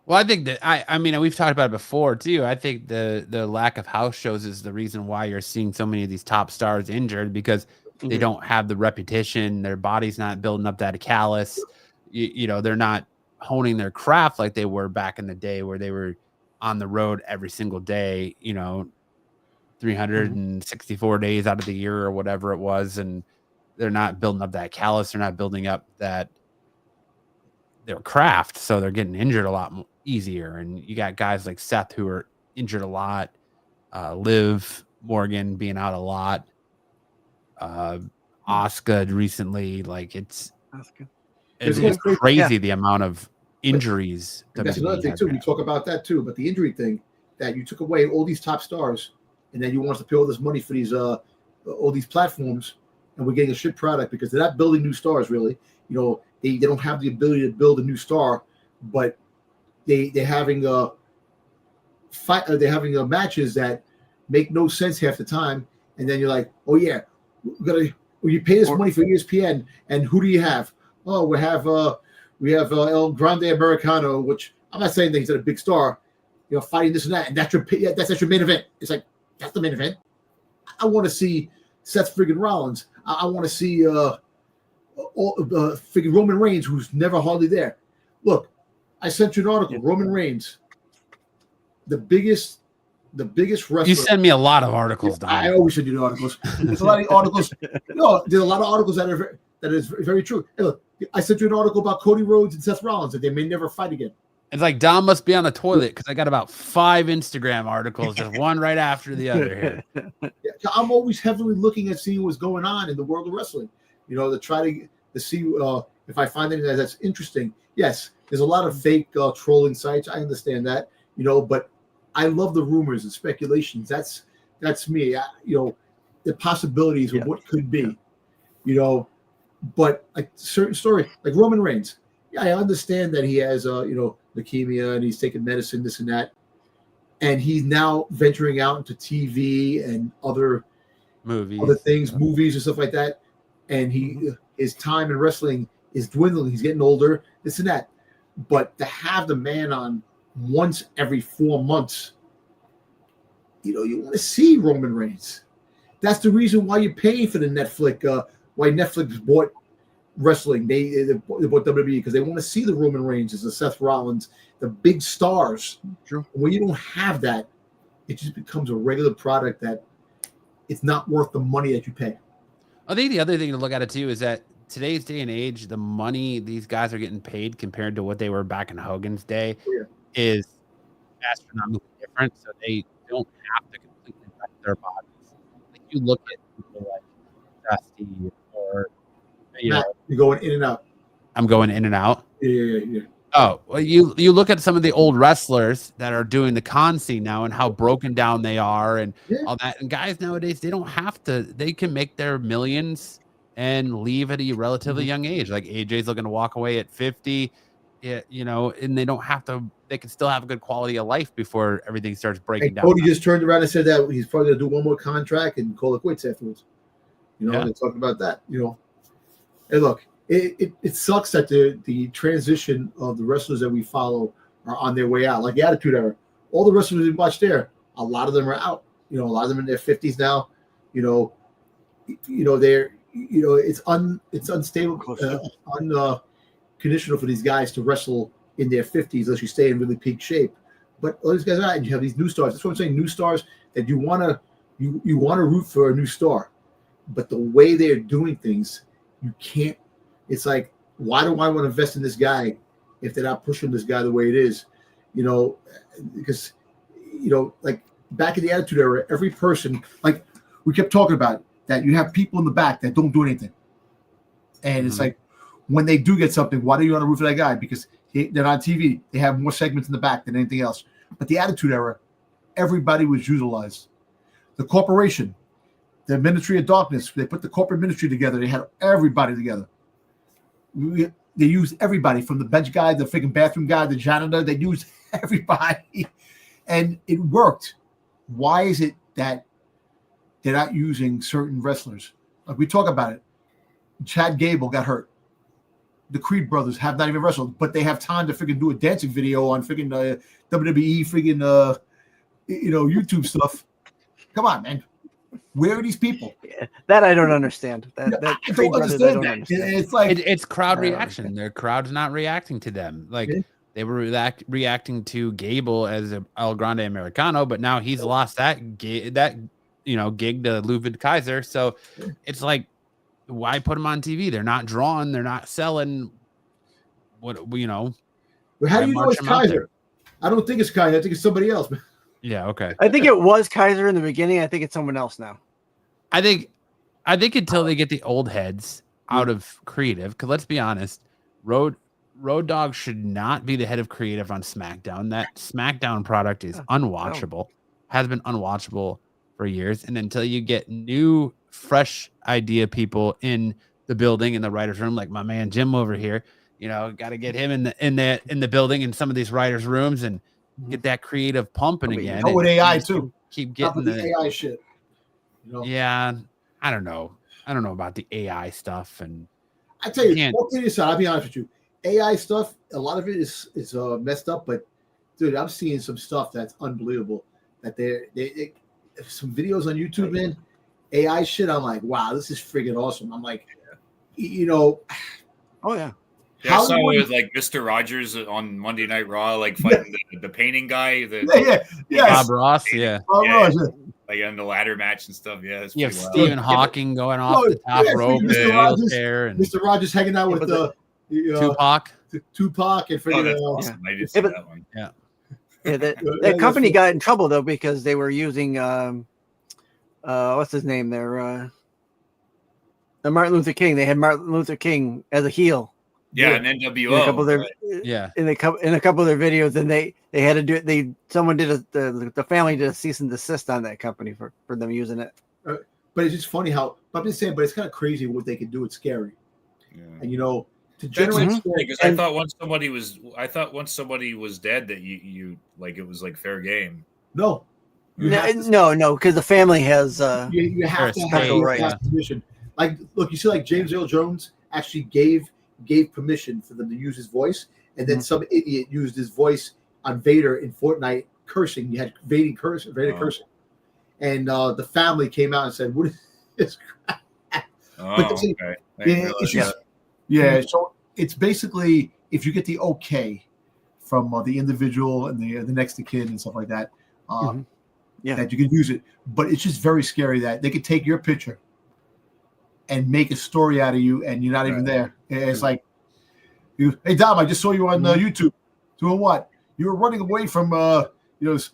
Well, I think that I mean, we've talked about it before too. I think the lack of house shows is the reason why you're seeing so many of these top stars injured, because they don't have the repetition. Their body's not building up that callus. They're not honing their craft like they were back in the day, where they were on the road every single day, 364 days out of the year or whatever it was. And they're not building up that callus. They're not building up their craft. So they're getting injured a lot easier. And you got guys like Seth who are injured a lot. Liv Morgan being out a lot. Asuka recently, like it's crazy the amount of injuries. That's another thing too. We talk about that too, but the injury thing, that you took away all these top stars, and then you want us to pay all this money for these all these platforms, and we're getting a shit product because they're not building new stars really. They don't have the ability to build a new star, but they're having matches that make no sense half the time, and then you're like, oh yeah, you pay this money for ESPN, and who do you have? Oh, we have El Grande Americano, which I'm not saying that he's a big star, fighting this and that, and that's your main event. It's like, that's the main event. I want to see Seth friggin' Rollins. I want to see friggin' Roman Reigns, who's never hardly there. Look, I sent you an article. Roman Reigns, the biggest the biggest wrestler. You send me a lot of articles, Don. I always send you the articles. There's a lot of articles. No, there's a lot of articles that is very true. Hey, look, I sent you an article about Cody Rhodes and Seth Rollins that they may never fight again. It's like Dom must be on the toilet because I got about 5 Instagram articles, just one right after the other here. Yeah, I'm always heavily looking at seeing what's going on in the world of wrestling. To try to see if I find anything that's interesting. Yes, there's a lot of fake trolling sites. I understand that, but I love the rumors and speculations. That's me. The possibilities of what could be, But like certain story, like Roman Reigns. Yeah, I understand that he has leukemia and he's taking medicine, this and that, and he's now venturing out into TV and other movies and stuff like that. And his time in wrestling is dwindling. He's getting older, this and that. But to have the man on once every 4 months, you want to see Roman Reigns. That's the reason why you're paying for the Netflix. Why Netflix bought wrestling? They bought WWE because they want to see the Roman Reigns, the Seth Rollins, the big stars. True. When you don't have that, it just becomes a regular product that it's not worth the money that you pay. I think the other thing to look at it too is that today's day and age, the money these guys are getting paid compared to what they were back in Hogan's day is astronomically different. So they don't have to completely wreck their bodies. Like you look at people like Dusty or You're going in and out. I'm going in and out. Yeah. Oh, well, you look at some of the old wrestlers that are doing the con scene now and how broken down they are and all that. And guys nowadays, they don't have to. They can make their millions and leave at a relatively young age. Like AJ's looking to walk away at 50, and they don't have to. They can still have a good quality of life before everything starts breaking down. Cody just turned around and said that he's probably going to do one more contract and call it quits afterwards. They talked about that. Hey, look. It sucks that the transition of the wrestlers that we follow are on their way out. Like the Attitude Era, all the wrestlers we watch there, a lot of them are out. A lot of them in their 50s now. They're it's unstable, unconditional for these guys to wrestle in their 50s unless you stay in really peak shape. But all these guys are out, and you have these new stars. That's what I'm saying. New stars that you wanna root for a new star, but the way they're doing things, you can't. It's like, why do I want to invest in this guy if they're not pushing this guy the way it is? Because, like back in the Attitude Era, every person, like we kept talking about, that you have people in the back that don't do anything. And it's like, when they do get something, why do you want to root for that guy? Because they're on TV. They have more segments in the back than anything else. But the Attitude Era, everybody was utilized. The corporation, the Ministry of Darkness, they put the corporate ministry together. They had everybody together. They used everybody from the bench guy, the freaking bathroom guy, the janitor. They used everybody, and it worked. Why is it that they're not using certain wrestlers? Like we talk about it. Chad Gable got hurt. The Creed brothers have not even wrestled, but they have time to freaking do a dancing video on freaking WWE freaking YouTube stuff. Come on, man. Where are these people? Yeah, that I don't understand. I don't understand. It's like it's crowd reaction. Their crowd's not reacting to them. Like they were reacting to Gable as El Grande Americano, but now he's lost that gig to Ludwig Kaiser. So it's like, why put them on TV? They're not drawing. They're not selling. Well, how do you know it's Kaiser? I don't think it's Kaiser. I think it's somebody else, man. Yeah, okay. I think it was Kaiser in the beginning. I think it's someone else now. I think until they get the old heads out of creative, because let's be honest, Road Dogg should not be the head of creative on SmackDown. That SmackDown product is unwatchable, has been unwatchable for years. And until you get new, fresh idea people in the building, in the writer's room, like my man Jim over here, got to get him in the building in some of these writers' rooms and get that creative pumping again. With AI too. Keep getting the AI shit. Yeah, I don't know. I don't know about the AI stuff. And I tell you, I'll be honest with you. AI stuff, a lot of it is messed up, but dude, I'm seeing some stuff that's unbelievable. That they some videos on YouTube, man. AI shit. I'm like, wow, this is friggin' awesome. I'm like, oh yeah. Yeah, I saw it with like Mr. Rogers on Monday Night Raw, like fighting the painting guy. Bob Ross, yeah. Bob Ross, like in the ladder match and stuff. Yeah, it's You have pretty wild. Stephen Hawking going off the top rope in a wheelchair, and Mr. Rogers hanging out with Tupac. Tupac and freaking. That's awesome. I did see that one. Yeah. Yeah, that company got in trouble though because they were using what's his name there? Martin Luther King. They had Martin Luther King as a heel. Yeah, and NWO. In a couple of their, in a couple of their videos, and they had to do it. Someone did the family did a cease and desist on that company for them using it. But it's just funny how I'm just saying, but it's kind of crazy what they can do. It's scary, and to generate because I thought once somebody was dead that you like it was like fair game. No, no, because the family has you have to have permission. Like, look, you see, like James Earl Jones actually gave permission for them to use his voice, and then some idiot used his voice on Vader in Fortnite cursing. You had Vader cursing, and the family came out and said, "What is this crap?" So it's basically if you get the okay from the individual and the next to kin and stuff like that, that you can use it. But it's just very scary that they could take your picture and make a story out of you, and you're not even there. It's like, hey Dom, I just saw you on YouTube. Doing what? You were running away from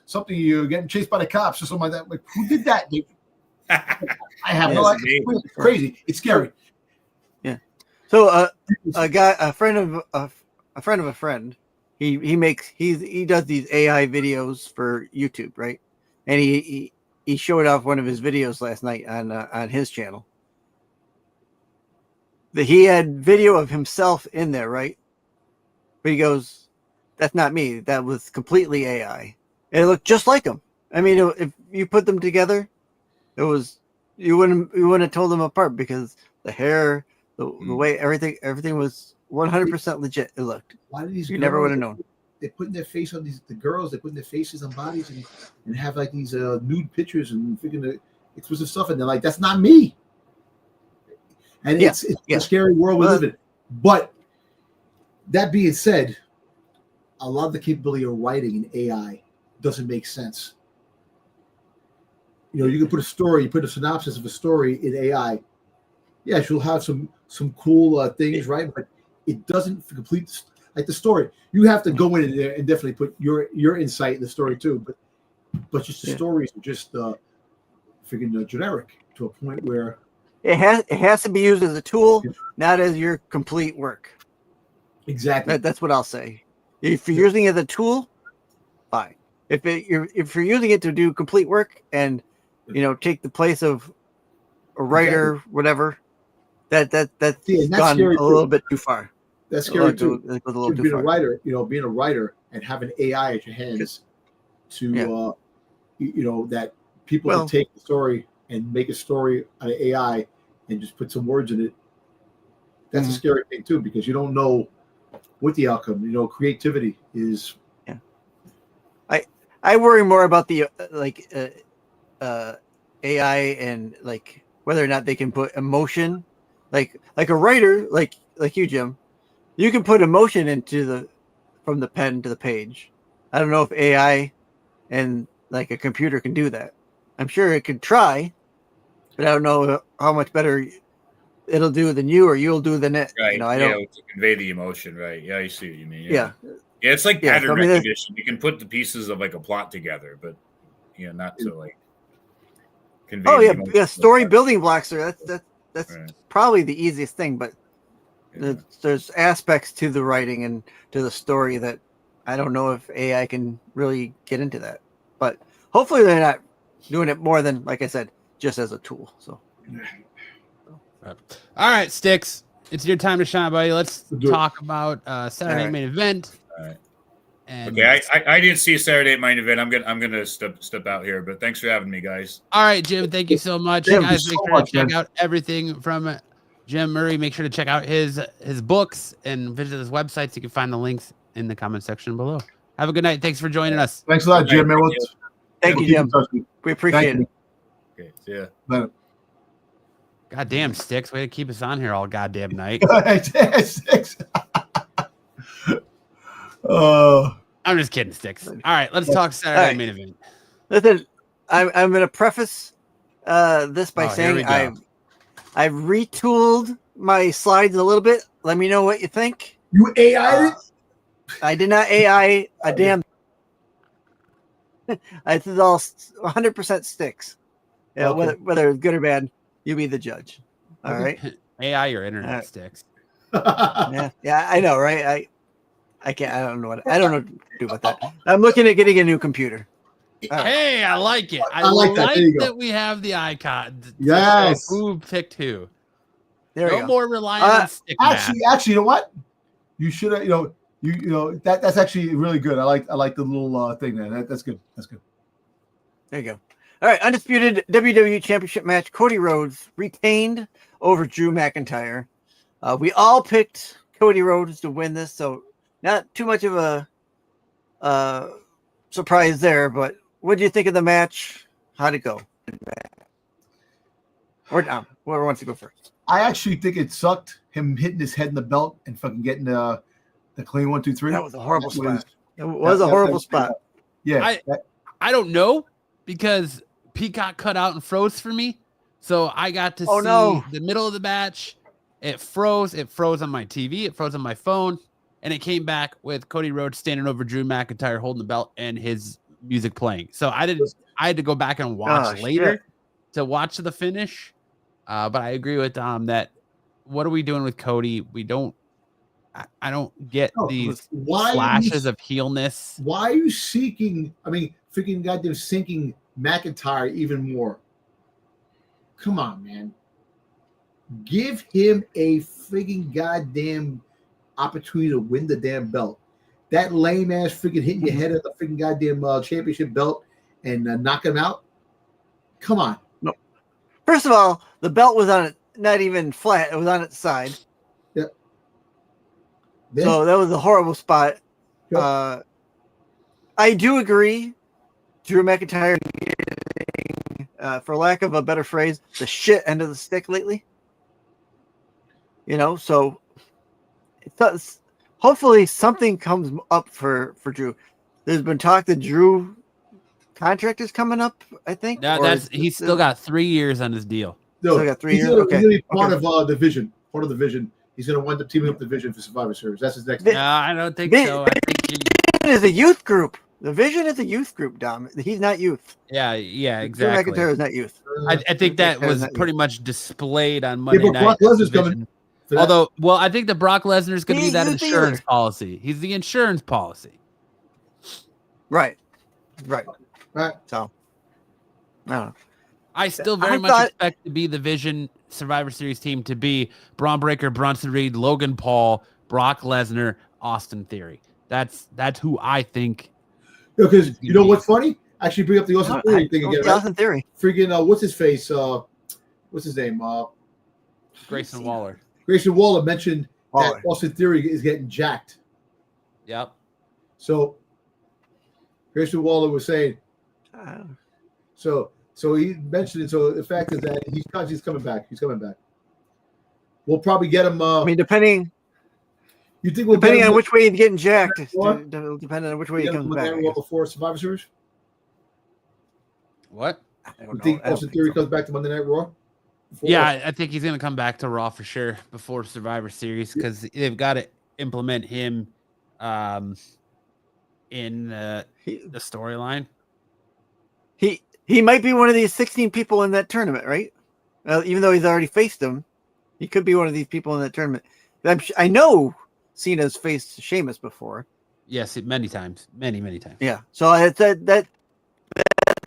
something. You're getting chased by the cops or something like that. Like, who did that? I have no idea. It's crazy. It's scary. Yeah. So a friend of a friend, he does these AI videos for YouTube, right? And he showed off one of his videos last night on his channel. That he had video of himself in there, right? But he goes, "That's not me. That was completely AI." And it looked just like him. I mean, if you put them together, it was you wouldn't have told them apart because the hair, the way everything was 100% legit. It looked. Why did these? You never would have known. They're putting their face on the girls. They're putting their faces on bodies and have like these nude pictures and freaking exclusive stuff, and they're like, "That's not me." And it's a scary world we live in. But that being said, a lot of the capability of writing in AI doesn't make sense. You can put a story, you put a synopsis of a story in AI. Yeah, she'll have some cool things, right? But it doesn't complete like the story. You have to go in there and definitely put your insight in the story too. But just the stories are just freaking generic to a point where. It has to be used as a tool, not as your complete work. Exactly. That's what I'll say. If you're using it as a tool, fine. If you're using it to do complete work and take the place of a writer, whatever, that's gone a little bit too far. That's scary too. Being a writer, being a writer and having AI at your hands to that people can take the story and make a story out of AI and just put some words in it. That's a scary thing too, because you don't know what the outcome. Creativity is. Yeah. I worry more about the AI and like whether or not they can put emotion, like a writer, like you, Jim. You can put emotion from the pen to the page. I don't know if AI and like a computer can do that. I'm sure it could try. But I don't know how much better it'll do than you or you'll do than it. Right. I don't to convey the emotion. Right. Yeah, I see what you mean. Yeah. Yeah, it's like pattern recognition. You can put the pieces of like a plot together, but not to like convey. Oh yeah, story building blocks are that's probably the easiest thing, but there's aspects to the writing and to the story that I don't know if AI can really get into that. But hopefully they're not doing it more than, like I said, just as a tool. So, all right, Sticks, it's your time to shine, buddy. Let's talk about Saturday Night Main Event. All right. And okay, I didn't see a Saturday Night Main Event. I'm gonna step out here, but thanks for having me, guys. All right, Jim. Thank you so much, guys. Make sure to check out everything from Jim Murray. Make sure to check out his books and visit his websites. You can find the links in the comment section below. Have a good night. Thanks for joining us. Thanks a lot, Jim. Thank you, Jim. We appreciate it. Okay, see ya. Later. Goddamn, Sticks. Way to keep us on here all goddamn night. Sticks. I'm just kidding, Sticks. All right, let's talk Saturday main event. Listen, I'm going to preface this by saying I've retooled my slides a little bit. Let me know what you think. You AI'd it? I did not AI a damn. This is all 100% Sticks. Yeah, whether it's good or bad, you be the judge. All right. AI your internet Sticks. Yeah, I know, right? I can't. I don't know what to do with that. I'm looking at getting a new computer. Hey, I like it. I like that. that we have the icon. Yes. Who picked who? There no more relying on stick actually, you know what? You should have. You know that's actually really good. I like the little thing there. That's good. That's good. There you go. All right, undisputed WWE Championship match. Cody Rhodes retained over Drew McIntyre. We all picked Cody Rhodes to win this, so not too much of a surprise there. But what do you think of the match? How'd it go? Or Dom, whoever wants to go first. I actually think it sucked him hitting his head in the belt and fucking getting the clean 1, 2, 3. That was a horrible spot. It was a horrible spot. Yeah, I don't know because Peacock cut out and froze for me, so I got to see the middle of the match. It froze. It froze on my TV. It froze on my phone, and it came back with Cody Rhodes standing over Drew McIntyre holding the belt and his music playing. So I had to go back and watch later to watch the finish. But I agree with Dom that what are we doing with Cody? I don't get these flashes of heelness. Why are you seeking? I mean, freaking goddamn sinking McIntyre even more. Come on, man. Give him a freaking goddamn opportunity to win the damn belt. That lame ass freaking hitting your head at the freaking goddamn championship belt and knocking him out. Come on. No. First of all, the belt was on it, not even flat. It was on its side. Yep. So that was a horrible spot. Yep. I do agree. Drew McIntyre, for lack of a better phrase, the shit end of the stick lately. So it does. Hopefully something comes up for Drew. There's been talk that Drew contract is coming up, I think. He's still got 3 years on his deal. No, still got 3 years. He's going to be part of the vision. Part of the vision. He's going to wind up teaming up the vision for Survivor Series. That's his next. No, I don't think so. I think it is a youth group. The Vision is a youth group, Dom. He's not youth. Yeah, exactly. Drew McIntyre is not youth. I think that was pretty much displayed on Monday night. Brock Lesnar's coming. Although, I think that Brock Lesnar is going to be that insurance policy. He's the insurance policy. Right. So, I don't know. I still very much expect to be the Vision Survivor Series team to be Braun Breaker, Bronson Reed, Logan Paul, Brock Lesnar, Austin Theory. That's who I think. Because you know what's funny? Actually, bring up the Austin Theory thing again. Right? Austin Theory. Freaking what's his face? What's his name? Grayson Waller. Grayson Waller mentioned that Austin Theory is getting jacked. Yep. So Grayson Waller was saying. So he mentioned it. So the fact is that he's coming back. He's coming back. We'll probably get him. I mean, depending. You think depending on which way he's getting jacked, depending on which way he comes back. Before Survivor Series? What? You think Austin Theory comes back to Monday Night Raw? Yeah, I think he's going to come back to Raw for sure before Survivor Series because they've got to implement him in the storyline. He might be one of these 16 people in that tournament, right? Even though he's already faced them, he could be one of these people in that tournament. I know Cena's faced Sheamus before. Yes, many times. Many times. Yeah. So that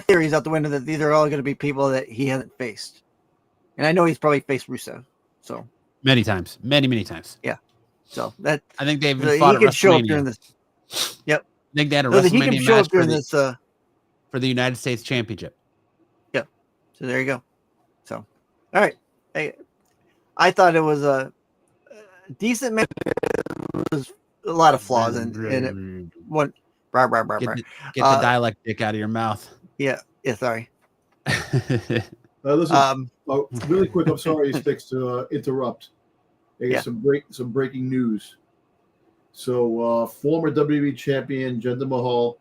theory's out the window that these are all going to be people that he hasn't faced. And I know he's probably faced Rusev. So many times. Many times. Yeah. So that I think they've fought he could show up during this. Yep. I think they had a WrestleMania match during this for the United States Championship. Yep. So there you go. So all right. Hey, I thought it was a decent match. Was a lot of flaws in it. One, get the dialectic out of your mouth. Yeah. Sorry. Listen, really quick. I'm sorry, Sticks, to interrupt. I got some breaking news. So former WWE champion Jinder Mahal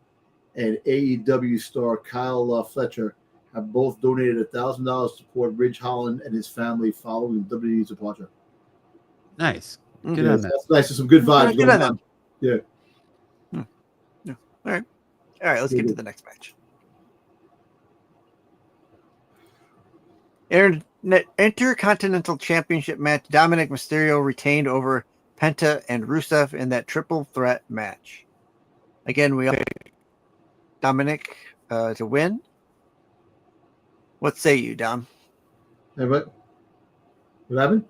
and AEW star Kyle Fletcher have both donated $1,000 to support Ridge Holland and his family following WWE's departure. Nice. Good Yeah, on that. that's nice. There's some good vibes Good going on on. Yeah. Yeah. All right. Let's get to the next match. Intercontinental Championship match. Dominic Mysterio retained over Penta and Rusev in that triple threat match. Again, we all Dominic to win. What say you, Dom? Hey, what happened?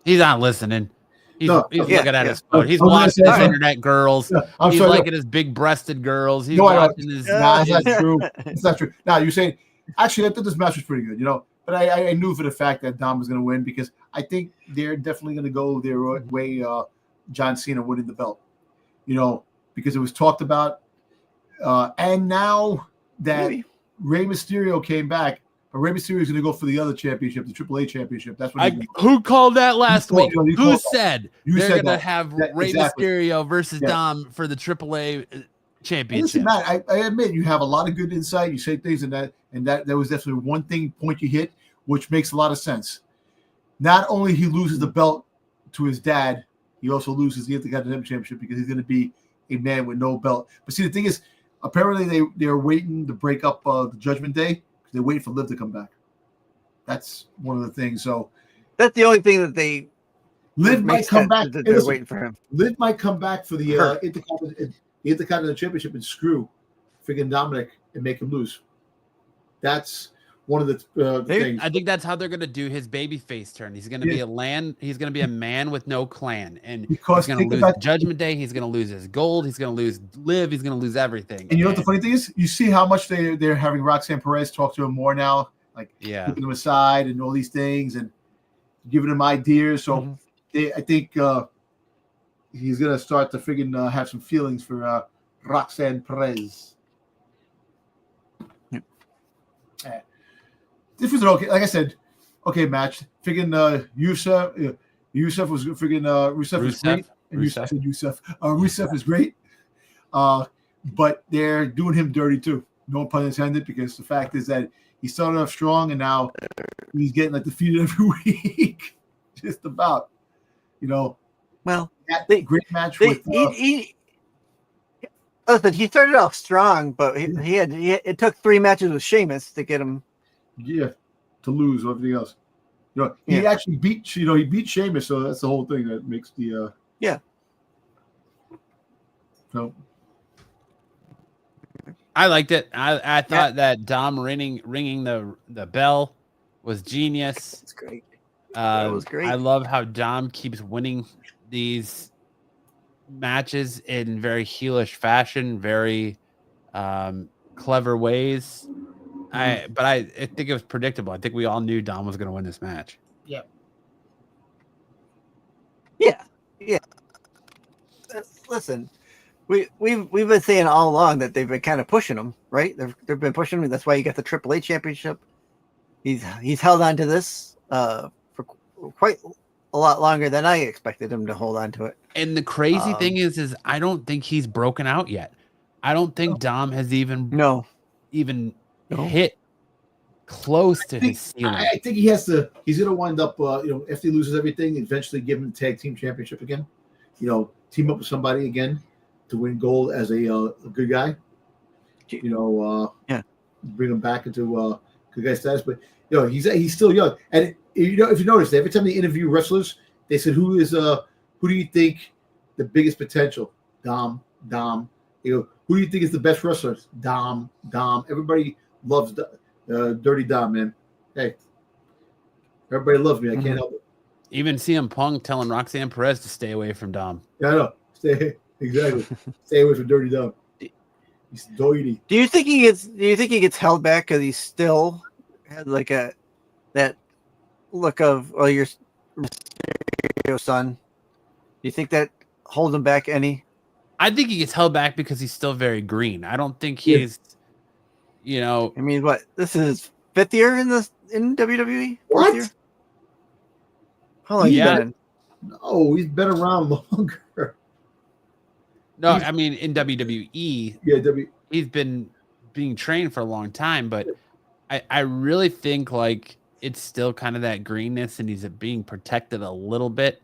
He's not listening. He's looking at his phone. He's I'm gonna watching say- his internet girls. I'm He's sorry. liking his big-breasted girls. He's No, I don't. watching his. Nah, it's not true. It's not true. Now you're saying actually I thought this match was pretty good, but I knew for the fact that Dom was going to win because I think they're definitely going to go their way. John Cena winning the belt, because it was talked about, and now that Rey Mysterio came back, but Rey Mysterio is going to go for the other championship, the AAA championship. That's what who called that last week? Who said they're going to that. have Rey exactly. Mysterio versus Dom for the AAA championship? Listen, Matt, I admit you have a lot of good insight. You say things and that was definitely one point you hit, which makes a lot of sense. Not only he loses the belt to his dad, he also loses the Intercontinental Championship because he's going to be a man with no belt. But see, the thing is, apparently they're waiting to break up the Judgment Day because they're waiting for Liv to come back. That's one of the things. So that's the only thing that they Liv might come back. They're waiting for him. Liv might come back for the Intercontinental Championship and screw freaking Dominic and make him lose. That's one of the things. I think that's how they're going to do his babyface turn. He's going to be He's going to be a man with no clan, and because he's going to lose Judgment Day. He's going to lose his gold. He's going to lose Liv. He's going to lose everything. And you know what the funny thing is? You see how much they're having Roxanne Perez talk to him more now, like looking him aside and all these things and giving him ideas. So I think he's going to start to friggin' have some feelings for Roxanne Perez. This was an okay, like I said, okay match. Friggin' Rusev was friggin' Rusev was great. And Rusev is great. But they're doing him dirty too. No pun intended, because the fact is that he started off strong and now he's getting defeated every week. Just about. Well, that great match with listen, he started off strong, but it took 3 matches with Sheamus to get him. Yeah, to lose everything else. He actually beat. He beat Sheamus, so that's the whole thing that makes the. So. I liked it. I thought that Dom ringing the bell was genius. It's great. That was great. I love how Dom keeps winning these matches in very heelish fashion, very clever ways. But I think it was predictable. I think we all knew Dom was going to win this match. Yeah. Listen, we've been saying all along that they've been kind of pushing him, right? They've been pushing him. That's why you got the AAA championship. He's held on to this for quite a lot longer than I expected him to hold on to it. And the crazy thing is I don't think he's broken out yet. I don't think Dom has even hit close to his ceiling. I think he has to. He's going to wind up. If he loses everything, eventually give him the tag team championship again. Team up with somebody again to win gold as a good guy. Bring him back into good guy status. But he's still young. And if you notice, every time they interview wrestlers, they said, "Who do you think the biggest potential?" Dom. Who do you think is the best wrestler? Dom. Everybody loves Dirty Dom, man. Hey, everybody loves me. I can't help it. Even CM Punk telling Roxanne Perez to stay away from Dom. Yeah, I know. Stay away from Dirty Dom. He's dirty. Do you think he gets held back because he still had that look of your son? Do you think that holds him back any? I think he gets held back because he's still very green. I don't think he's, I mean, what? This is his 5th year in WWE? What? 4th year? How long you been in? No, he's been around longer. No, I mean in WWE, he's been being trained for a long time, but I really think like it's still kind of that greenness, and he's being protected a little bit.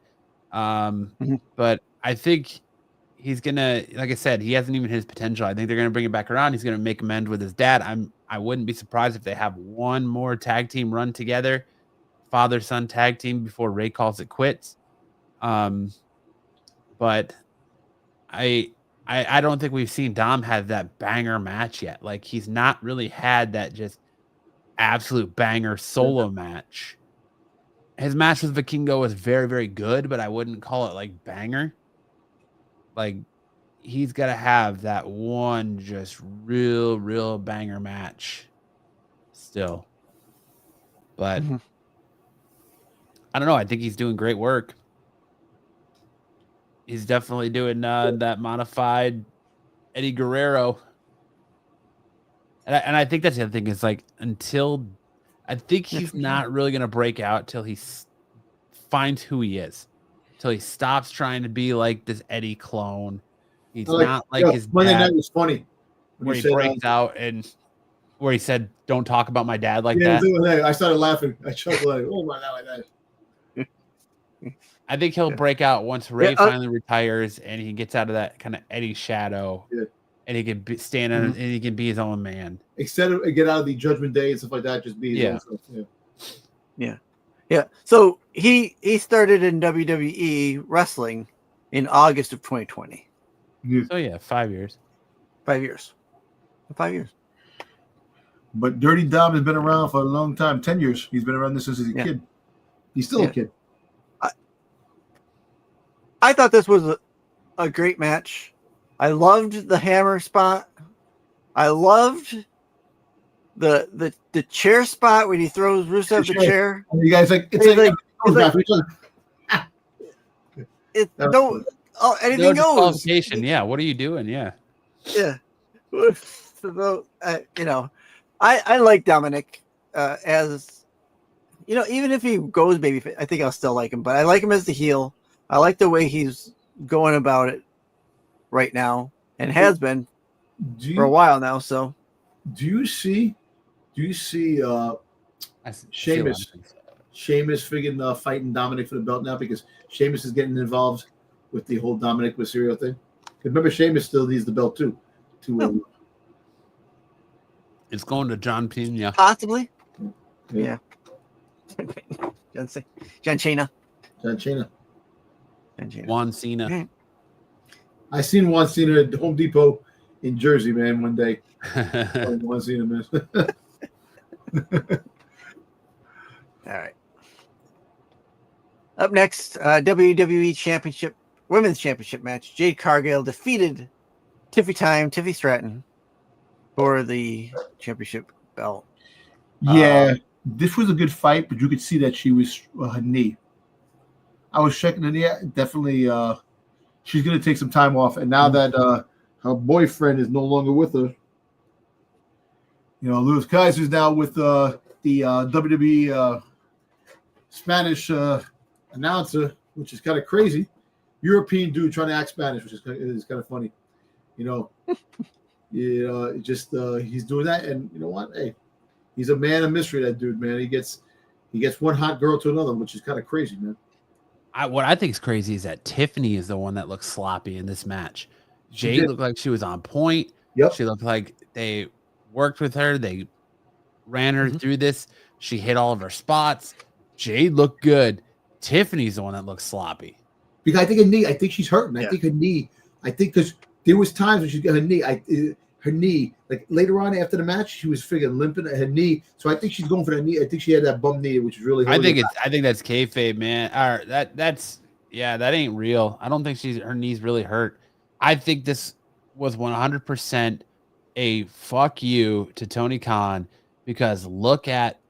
But I think he's gonna, like I said, he hasn't even his potential. I think they're gonna bring it back around. He's gonna make amends with his dad. I wouldn't be surprised if they have one more tag team run together, father son tag team, before Ray calls it quits. But I don't think we've seen Dom have that banger match yet. Like he's not really had that just absolute banger solo match. His match with Vikingo was very, very good, but I wouldn't call it like banger. Like he's got to have that one just real banger match still. But I don't know. I think he's doing great work. He's definitely doing that modified Eddie Guerrero. And I think that's the other thing is like I think he's not really going to break out till he finds who he is. Till he stops trying to be like this Eddie clone. He's not like his Monday dad. night was funny. Where he breaks out and where he said, "Don't talk about my dad like that." I started laughing. I chuckled like, "Oh my god, like that." I think he'll break out once Ray finally retires and he gets out of that kind of Eddie shadow, and he can stand on and he can be his own man. Instead of get out of the Judgment Day and stuff like that, just be his own stuff. Yeah. So he started in WWE wrestling in August of 2020. So 5 years. 5 years. 5 years. But Dirty Dom has been around for a long time. 10 years. He's been around this since he's a kid. He's still a kid. I thought this was a great match. I loved the hammer spot. I loved the chair spot when he throws Rusev the chair. And you guys anything no goes. Yeah, what are you doing? Yeah. So, I like Dominic as even if he goes babyface, I think I'll still like him. But I like him as the heel. I like the way he's going about it right now and has been for a while now. So, do you see Sheamus friggin' fighting Dominic for the belt now because Sheamus is getting involved with the whole Dominic Mysterio thing? Remember, Sheamus still needs the belt too. It's going to John Cena. Possibly. Yeah. John Cena. Juan Cena. I seen Juan Cena at Home Depot in Jersey, man, one day. Juan Cena, man. All right. Up next, WWE Women's Championship match. Jade Cargill defeated Tiffy Stratton for the championship belt. Yeah, this was a good fight, but you could see that she was her knee. I was checking the knee. Definitely, she's going to take some time off. And now that her boyfriend is no longer with her, Luis Kaiser's now with the WWE Spanish announcer, which is kind of crazy. European dude trying to act Spanish, which is kind of funny. Just he's doing that, and you know what? Hey, he's a man of mystery. That dude, man. He gets one hot girl to another, which is kind of crazy, man. What I think is crazy is that Tiffany is the one that looks sloppy in this match. Jade looked like she was on point. Yep. She looked like they worked with her. They ran her through this. She hit all of her spots. Jade looked good. Tiffany's the one that looks sloppy. Because I think her knee. I think she's hurting. I think her knee. I think because there was times when she got her knee. Her knee, like later on after the match, she was friggin' limping at her knee. So I think she's going for that knee. I think she had that bum knee, which is really. I think that's kayfabe, man. Or that ain't real. I don't think her knee's really hurt. I think this was 100% a fuck you to Tony Khan because look at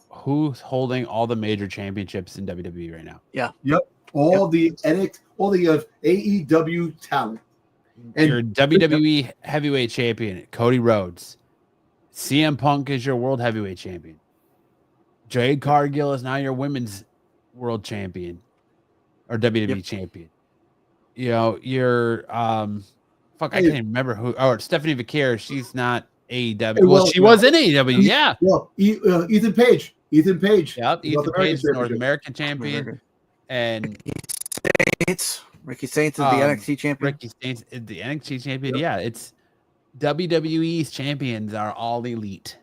who's holding all the major championships in WWE right now. Yeah. Yep. All the AEW talent. And your WWE heavyweight champion, Cody Rhodes. CM Punk is your world heavyweight champion. Jade Cargill is now your women's world champion or WWE champion. Your Fuck, I can't even remember who. Oh, Stephanie Vaquer. She's not AEW. Hey, well, she was in AEW. Yeah. Well, Ethan Page. Ethan Page. Yep. Ethan Page is North American champion. And Ricky Saints is the NXT champion. Ricky Saints is the NXT champion. Yep. Yeah, it's WWE's champions are all elite.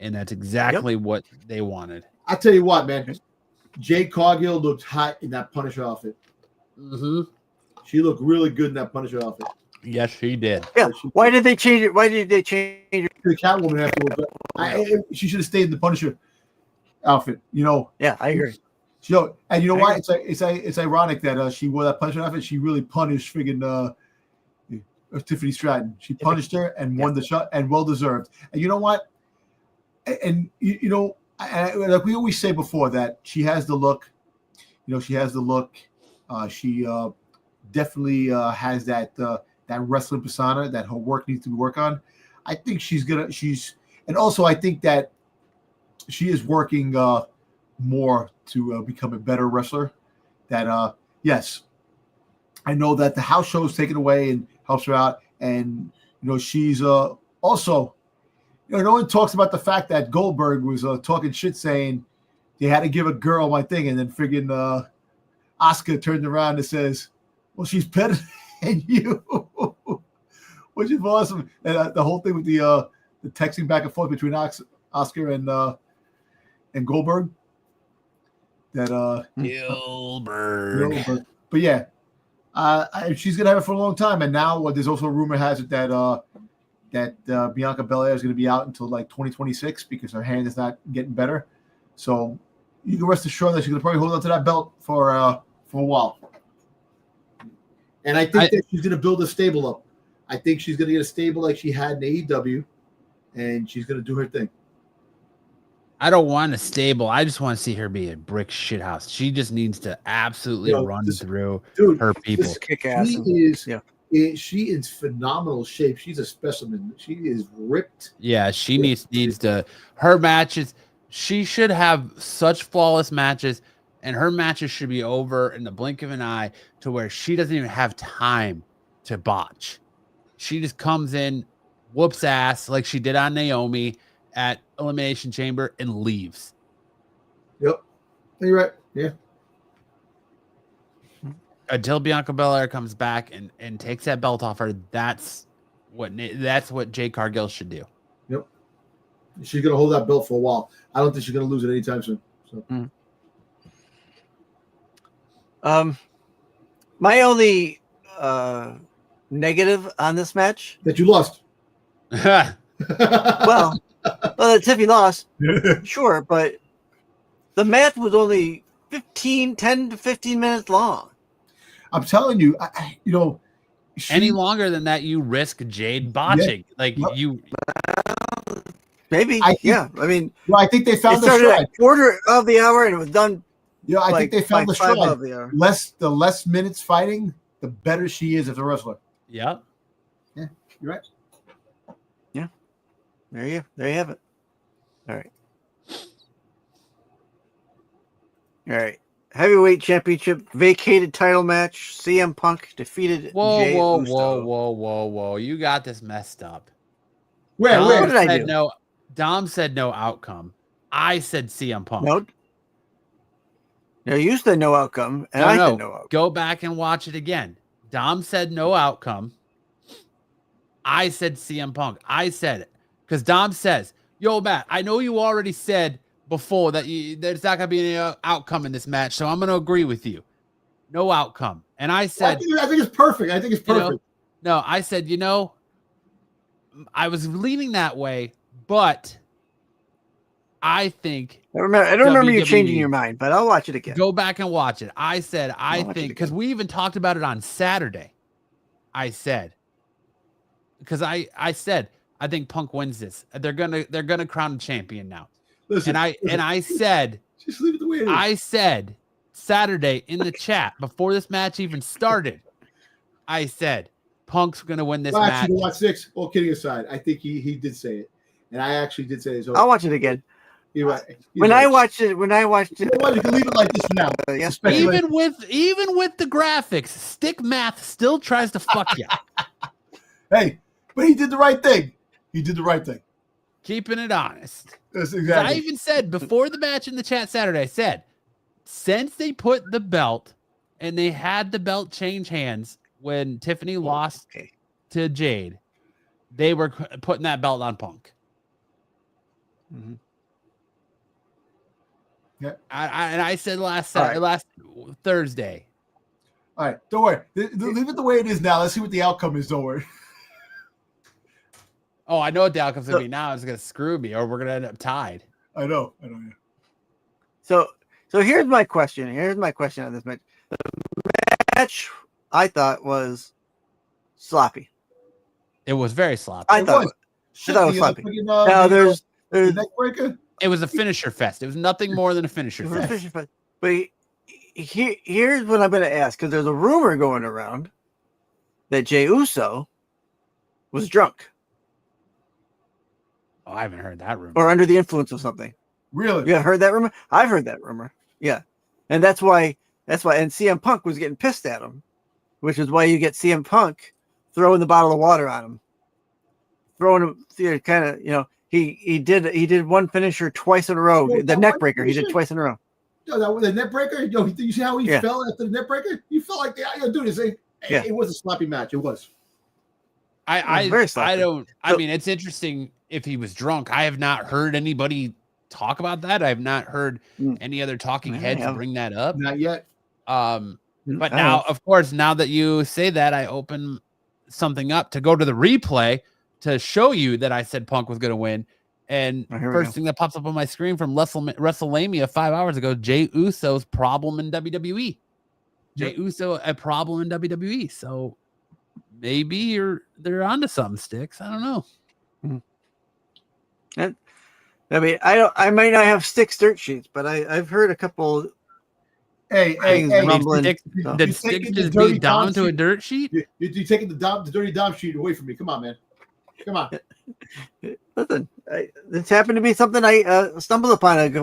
And that's exactly what they wanted. I'll tell you what, man. Jade Cargill looked hot in that Punisher outfit. Mm-hmm. She looked really good in that Punisher outfit. Yes, she did. Yeah. Why did they change it? Why did they change it? The Catwoman afterwards. She should have stayed in the Punisher outfit. You know. Yeah, I agree. And you know why? It's ironic that she wore that Punisher outfit. She really punished friggin' Tiffany Stratton. She punished her and won the shot, and well deserved. And you know what? And you know, like we always say before, that she has the look. You know, she has the look. She definitely has that wrestling persona that her work needs to be worked on. I think and also I think that she is working more to become a better wrestler. That yes, I know that the house show is taken away and helps her out, and you know she's also. You know, no one talks about the fact that Goldberg was talking shit, saying they had to give a girl my thing, and then friggin' Asuka turned around and says, "Well, she's better than you," which is awesome. And the whole thing with the texting back and forth between Asuka and Goldberg. That Gilbert. But yeah, she's gonna have it for a long time, and now there's also a rumor has it that Bianca Belair is going to be out until like 2026 because her hand is not getting better. So you can rest assured that she's going to probably hold on to that belt for a while. And I think that she's going to build a stable up. I think she's going to get a stable like she had in AEW, and she's going to do her thing. I don't want a stable. I just want to see her be a brick shithouse. She just needs to absolutely run through her people. Kick ass. She is phenomenal shape. She's a specimen. She is ripped. Yeah, she needs to. Her matches, she should have such flawless matches, and her matches should be over in the blink of an eye to where she doesn't even have time to botch. She just comes in, whoops ass like she did on Naomi at Elimination Chamber, and leaves. Yep, you're right. Yeah. Until Bianca Belair comes back and takes that belt off her, that's what Jade Cargill should do. Yep. She's gonna hold that belt for a while. I don't think she's gonna lose it anytime soon. So. My only negative on this match that you lost. well, Tiffany lost, sure, but the match was only 10 to 15 minutes long. I'm telling you, any longer than that, you risk Jade botching. Maybe. I mean, I think they found the stride. At quarter of the hour, and it was done. Yeah, I think they found the stride. The less minutes fighting, the better she is as a wrestler. Yeah. Yeah, you're right. Yeah. There you have it. All right. Heavyweight championship vacated title match. CM Punk defeated Jey Uso. Whoa. You got this messed up. Where did I do? No, Dom said no outcome. I said CM Punk. No, you said no outcome, and I said no outcome. Go back and watch it again. Dom said no outcome. I said CM Punk. I said it because Dom says, "Yo, Matt, I know you already said before that there's not going to be any outcome in this match, so I'm going to agree with you. No outcome." And I said, I think it's perfect. I said, I was leaning that way, but I think I don't remember you changing your mind, but I'll watch it again. Go back and watch it. I said, I think, because we even talked about it on Saturday. I said, because I said, I think Punk wins this. They're gonna crown a champion now. Listen, I said, just leave it the way it is. I said Saturday in the chat before this match even started, I said Punk's gonna win this match. Actually, watch 6. All kidding aside, I think he did say it, and I actually did say it. So I'll watch it again. When I watched it, you can leave it like this for now. Yes, even with the graphics, stick math still tries to fuck you. Hey, but he did the right thing. He did the right thing. Keeping it honest. That's exactly. I even said before the match in the chat Saturday, I said, since they put the belt and they had the belt change hands when Tiffany lost to Jade, they were putting that belt on Punk. Mm-hmm. Yeah. I said last Thursday. All right, don't worry. Leave it the way it is now. Let's see what the outcome is. Don't worry. Oh, I know what the outcome's gonna be now. It's gonna screw me, or we're gonna end up tied. I know. Yeah. So here's my question. Here's my question on this match. The match I thought was sloppy. It was very sloppy. I thought it was sloppy. Now there's the neck breaker. It was a finisher fest. It was nothing more than a finisher fest. But here's what I'm going to ask, because there's a rumor going around that Jey Uso was drunk. Oh, I haven't heard that rumor. Or under the influence of something. Really? You heard that rumor? I've heard that rumor. Yeah. And that's why, and CM Punk was getting pissed at him, which is why you get CM Punk throwing the bottle of water on him. Throwing him, kind of, he did one finisher twice in a row. The neck breaker, he did twice in a row. Yo, the net breaker. Yo, did you see how he fell after the net breaker? He felt like dude. It was a sloppy match. It was. I mean, it's interesting if he was drunk. I have not heard anybody talk about that. I have not heard any other talking heads bring that up. Not yet. But now, of course, now that you say that, I open something up to go to the replay to show you that I said Punk was going to win. And first thing that pops up on my screen from WrestleMania 5 hours ago, Jey Uso's problem in WWE. Jey Uso, a problem in WWE. So maybe they're onto something, Sticks. I don't know. I mean, I might not have Sticks dirt sheets, but I've heard a couple. Hey, rumbling. Did Sticks just beat Dom to a dirt sheet? You're taking the dirty Dom sheet away from me. Come on, man. Come on. Listen, this happened to be something I stumbled upon. I've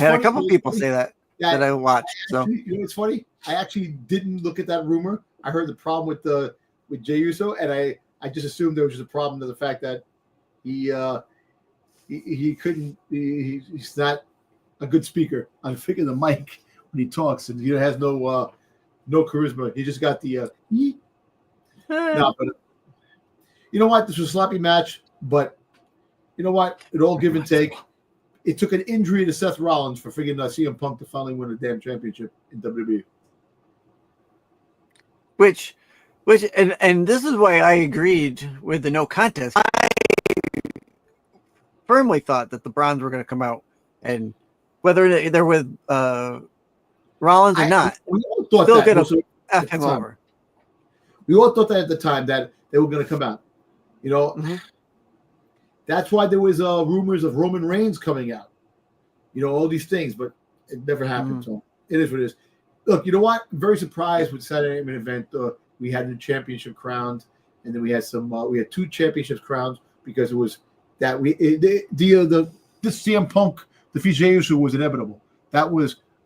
had a couple people say that I watched. You know what's funny? I actually didn't look at that rumor. I heard the problem with Jey Uso, and I just assumed there was just a problem to the fact that he couldn't. He's not a good speaker on the mic when he talks, and he has no charisma. He just got the. No, but you know what? This was a sloppy match, but you know what? It all give and take. It took an injury to Seth Rollins for freaking CM Punk to finally win a damn championship in WWE. Which, and this is why I agreed with the no contest. I firmly thought that the Browns were going to come out, and whether they're with Rollins or not, we all thought still that going to F him over. We all thought that at the time that they were going to come out. That's why there was rumors of Roman Reigns coming out. All these things, but it never happened. So it is what it is. Look, you know what? I'm very surprised with Saturday Night Main Event. We had the championship crowned, and then we had we had 2 championships crowned because it was that the CM Punk defeat Jey Uso was inevitable.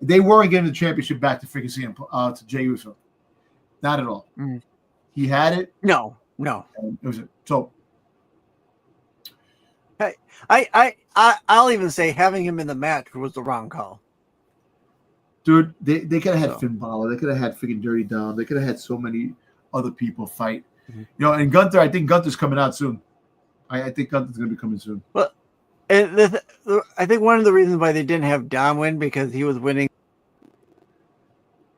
They weren't getting the championship back to freaking CM to Jey Uso. Not at all. He had it. No. It was it. So. Hey, I'll even say having him in the match was the wrong call. Dude, they could have had Finn Balor. They could have had freaking Dirty Dom. They could have had so many other people fight. And Gunther, I think Gunther's coming out soon. I think Gunther's going to be coming soon. Well, and I think one of the reasons why they didn't have Dom win because he was winning,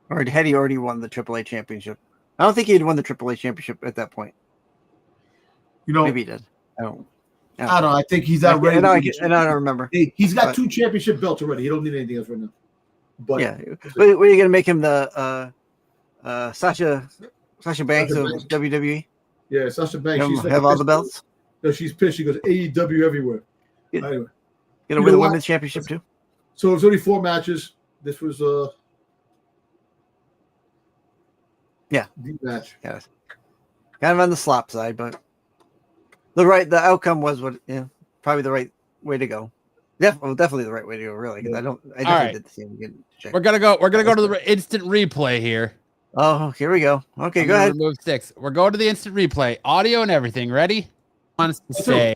or had he already won the AAA championship? I don't think he had won the AAA championship at that point. Maybe he did. I don't know. I think he's not ready. And I don't remember. He's got 2 championship belts already. He don't need anything else right now. But were you going to make him the Sasha Banks of WWE? Yeah, Sasha Banks. She's have all the belts. No, she's pissed. She goes AEW everywhere. Anyway, going to win the women's championship too. So it was only 4 matches. This was the match. Yeah, kind of on the slop side, but the outcome was probably the right way to go. Definitely the right way to go, really. Because I definitely did the same again. We're gonna go to the instant replay here. Oh, here we go. Okay, I'm go gonna ahead. remove Sticks. We're going to the instant replay, audio and everything. Ready? Wants to say,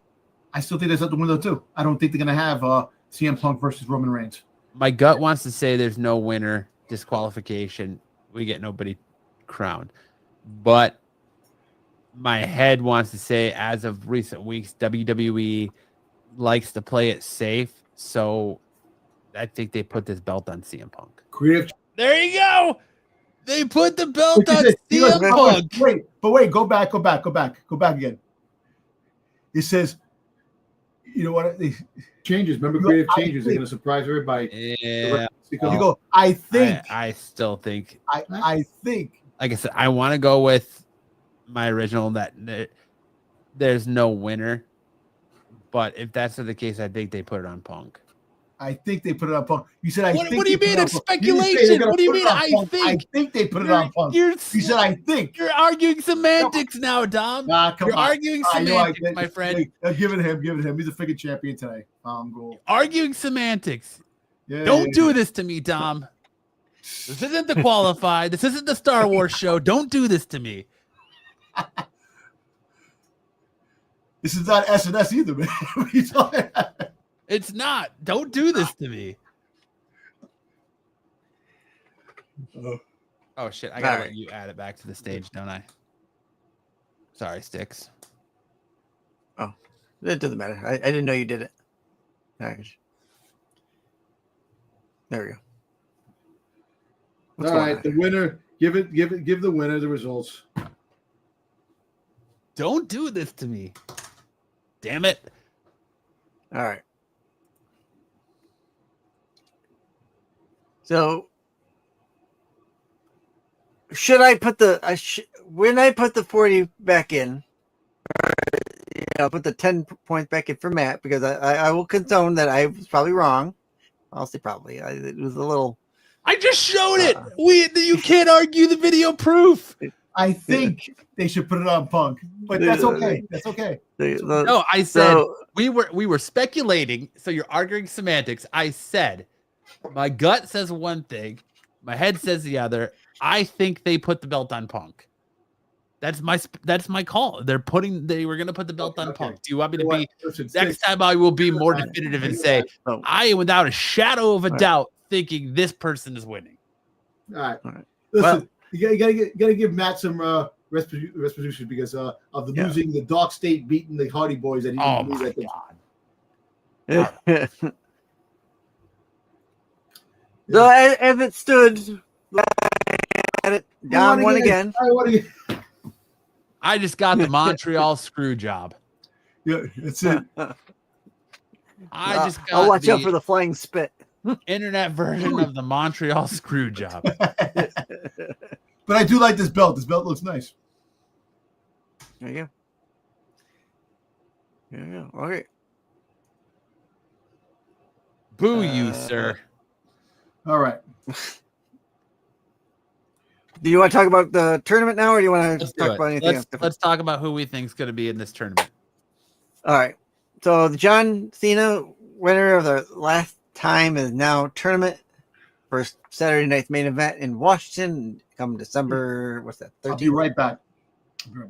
I still think that's out the window too. I don't think they're gonna have CM Punk versus Roman Reigns. my gut wants to say there's no winner, disqualification. We get nobody crowned, but my head wants to say, as of recent weeks, WWE likes to play it safe, so I think they put this belt on CM Punk. Creative. There you go. They put the belt on He goes, CM Punk. Wait, go back again. It says, you know what? Changes. Remember, creative changes. They're going to surprise everybody. Yeah. You go. I think. I still think. I think. Like I said, I want to go with my original that there's no winner. But if that's the case, I think they put it on Punk. I think they put it on Punk. You said I think. What do you mean? It's speculation. What do you mean? I think they put it on Punk. You said I think. You're arguing semantics now, Dom. You're arguing semantics, my friend. Give it him. He's a freaking champion today. Go. Arguing semantics. Yeah, Don't do this to me, Dom. This isn't the Qualified. This isn't the Star Wars show. Don't do this to me. This is not SNS either, man. What are you talking about? It's not. Don't do this to me. Oh shit! I gotta let you add it back to the stage, don't I? Sorry, Sticks. Oh, it doesn't matter. I didn't know you did it. There we go. All right, the winner. Give the winner the results. Don't do this to me. Damn it. All right. So should I put when I put the 40 back in, put the 10 points back in for Matt, because I will condone that I was probably wrong. I'll say probably. It was a little. I just showed it. You can't argue the video proof. I think they should put it on Punk, but that's okay. That's okay. No, I said we were speculating. So you're arguing semantics. I said my gut says one thing, my head says the other. I think they put the belt on Punk. That's my call. They were gonna put the belt on Punk. Do you want me to be? Next time I will be more definitive and say I am without a shadow of a doubt thinking this person is winning. All right. Listen, you gotta give Matt some restitution because of the losing the Dark State beating the Hardy Boys that he didn't lose. So as it stood, down one again. I just got the Montreal screw job. Yeah, that's it. I'll watch out for the flying spit. Internet version of the Montreal screw job. But I do like this belt. This belt looks nice. There you go. Yeah. Okay. Boo you, sir. All right. Do you want to talk about the tournament now, or do you want to talk about anything else? Let's talk about who we think is going to be in this tournament. All right. So the John Cena winner of the last time is now tournament. First Saturday night's main event in Washington come December. What's that? 13th? I'll be right back. All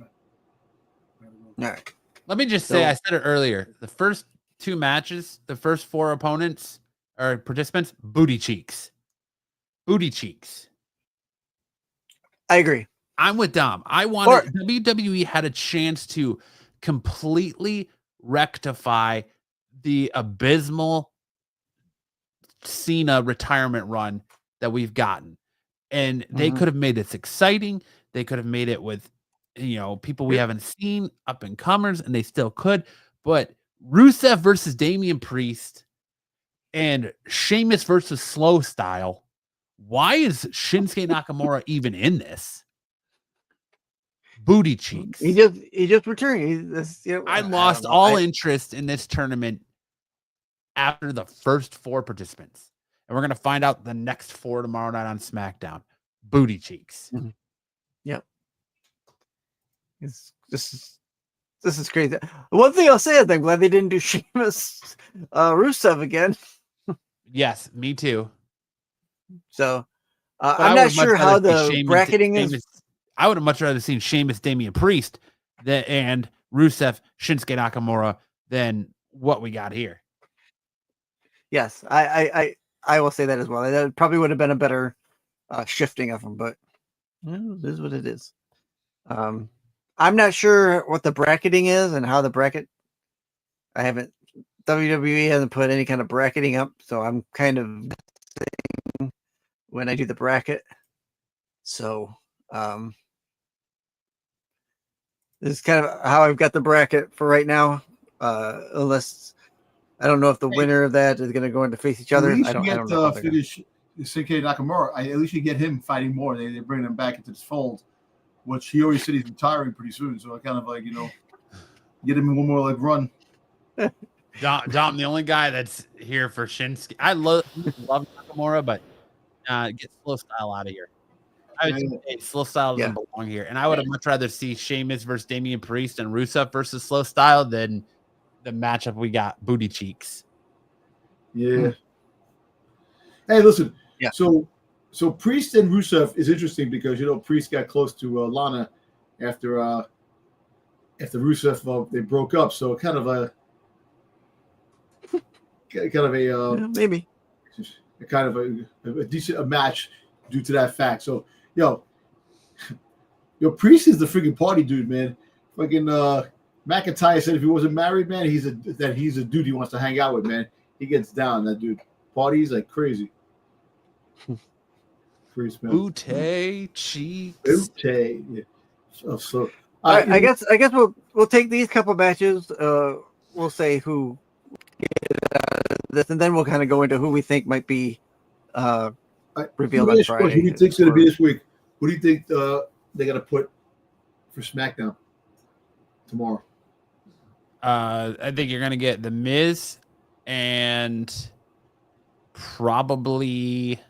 right. Let me just say, I said it earlier. The first two matches, the first four opponents or participants, booty cheeks. Booty cheeks. I agree. I'm with Dom. WWE had a chance to completely rectify the abysmal Cena retirement run that we've gotten. And they could have made this exciting. They could have made it with, people we haven't seen, up and comers, and they still could. But Rusev versus Damian Priest and Sheamus versus Slow Style. Why is Shinsuke Nakamura even in this? Booty cheeks. He just returned. I lost all interest in this tournament after the first four participants. And we're going to find out the next four tomorrow night on SmackDown. Booty cheeks. Mm-hmm. Yep. This is crazy. One thing I'll say is I'm glad they didn't do Sheamus Rusev again. Yes, me too. So I'm not sure how the bracketing is. I would have much rather seen Sheamus, Damian Priest, and Rusev, Shinsuke Nakamura than what we got here. Yes, I will say that as well. That probably would have been a better shifting of them, but it is what it is. I'm not sure what the bracketing is and how the bracket. WWE hasn't put any kind of bracketing up, so I'm kind of guessing when I do the bracket. So this is kind of how I've got the bracket for right now. Unless I don't know if the winner of that is going to go into face each other. I don't know. Finish Shinsuke Nakamura. At least you get him fighting more. They bring him back into this fold, which he already said he's retiring pretty soon. So I kind of get him one more run. Dom, the only guy that's here for Shinsuke. I love Nakamura, but get Slow Style out of here. I would say Slow Style doesn't belong here, and I would have much rather see Sheamus versus Damian Priest and Rusev versus Slow Style than the matchup we got Booty Cheeks. Yeah. Hey, listen. Yeah. So Priest and Rusev is interesting because Priest got close to Lana after Rusev they broke up, so kind of a maybe a kind of a decent match due to that fact. So Priest is the freaking party dude, man. Fucking McIntyre said if he wasn't married, man, he's a dude he wants to hang out with, man. He gets down, that dude. Parties like crazy. Priest, man. Booty cheeks. Booty. Yeah. So I guess we'll take these couple matches. We'll say who this, and then we'll kind of go into who we think might be revealed on Friday. Who do you think's going to be this week? Who do you think they got to put for SmackDown tomorrow? I think you're going to get The Miz and probably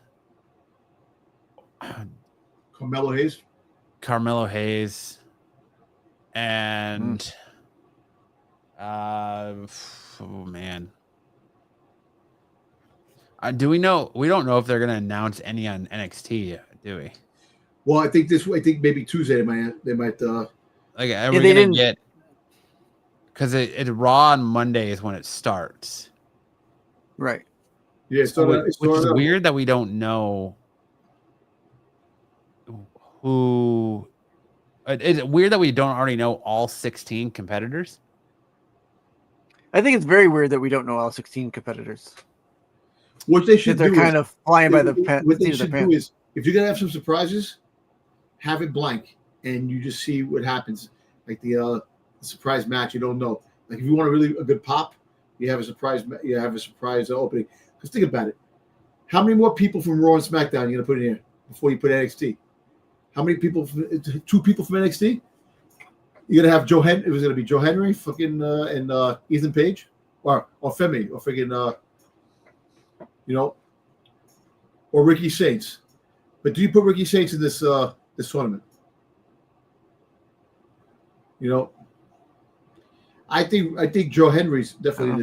Carmelo Hayes and oh man. Do we know? We don't know if they're going to announce any on NXT, do we? Well, I think maybe Tuesday they might. Are we going to get? Because it Raw on Monday is when it starts, right? Yeah, which is weird that we don't know who. Is it weird that we don't already know all 16 competitors? I think it's very weird that we don't know all 16 competitors. What they should do, they're kind of flying by the pants. What they should do is, if you're gonna have some surprises, have it blank, and you just see what happens. Like the surprise match, you don't know. Like if you want a good pop, you have a surprise. You have a surprise opening. Because think about it, how many more people from Raw and SmackDown are you gonna put in here before you put NXT? How many people? 2 people from NXT. You're gonna have Joe Henry. It was gonna be Joe Henry, fucking, and Ethan Page, or Femi, or freaking, or Ricky Saints. But do you put Ricky Saints in this tournament? I think Joe Henry's definitely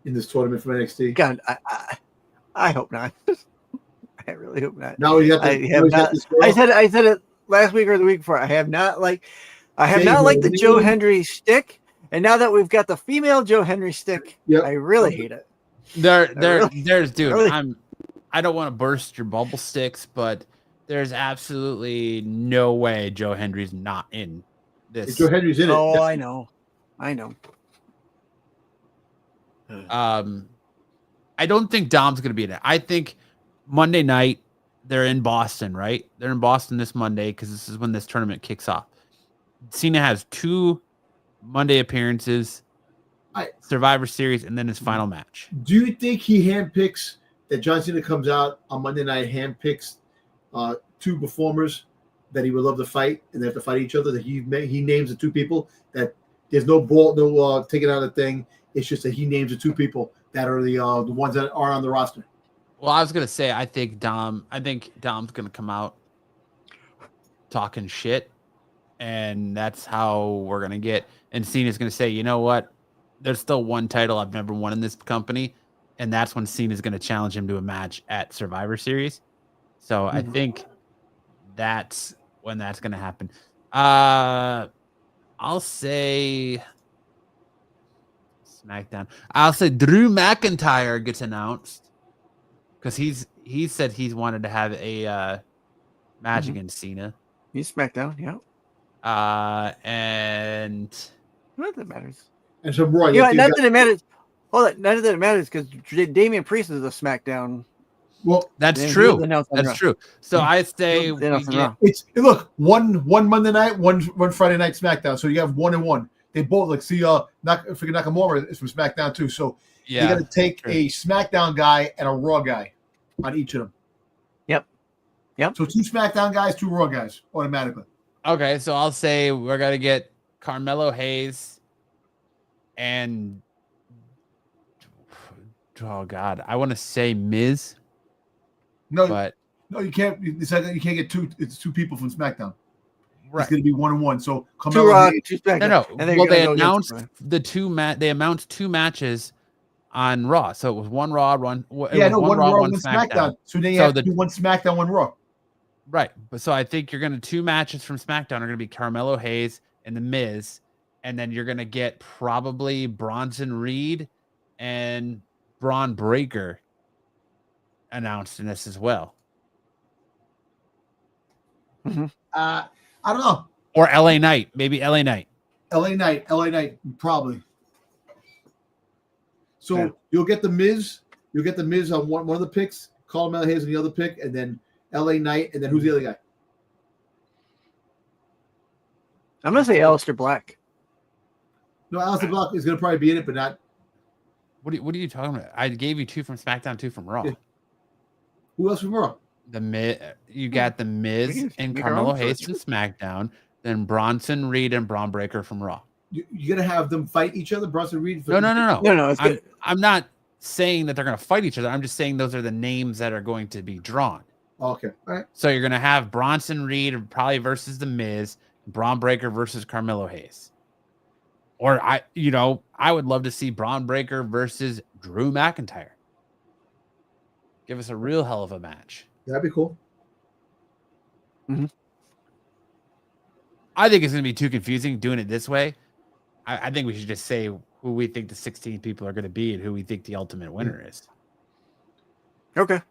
in this tournament from NXT. God, I hope not. I really hope not. No, I said it last week or the week before. I have not liked the Joe Henry stick, and now that we've got the female Joe Henry stick, I really hate it. There's dude. I don't want to burst your bubble sticks, but there's absolutely no way Joe Henry's not in this. If Joe Henry's in it. Oh, I know. I don't think Dom's going to be in it. I think Monday night they're in Boston, right? They're in Boston this Monday because this is when this tournament kicks off. Cena has 2 Monday appearances, Survivor Series, and then his final match. Do you think he handpicks that John Cena comes out on Monday night, handpicks 2 performers that he would love to fight, and they have to fight each other? That he names the 2 people, that there's no taking out a thing. It's just that he names the 2 people that are the ones that are on the roster. Well, I was gonna say I think Dom's gonna come out talking shit, and that's how we're gonna get. And Cena's gonna say, you know what? There's still one title I've never won in this company. and that's when Cena's going to challenge him to a match at Survivor Series. So I think that's when that's going to happen. I'll say SmackDown. I'll say Drew McIntyre gets announced because he said he's wanted to have a match against Cena. He's SmackDown, yeah. And not that it matters. And so, Roy, not that it matters. Hold on, not that it matters because Damian Priest is a SmackDown. Well, that's true. That's true. So I say it's look one Monday night, one Friday night SmackDown. So you have 1 and 1. They both like see Nakamura is from SmackDown too. So you got to take a SmackDown guy and a Raw guy on each of them. Yep. So 2 SmackDown guys, 2 Raw guys automatically. Okay, so I'll say we're gonna get Carmelo Hayes and oh God, I want to say Miz. No, you can't. You can't get 2. It's 2 people from SmackDown. Right. It's going to be 1 and 1. So Carmelo Hayes. No. Well, they announced the 2 They announced 2 matches on Raw. So it was 1 Raw, one Raw, 1 SmackDown. So then you have to do 1 SmackDown, 1 Raw. Right. But so I think you're going to 2 matches from SmackDown are going to be Carmelo Hayes and The Miz. And then you're going to get probably Bronson Reed and Braun Breaker announced in this as well. I don't know. Or LA Knight. Maybe LA Knight. LA Knight, probably. So you'll get the Miz. You'll get the Miz on one of the picks. Carmelo Hayes on the other pick, and then LA Knight, and then who's the other guy? I'm gonna say Aleister Black. No, Aleister Black is gonna probably be in it, but not. What are you talking about? I gave you 2 from SmackDown, 2 from Raw. Yeah. Who else from Raw? You got the Miz and Carmelo Hayes from SmackDown, then Bronson Reed and Braun Breaker from Raw. You're gonna have them fight each other, Bronson Reed? No. I'm not saying that they're gonna fight each other. I'm just saying those are the names that are going to be drawn. Okay. All right. So you're gonna have Bronson Reed probably versus the Miz, Braun Breaker versus Carmelo Hayes. Or I would love to see Braun Breaker versus Drew McIntyre. Give us a real hell of a match. That'd be cool. I think it's going to be too confusing doing it this way. I think we should just say who we think the 16 people are going to be and who we think the ultimate winner is. Okay.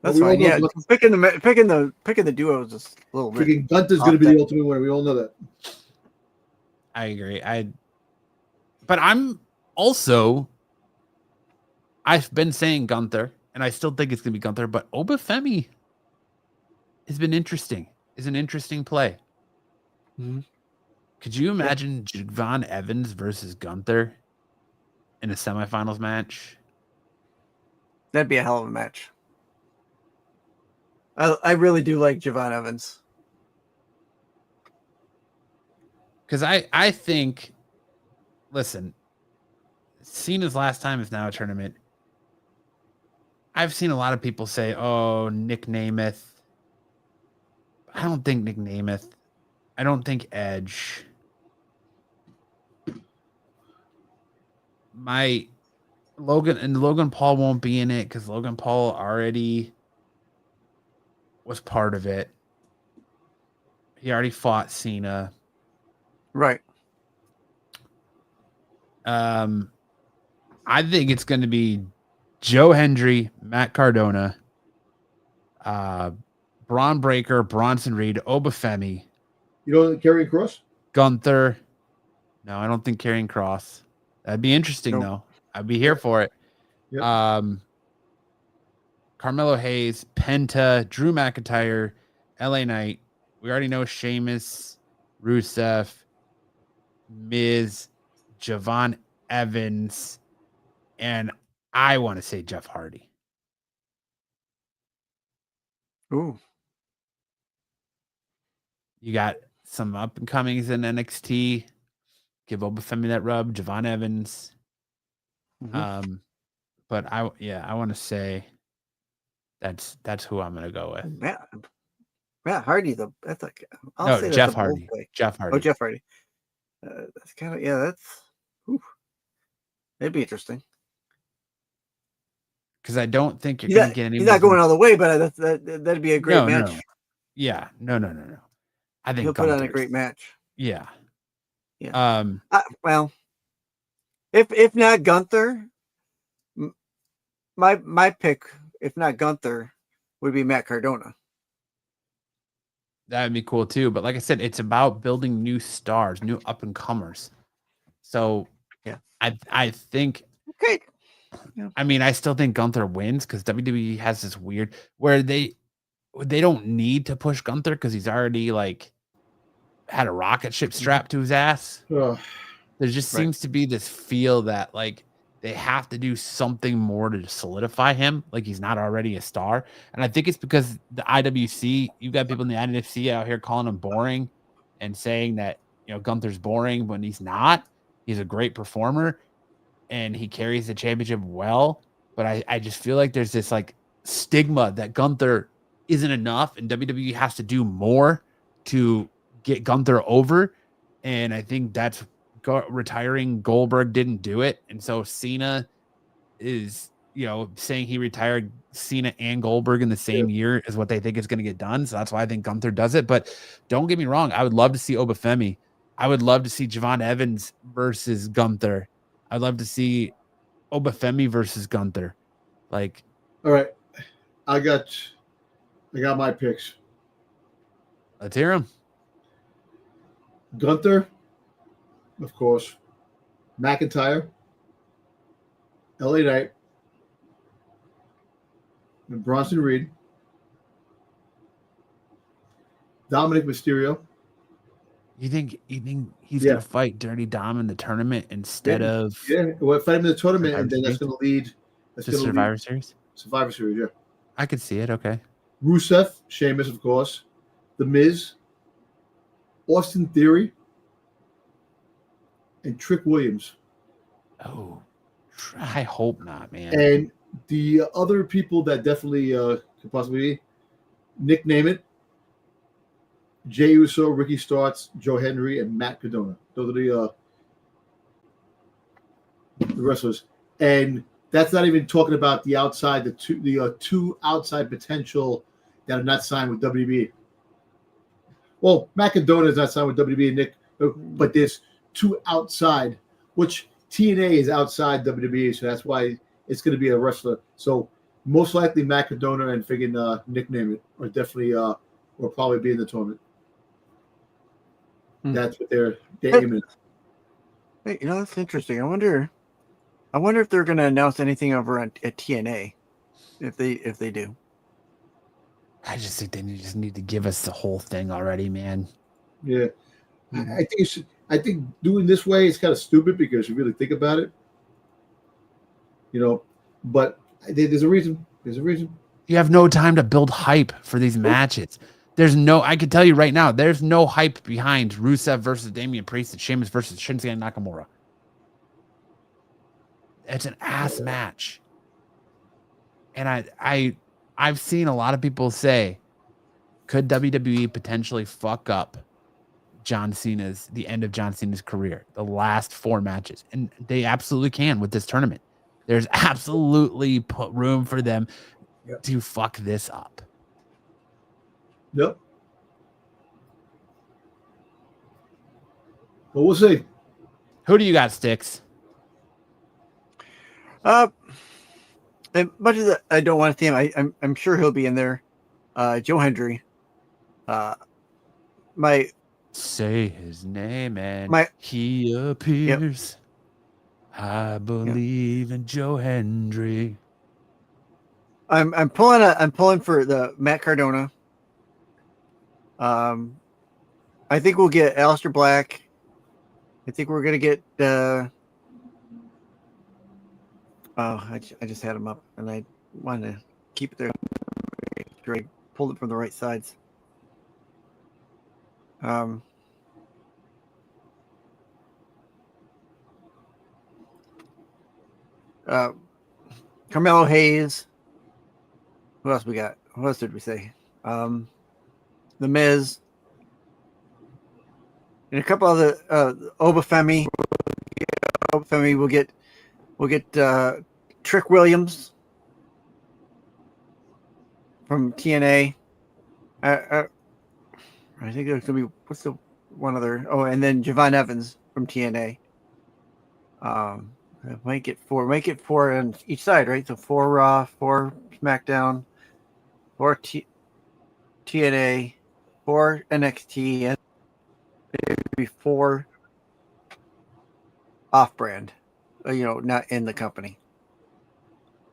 That's fine. Yeah, picking the duos is a little bit. Freaking Gunther's going to be the ultimate winner. We all know that. I agree. But I've been saying Gunther, and I still think it's going to be Gunther, but Obafemi has been interesting. Is an interesting play. Could you imagine Javon Evans versus Gunther in a semifinals match? That'd be a hell of a match. I really do like Javon Evans. Because I think, listen, Cena's last time is now a tournament. I've seen a lot of people say, oh, Nick Namath. I don't think Nick Namath. I don't think Edge. Logan Paul won't be in it because Logan Paul already was part of it. He already fought Cena. Right. I think it's going to be Joe Hendry, Matt Cardona, Braun Breaker, Bronson Reed, Obafemi. You know Karrion Kross? Gunther. No, I don't think Karrion Kross. That'd be interesting, though. I'd be here for it. Yep. Carmelo Hayes, Penta, Drew McIntyre, LA Knight. We already know Sheamus, Rusev, Miz, Javon Evans, and I want to say Jeff Hardy. Ooh. You got some up and comings in NXT. Give Obafemi that rub. Javon Evans. But I want to say that's who I'm gonna go with. Matt Hardy, I'll say Jeff Hardy. Jeff Hardy. Oh, Jeff Hardy. That's kind of that's. It'd be interesting. because I don't think you're going to get any. He's not going all the way, but that'd be a great match. No. Yeah, no. I think he'll put on a great match. Yeah. Well, if not Gunther, my pick, if not Gunther, would be Matt Cardona. That'd be cool too. But like I said, it's about building new stars, new up and comers. So yeah, I think. Okay. Yeah. I mean, I still think Gunther wins because WWE has this weird where they don't need to push Gunther because he's already like had a rocket ship strapped to his ass. There just seems to be this feel that like they have to do something more to solidify him, like he's not already a star. And I think it's because the IWC, you've got people in the IWC out here calling him boring and saying that, you know, Gunther's boring when he's not. He's a great performer and he carries the championship well. But I just feel like there's this like stigma that Gunther isn't enough and WWE has to do more to get Gunther over. And I think that's retiring Goldberg didn't do it. And so Cena is, you know, saying he retired Cena and Goldberg in the same year is what they think is going to get done. So that's why I think Gunther does it. But don't get me wrong. I would love to see Obafemi. I would love to see Javon Evans versus Gunther. I'd love to see Obafemi versus Gunther. Like, all right. I got my picks. Let's hear them. Gunther, of course. McIntyre, LA Knight, and Bronson Reed. Dominic Mysterio. You think he's gonna fight Dirty Dom in the tournament instead of we'll fight him in the tournament, and then that's gonna lead to Survivor Series? Survivor Series, yeah. I could see it, okay. Rusev, Sheamus, of course, The Miz, Austin Theory, and Trick Williams. Oh, I hope not, man. And the other people that definitely could possibly be Nick Namath, Jey Uso, Ricky Starks, Joe Henry, and Matt Cardona. Those are the wrestlers. And that's not even talking about the outside, the two outside potential that are not signed with WWE. Well, Matt Cardona is not signed with WWE, Nick, but there's two outside, which TNA is outside WWE, so that's why it's going to be a wrestler. So most likely Matt Cardona and friggin' Nick Namath are definitely will probably be in the tournament. That's what they're aiming at. Hey, you know, that's interesting. I wonder if they're going to announce anything over at TNA, if they do. I just think they just need to give us the whole thing already, man. Yeah, I think doing this way is kind of stupid because you really think about it, you know. But there's a reason. There's a reason. You have no time to build hype for these matches. I can tell you right now, there's no hype behind Rusev versus Damian Priest and Sheamus versus Shinsuke Nakamura. It's an ass match. And I've seen a lot of people say, could WWE potentially fuck up the end of John Cena's career, the last 4 matches? And they absolutely can with this tournament. There's absolutely room for them to fuck this up. Yep. But we'll see. Who do you got, Sticks? As much as I don't want to see him, I'm sure he'll be in there. Joe Hendry. Say his name and he appears. Yep. I believe in Joe Hendry. I'm pulling for the Matt Cardona. I think we'll get Aleister Black. I think we're gonna get. I just had him up, and I wanted to keep it there. I pulled it from the right sides. Carmelo Hayes. Who else we got? Who else did we say? The Miz. And a couple of the Obafemi. Obafemi will get Trick Williams. from TNA. I think there's gonna be what's the one other? Oh, and then Javon Evans from TNA. Might get four on each side, right? So 4 Raw, 4 SmackDown, 4 TNA, 4 NXT, and maybe 4 off-brand. Not in the company.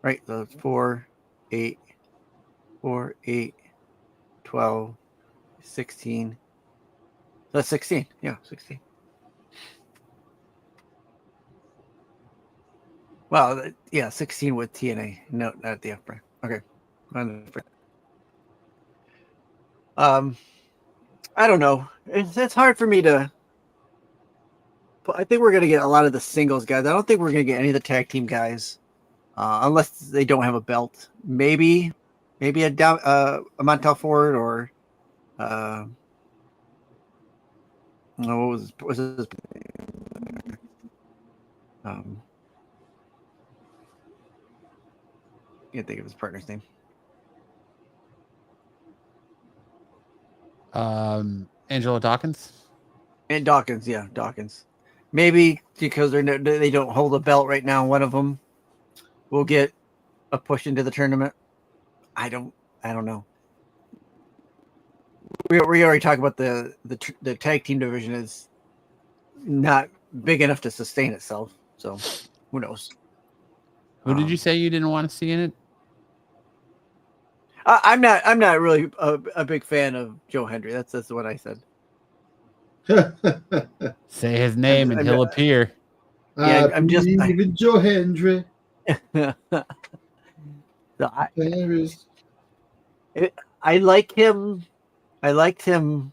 Right? So it's 4, 8, 12, 16. That's 16. Yeah, 16. Well, yeah, 16 with TNA. No, not the off-brand. Okay. I don't know. It's hard for me to. I think we're gonna get a lot of the singles guys. I don't think we're gonna get any of the tag team guys, unless they don't have a belt. Maybe a Montel Ford or what was his can't think of his partner's name. Angelo Dawkins. And Dawkins, yeah, Dawkins. Maybe because they don't hold a belt right now. One of them will get a push into the tournament. I don't know. We already talked about the tag team division is not big enough to sustain itself. So who knows? Who did you say you didn't want to see in it? I'm not really a big fan of Joe Hendry. That's what I said. Say his name and he'll appear. Yeah, I'm just even Joe Hendry. I like him. I liked him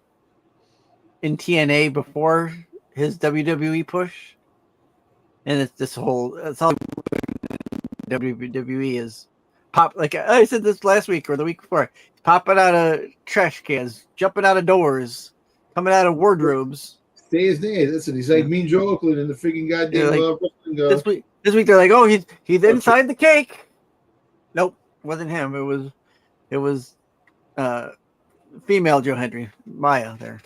in TNA before his WWE push, and it's all WWE is pop. Like I said this last week or the week before, popping out of trash cans, jumping out of doors, coming out of wardrobes. Say his name. Listen, he's like Mean Joe Oakland in the freaking goddamn wrestling. This week they're like, oh, he's inside the cake. Nope, wasn't him. It was female Joe Hendry, Maya there.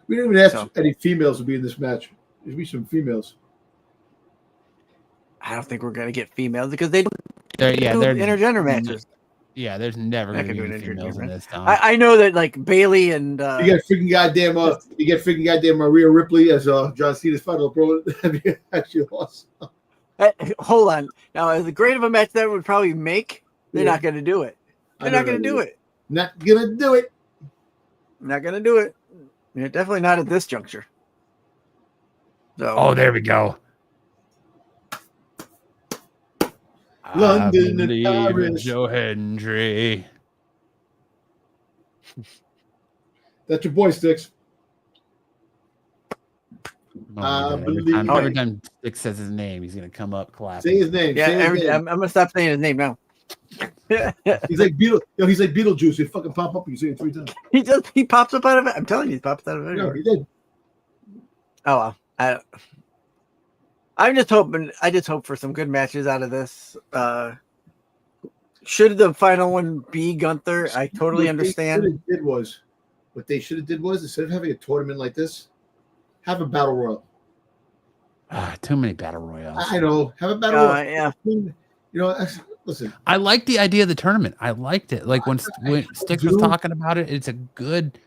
We didn't even ask any females to be in this match. There'd be some females. I don't think we're gonna get females because they're intergender matches. Yeah, there's never going to be any females in this time. I know that like Bailey and you get freaking goddamn Rhea Ripley as John Cena's final opponent. That'd be actually awesome. Hold on. Now, as great of a match that would probably make, they're not going to do it. They're not going to do it. Not going to do it. Not going to do it. Yeah, definitely not at this juncture. So. There we go. London and Paris. Joe Hendry. That's your boy, Sticks. Every time Sticks says his name, he's gonna come up clapping. Say his name. Yeah, I'm gonna stop saying his name now. He's like he's like Beetlejuice. He fucking pop up and you say it 3 times. He pops up out of it. I'm telling you, he pops out of it. No, he did. Oh well. I just hope for some good matches out of this. Should the final one be Gunther? I totally understand. What they should have did was instead of having a tournament like this, have a battle royal. Too many battle royals. I know. Have a battle royal. Yeah. You know, listen. I like the idea of the tournament. I liked it. Like when Sticks was talking about it, it's a good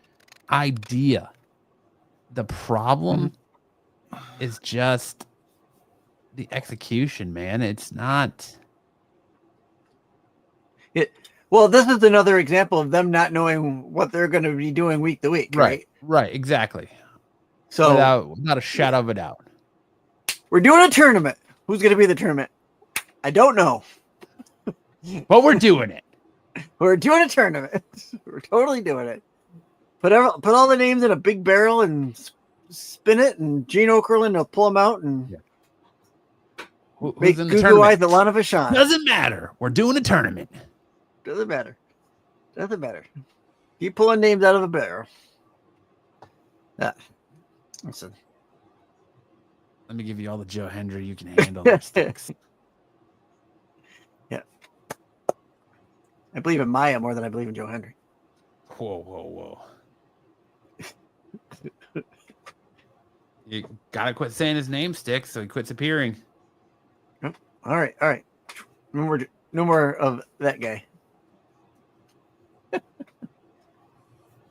idea. The problem is just the execution, man. It's not. Well, this is another example of them not knowing what they're going to be doing week to week, right? Right, exactly. So without a shadow of a doubt. We're doing a tournament. Who's going to be the tournament? I don't know. But we're doing it. We're doing a tournament. We're totally doing it. Put all the names in a big barrel and spin it, and Gene Okerlund will pull them out and make Goo Eyes the Lana Vachon. Doesn't matter. We're doing a tournament. Doesn't matter. Keep pulling names out of a barrel. Listen. Let me give you all the Joe Hendry you can handle. Sticks. Yeah. I believe in Maya more than I believe in Joe Hendry. Whoa. You gotta quit saying his name, Sticks, so he quits appearing. All right. No more of that guy.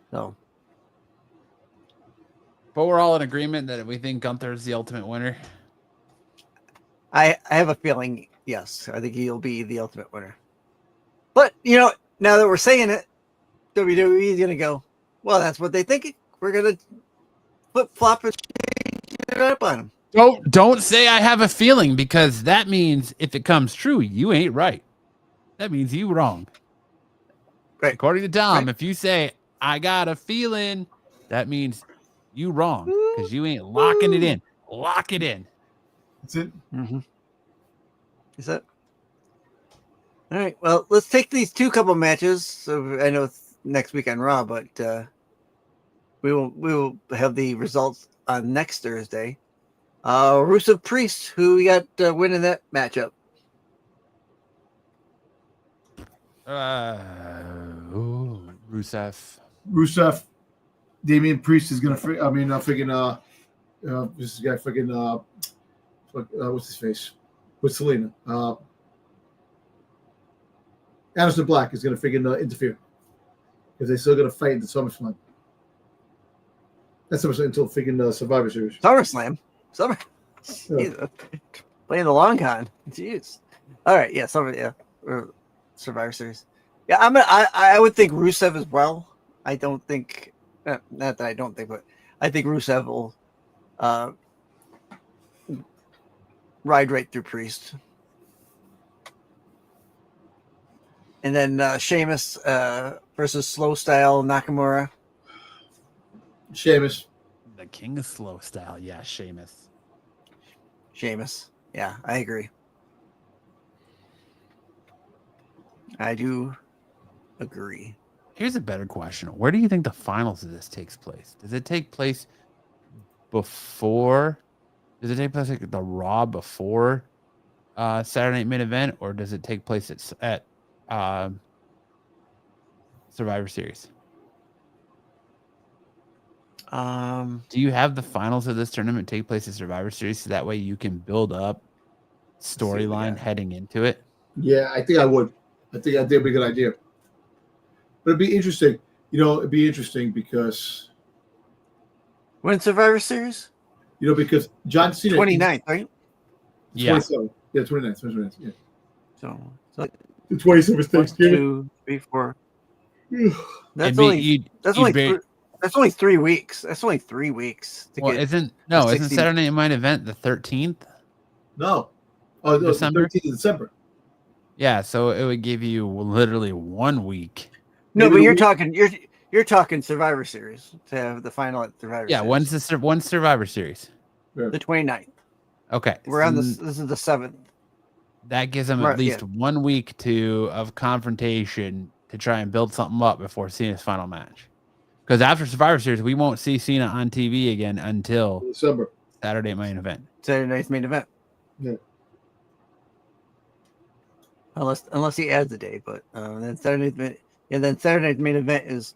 So, but we're all in agreement that we think Gunther is the ultimate winner. I have a feeling, yes, I think he'll be the ultimate winner. But now that we're saying it, WWE is gonna go, well, that's what they think. We're gonna flip flop and it up on him. Don't say I have a feeling, because that means if it comes true, you ain't right. That means you wrong. Right. According to Dom, if you say I got a feeling, that means you wrong, because you ain't locking it in. Lock it in. That's it. Mm-hmm. Is that all right? Well, let's take these couple matches. So I know it's next week on Raw, but we will have the results on next Thursday. Rusev Priest, who we got winning that matchup. Rusev. Damian Priest is gonna. This guy freaking. What's his face? With Selena. Anderson Black is gonna freaking interfere because they're still gonna fight in the SummerSlam. That's SummerSlam until freaking Survivor Series. SummerSlam. Yeah. Playing the long con. Jeez. All right. Yeah. Survivor Series. Yeah. I would think Rusev as well. I don't think. Not that I don't think, but I think Rusev will ride right through Priest. And then Sheamus versus Slow Style Nakamura. Sheamus. The king of slow style. Yeah, Sheamus. Yeah, I agree. I do agree. Here's a better question. Where do you think the finals of this takes place? Does it take place before? Does it take place like the Raw before Saturday Night Main Event, or does it take place at Survivor Series? Do you have the finals of this tournament take place at Survivor Series so that way you can build up storyline heading into it? Yeah, I think I would. I think that'd be a good idea. But it'd be interesting. It'd be interesting because when Survivor Series? Because John Cena 29th, right? Yeah. 27th. Yeah, 29th. Yeah. So the 27th Thanksgiving. 1, 2, 3, 4. That's only 3 weeks. That's only 3 weeks. Isn't Saturday Night Main Event the 13th? No. Oh, December? The 13th of December. Yeah, so it would give you literally 1 week. No, but you're talking Survivor Series to have the final at Survivor Series. Yeah, when's Survivor Series? The 29th. Okay. We're on this is the 7th. That gives them at least 1 week of confrontation to try and build something up before Cena's final match. Because after Survivor Series, we won't see Cena on TV again until December. Saturday Main Event. Saturday Night's Main Event. Yeah. Unless he adds a day, but then Saturday Night's Main Event is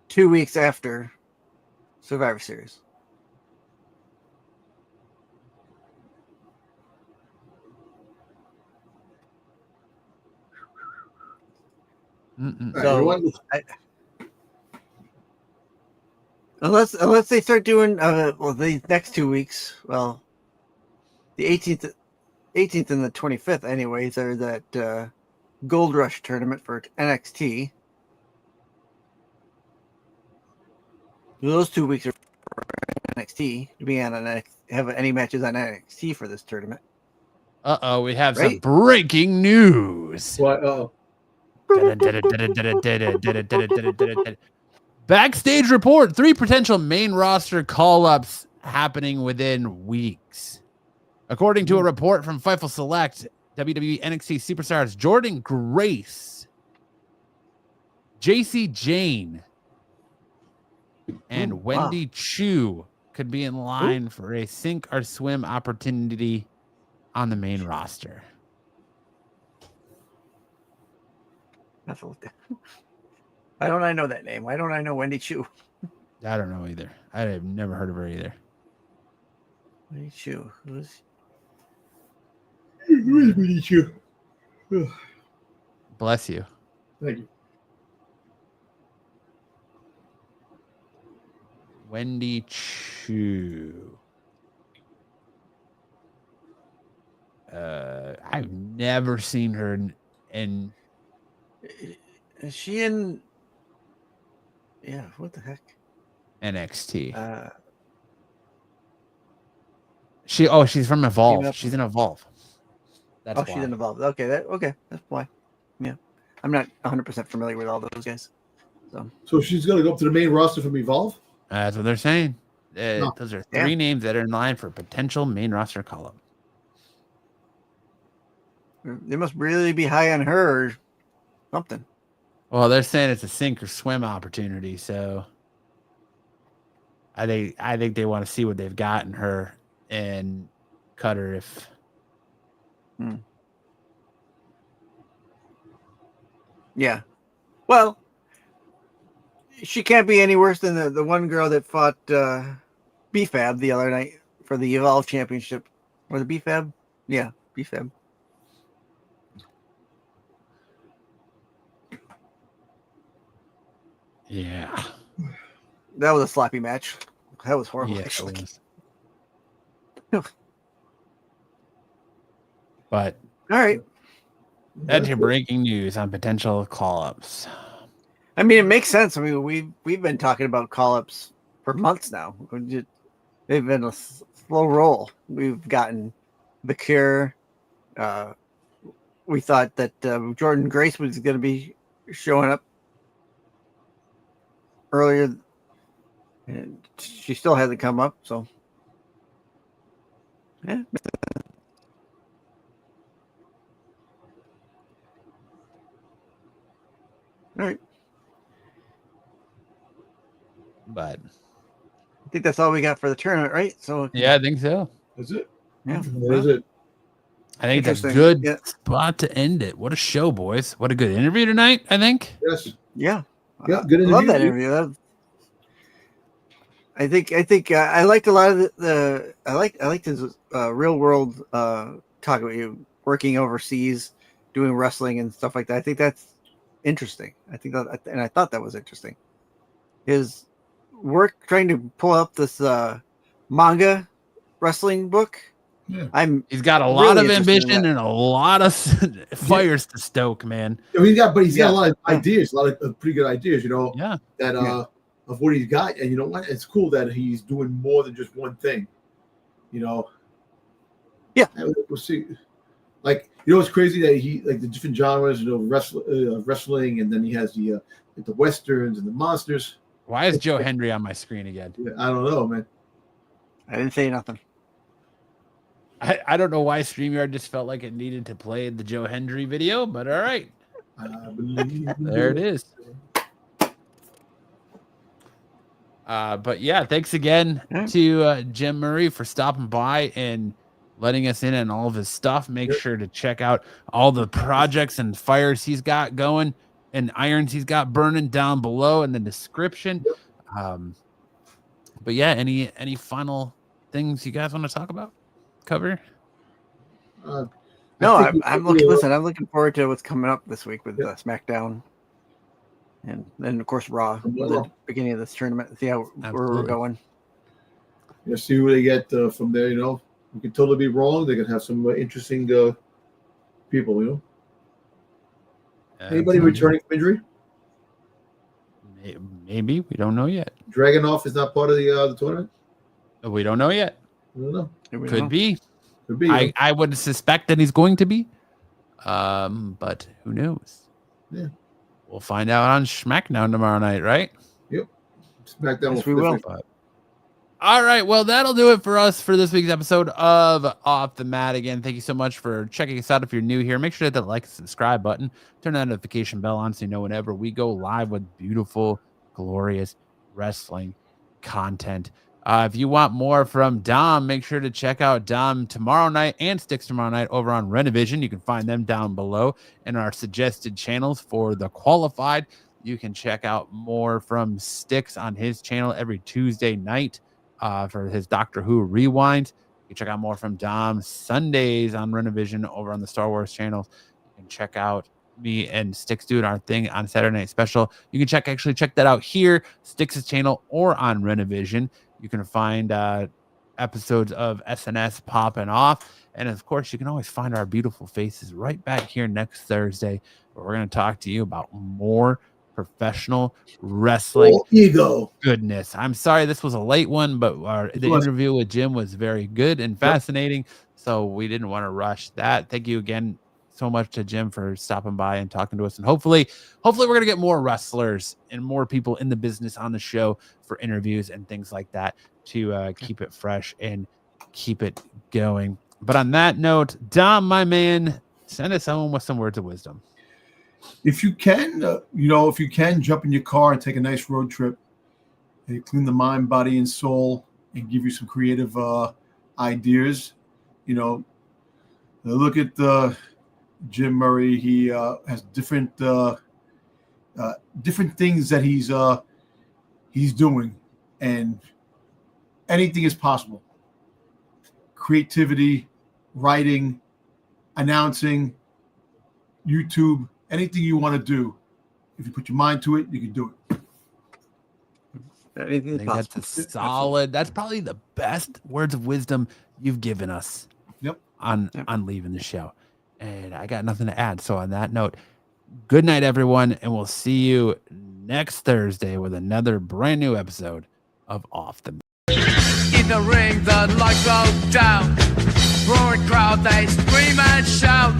2 weeks after Survivor Series. So unless they start doing the next 2 weeks, the 18th and the 25th, anyways, are that Gold Rush tournament for NXT. Those 2 weeks are for NXT to be on have any matches on NXT for this tournament. We have some breaking news. What? Backstage report: 3 potential main roster call-ups happening within weeks. According to a report from Fightful Select, WWE NXT superstars Jordan Grace, JC Jane, and Wendy Chu could be in line for a sink or swim opportunity on the main roster. Why don't I know that name? Why don't I know Wendy Chu? I don't know either. I have never heard of her either. Wendy Chu. Who's Wendy Chu? Bless you. Thank you. Wendy Chu. I've never seen her in. Is she in? Yeah, what the heck? NXT. She's from Evolve. She's in Evolve. That's she's in Evolve. Okay, that's why. Yeah, I'm not 100% familiar with all those guys. So she's gonna go up to the main roster from Evolve. That's what they're saying. Those are three names that are in line for potential main roster call-up. They must really be high on her or something. Well, they're saying it's a sink or swim opportunity, so I think they want to see what they've got in her and cut her if. Yeah. Well, she can't be any worse than the one girl that fought BFAB the other night for the Evolve Championship. Or the BFAB? Yeah, BFAB. Yeah. That was a sloppy match. That was horrible, Yeah, actually. But all right. That's your breaking news on potential call-ups. I mean, it makes sense. I mean, we've been talking about call-ups for months now. They've been a slow roll. We've gotten The Cure. We thought that Jordan Grace was going to be showing up earlier, and she still hasn't come up. So, yeah. All right. But I think that's all we got for the tournament, right? So yeah, I think so. That's it. Yeah. That is it. I think that's a good spot to end it. What a show, boys. What a good interview tonight, I think. Yes. Yeah. Yeah, good interview. I love that interview. I think I liked a lot of I liked his real world talk about you working overseas, doing wrestling and stuff like that. I think that's interesting. I thought that was interesting. His work trying to pull up this manga wrestling book. Yeah. He's got a lot of ambition and a lot of fires to stoke, man. He's got a lot of ideas, a lot of pretty good ideas, of what he's got. And you know what? It's cool that he's doing more than just one thing. Yeah. We'll see. Like, it's crazy that he like the different genres, wrestling, and then he has the westerns and the monsters. Why is Joe Hendry on my screen again? I don't know, man. I didn't say nothing. I don't know why StreamYard just felt like it needed to play the Joe Hendry video, but all right. There it is. But yeah, thanks again to Jim Murray for stopping by and letting us in on all of his stuff. Make sure to check out all the projects and fires he's got going and irons he's got burning down below in the description. But yeah, any final things you guys want to talk about? Cover? No, I'm looking forward to what's coming up this week with SmackDown, and then of course Raw at the beginning of this tournament. See how we're going. Yeah, see who they get from there. We could totally be wrong. They could have some interesting people. Anybody returning from injury? Maybe, we don't know yet. Dragunov is not part of the tournament. We don't know yet. I don't know. Could be. I would suspect that he's going to be. But who knows? Yeah. We'll find out on SmackDown tomorrow night, right? Yep. SmackDown. Yes, we will. All right. Well, that'll do it for us for this week's episode of Off the Mat. Again, thank you so much for checking us out. If you're new here, make sure to hit that like and subscribe button. Turn that notification bell on so you know whenever we go live with beautiful, glorious wrestling content. If you want more from Dom, make sure to check out Dom tomorrow night and Sticks tomorrow night over on Renovision. You can find them down below in our suggested channels for the qualified. You can check out more from Sticks on his channel every Tuesday night for his Doctor Who Rewind. You can check out more from Dom Sundays on Renovision over on the Star Wars channels. You can check out me and Sticks doing our thing on Saturday Night Special. You can check that out here, Sticks' channel, or on Renovision. You can find episodes of SNS popping off. And of course, you can always find our beautiful faces right back here next Thursday, where we're going to talk to you about more professional wrestling ego goodness. I'm sorry this was a late one, but the interview with Jim was very good and fascinating. So we didn't want to rush that. Thank you again so much to Jim for stopping by and talking to us. And hopefully we're going to get more wrestlers and more people in the business on the show for interviews and things like that to keep it fresh and keep it going. But on that note, Dom, my man, send us home with some words of wisdom. If you can, if you can, jump in your car and take a nice road trip and clean the mind, body, and soul and give you some creative ideas. Look at Jim Murray. He has different things that he's doing, and anything is possible. Creativity, writing, announcing, YouTube, anything you want to do. If you put your mind to it, you can do it. I think that's a solid. That's probably the best words of wisdom you've given us. Yep. On leaving the show. And I got nothing to add. So on that note, good night, everyone. And we'll see you next Thursday with another brand new episode of Off the Mat. In the ring, the lights go down. Roaring crowd, they scream and shout.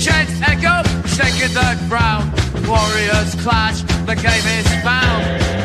Chants echo, shaking the ground. Warriors clash, the game is found.